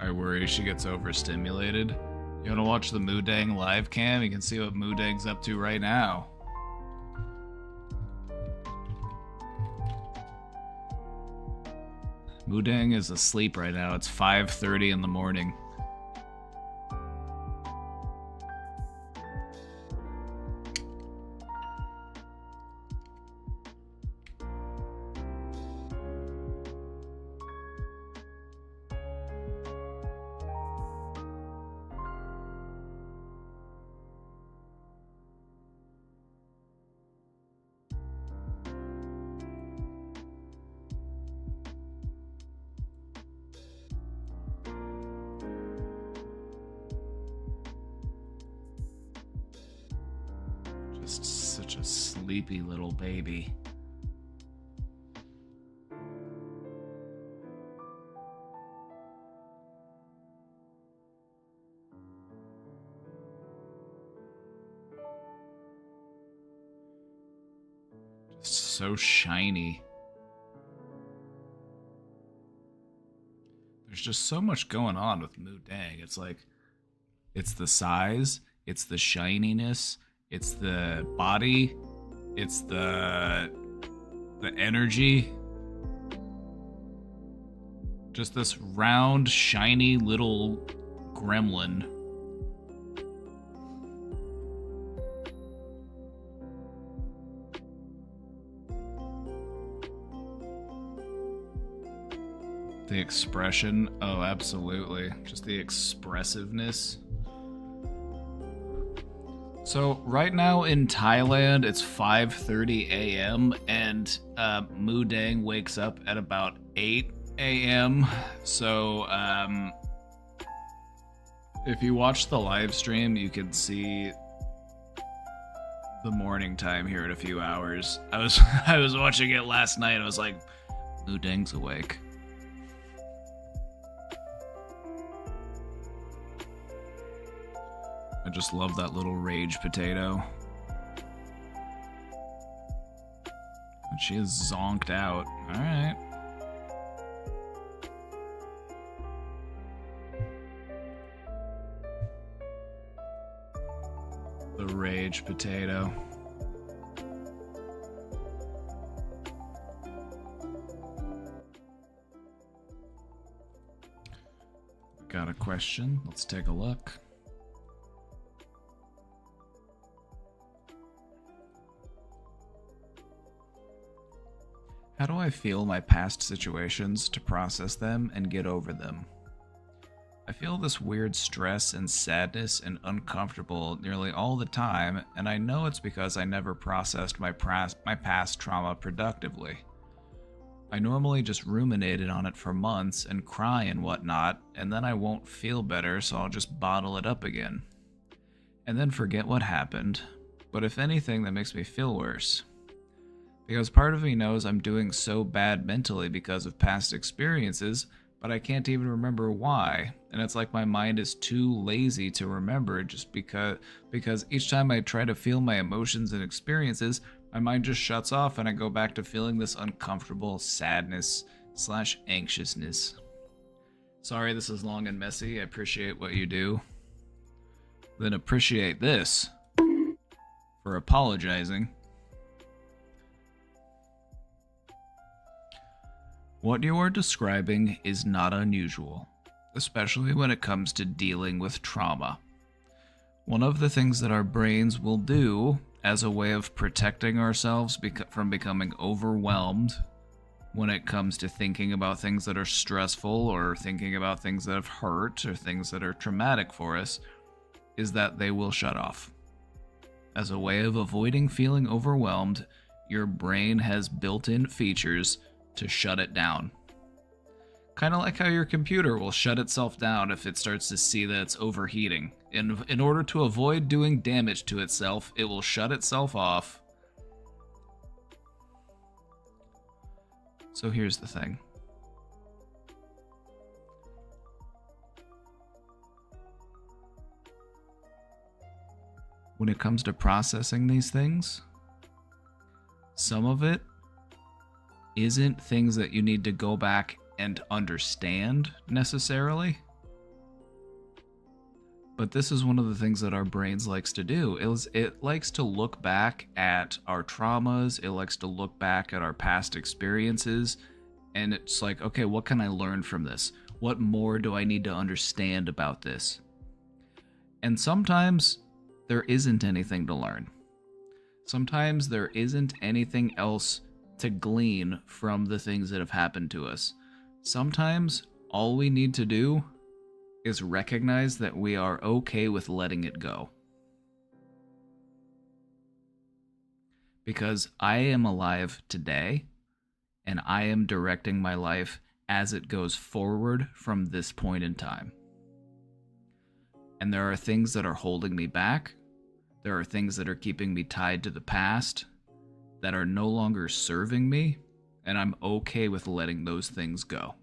[SPEAKER 1] I worry she gets overstimulated. You wanna watch the Mu Dang live cam? You can see what Mu Dang's up to right now. Mu Dang is asleep right now. It's 5:30 in the morning. Just such a sleepy little baby. Just so shiny. There's just so much going on with Mu Dang. It's like, it's the size, it's the shininess, it's the body, it's the the energy. Just this round, shiny little gremlin. The expression, oh, absolutely. Just the expressiveness. So right now in Thailand, it's 5:30 a.m. and Mudang wakes up at about 8 a.m. So if you watch the live stream, you can see the morning time here in a few hours. I was watching it last night. I was like, Mudang's awake. I just love that little rage potato. And she is zonked out. Alright. The rage potato. Got a question. Let's take a look. How do I feel my past situations to process them and get over them? I feel this weird stress and sadness and uncomfortable nearly all the time, and I know it's because I never processed my past trauma productively. I normally just ruminated on it for months and cry and whatnot, and then I won't feel better, so I'll just bottle it up again. And then forget what happened, but if anything, that makes me feel worse. Because part of me knows I'm doing so bad mentally because of past experiences, but I can't even remember why. And it's like my mind is too lazy to remember just because each time I try to feel my emotions and experiences, my mind just shuts off and I go back to feeling this uncomfortable sadness / anxiousness. Sorry this is long and messy. I appreciate what you do. Then appreciate this for apologizing. What you are describing is not unusual, especially when it comes to dealing with trauma. One of the things that our brains will do as a way of protecting ourselves from becoming overwhelmed when it comes to thinking about things that are stressful or thinking about things that have hurt or things that are traumatic for us is that they will shut off. As a way of avoiding feeling overwhelmed, your brain has built-in features to shut it down. Kind of like how your computer will shut itself down if it starts to see that it's overheating. In order to avoid doing damage to itself, it will shut itself off. So here's the thing. When it comes to processing these things, some of it isn't things that you need to go back and understand necessarily. But this is one of the things that our brains likes to do. It likes to look back at our traumas, it likes to look back at our past experiences, and it's like, okay, what can I learn from this? What more do I need to understand about this? And sometimes there isn't anything to learn. Sometimes there isn't anything else to glean from the things that have happened to us. Sometimes all we need to do is recognize that we are okay with letting it go. Because I am alive today, and I am directing my life as it goes forward from this point in time. And there are things that are holding me back. There are things that are keeping me tied to the past that are no longer serving me, and I'm okay with letting those things go.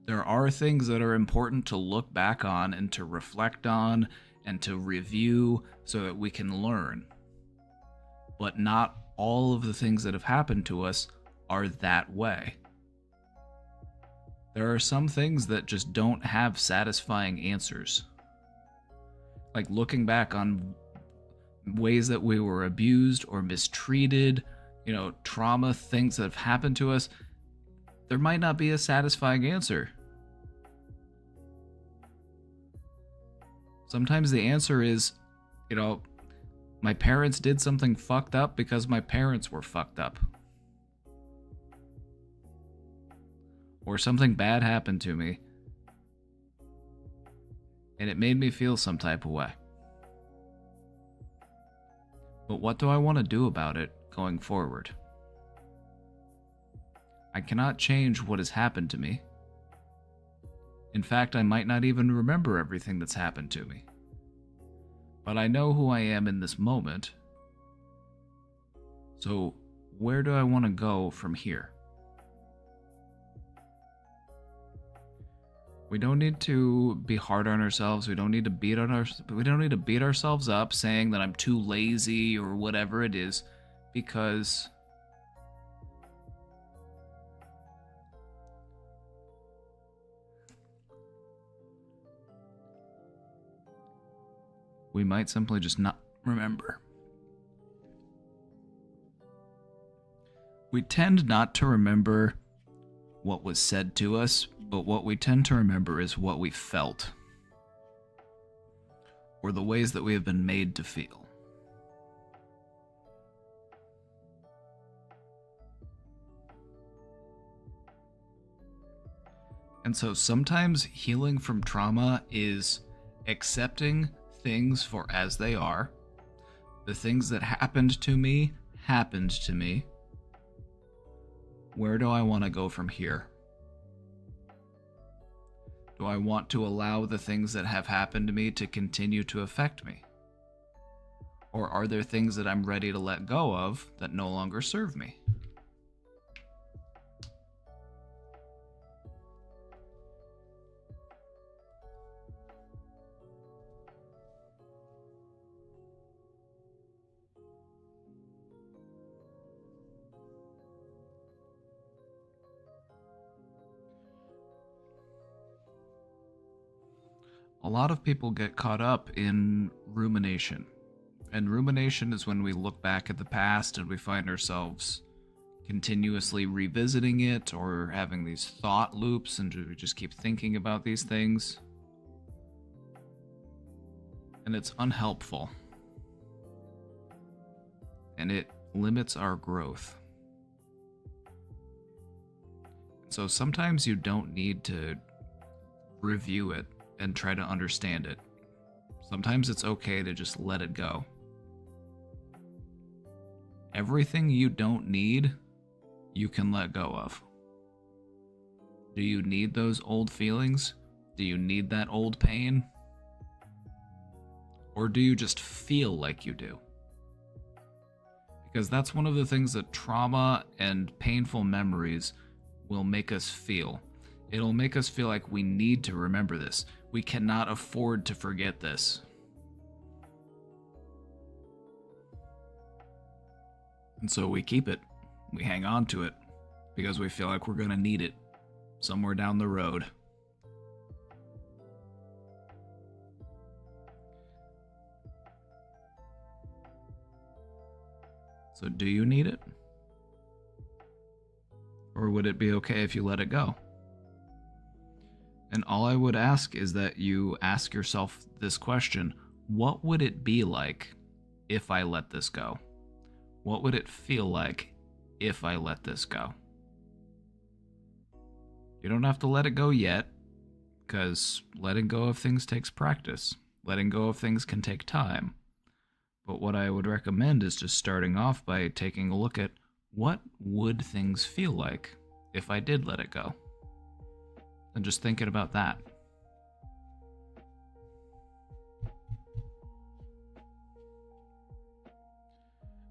[SPEAKER 1] There are things that are important to look back on and to reflect on and to review so that we can learn. But not all of the things that have happened to us are that way. There are some things that just don't have satisfying answers. Like looking back on ways that we were abused or mistreated, trauma, things that have happened to us, there might not be a satisfying answer. Sometimes the answer is, my parents did something fucked up because my parents were fucked up. Or something bad happened to me, and it made me feel some type of way. But what do I want to do about it going forward? I cannot change what has happened to me. In fact, I might not even remember everything that's happened to me. But I know who I am in this moment. So, where do I want to go from here? We don't need to be hard on ourselves. We don't need to beat ourselves up saying that I'm too lazy or whatever it is, because we might simply just not remember. We tend not to remember what was said to us, but what we tend to remember is what we felt, or the ways that we have been made to feel. And so sometimes healing from trauma is accepting things for as they are. The things that happened to me. Where do I want to go from here? Do I want to allow the things that have happened to me to continue to affect me? Or are there things that I'm ready to let go of that no longer serve me? A lot of people get caught up in rumination. And rumination is when we look back at the past and we find ourselves continuously revisiting it or having these thought loops and we just keep thinking about these things. And it's unhelpful. And it limits our growth. So sometimes you don't need to review it and try to understand it. Sometimes it's okay to just let it go. Everything you don't need, you can let go of. Do you need those old feelings? Do you need that old pain? Or do you just feel like you do? Because that's one of the things that trauma and painful memories will make us feel. It'll make us feel like we need to remember this. We cannot afford to forget this. And so we keep it. We hang on to it because we feel like we're going to need it somewhere down the road. So do you need it? Or would it be okay if you let it go? And all I would ask is that you ask yourself this question: what would it be like if I let this go? What would it feel like if I let this go? You don't have to let it go yet, because letting go of things takes practice. Letting go of things can take time. But what I would recommend is just starting off by taking a look at what would things feel like if I did let it go? And just thinking about that.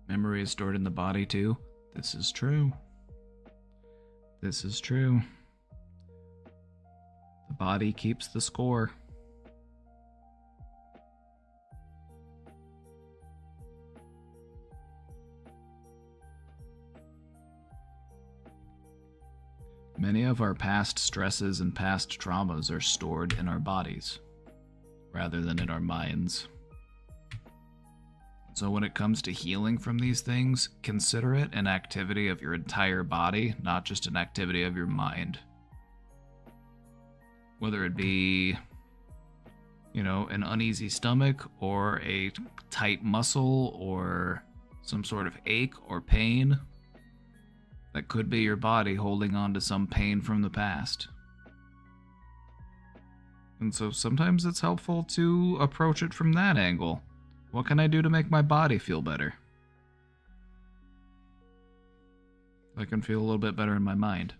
[SPEAKER 1] Memory is stored in the body too. This is true. This is true. The body keeps the score. Many of our past stresses and past traumas are stored in our bodies, rather than in our minds. So when it comes to healing from these things, consider it an activity of your entire body, not just an activity of your mind. Whether it be, an uneasy stomach or a tight muscle or some sort of ache or pain, that could be your body holding on to some pain from the past. And so sometimes it's helpful to approach it from that angle. What can I do to make my body feel better? I can feel a little bit better in my mind.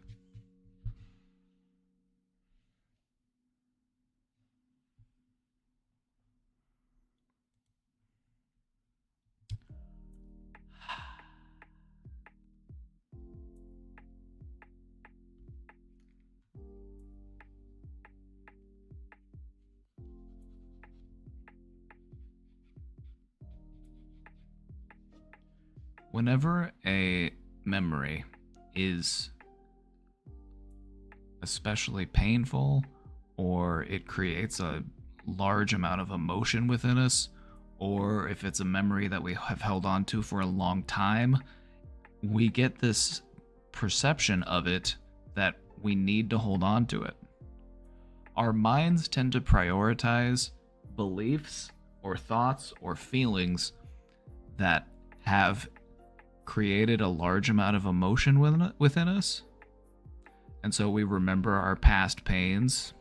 [SPEAKER 1] Whenever a memory is especially painful, or it creates a large amount of emotion within us, or if it's a memory that we have held on to for a long time, we get this perception of it that we need to hold on to it. Our minds tend to prioritize beliefs or thoughts or feelings that have created a large amount of emotion within us. And so we remember our past pains.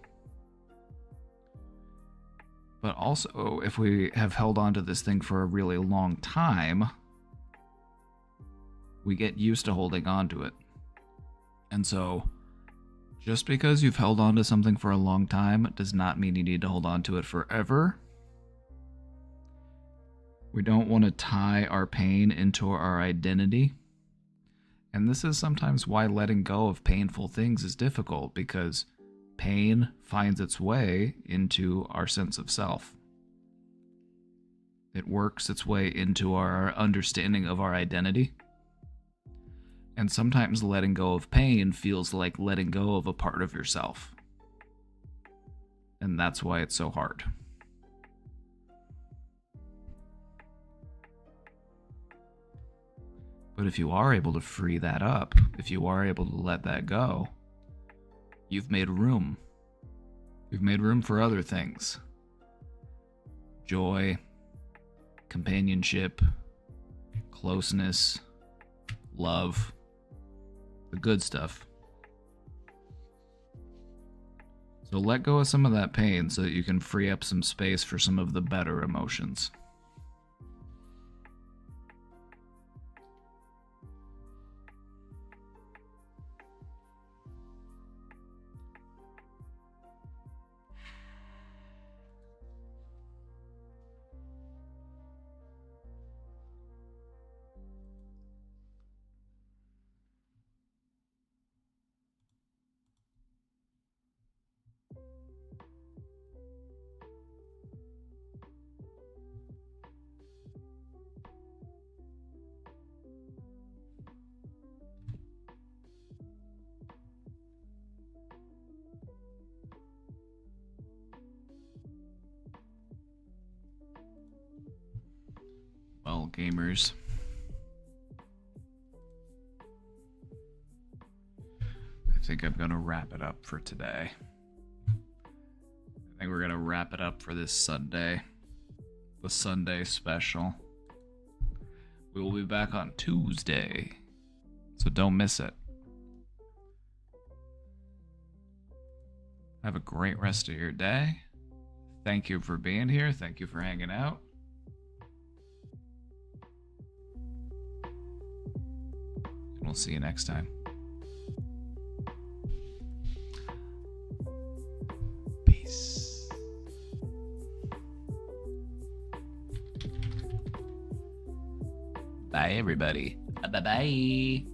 [SPEAKER 1] But also, if we have held on to this thing for a really long time, we get used to holding on to it. And so, just because you've held on to something for a long time does not mean you need to hold on to it forever. We don't want to tie our pain into our identity. And this is sometimes why letting go of painful things is difficult, because pain finds its way into our sense of self. It works its way into our understanding of our identity. And sometimes letting go of pain feels like letting go of a part of yourself. And that's why it's so hard. But if you are able to free that up, if you are able to let that go, you've made room. You've made room for other things. Joy, companionship, closeness, love, the good stuff. So let go of some of that pain so that you can free up some space for some of the better emotions. Well, gamers, I think I'm gonna wrap it up for today. I think we're gonna wrap it up for this Sunday, the Sunday special. We will be back on Tuesday, so don't miss it. Have a great rest of your day. Thank you for being here. Thank you for hanging out. We'll see you next time. Peace. Bye, everybody. Bye-bye.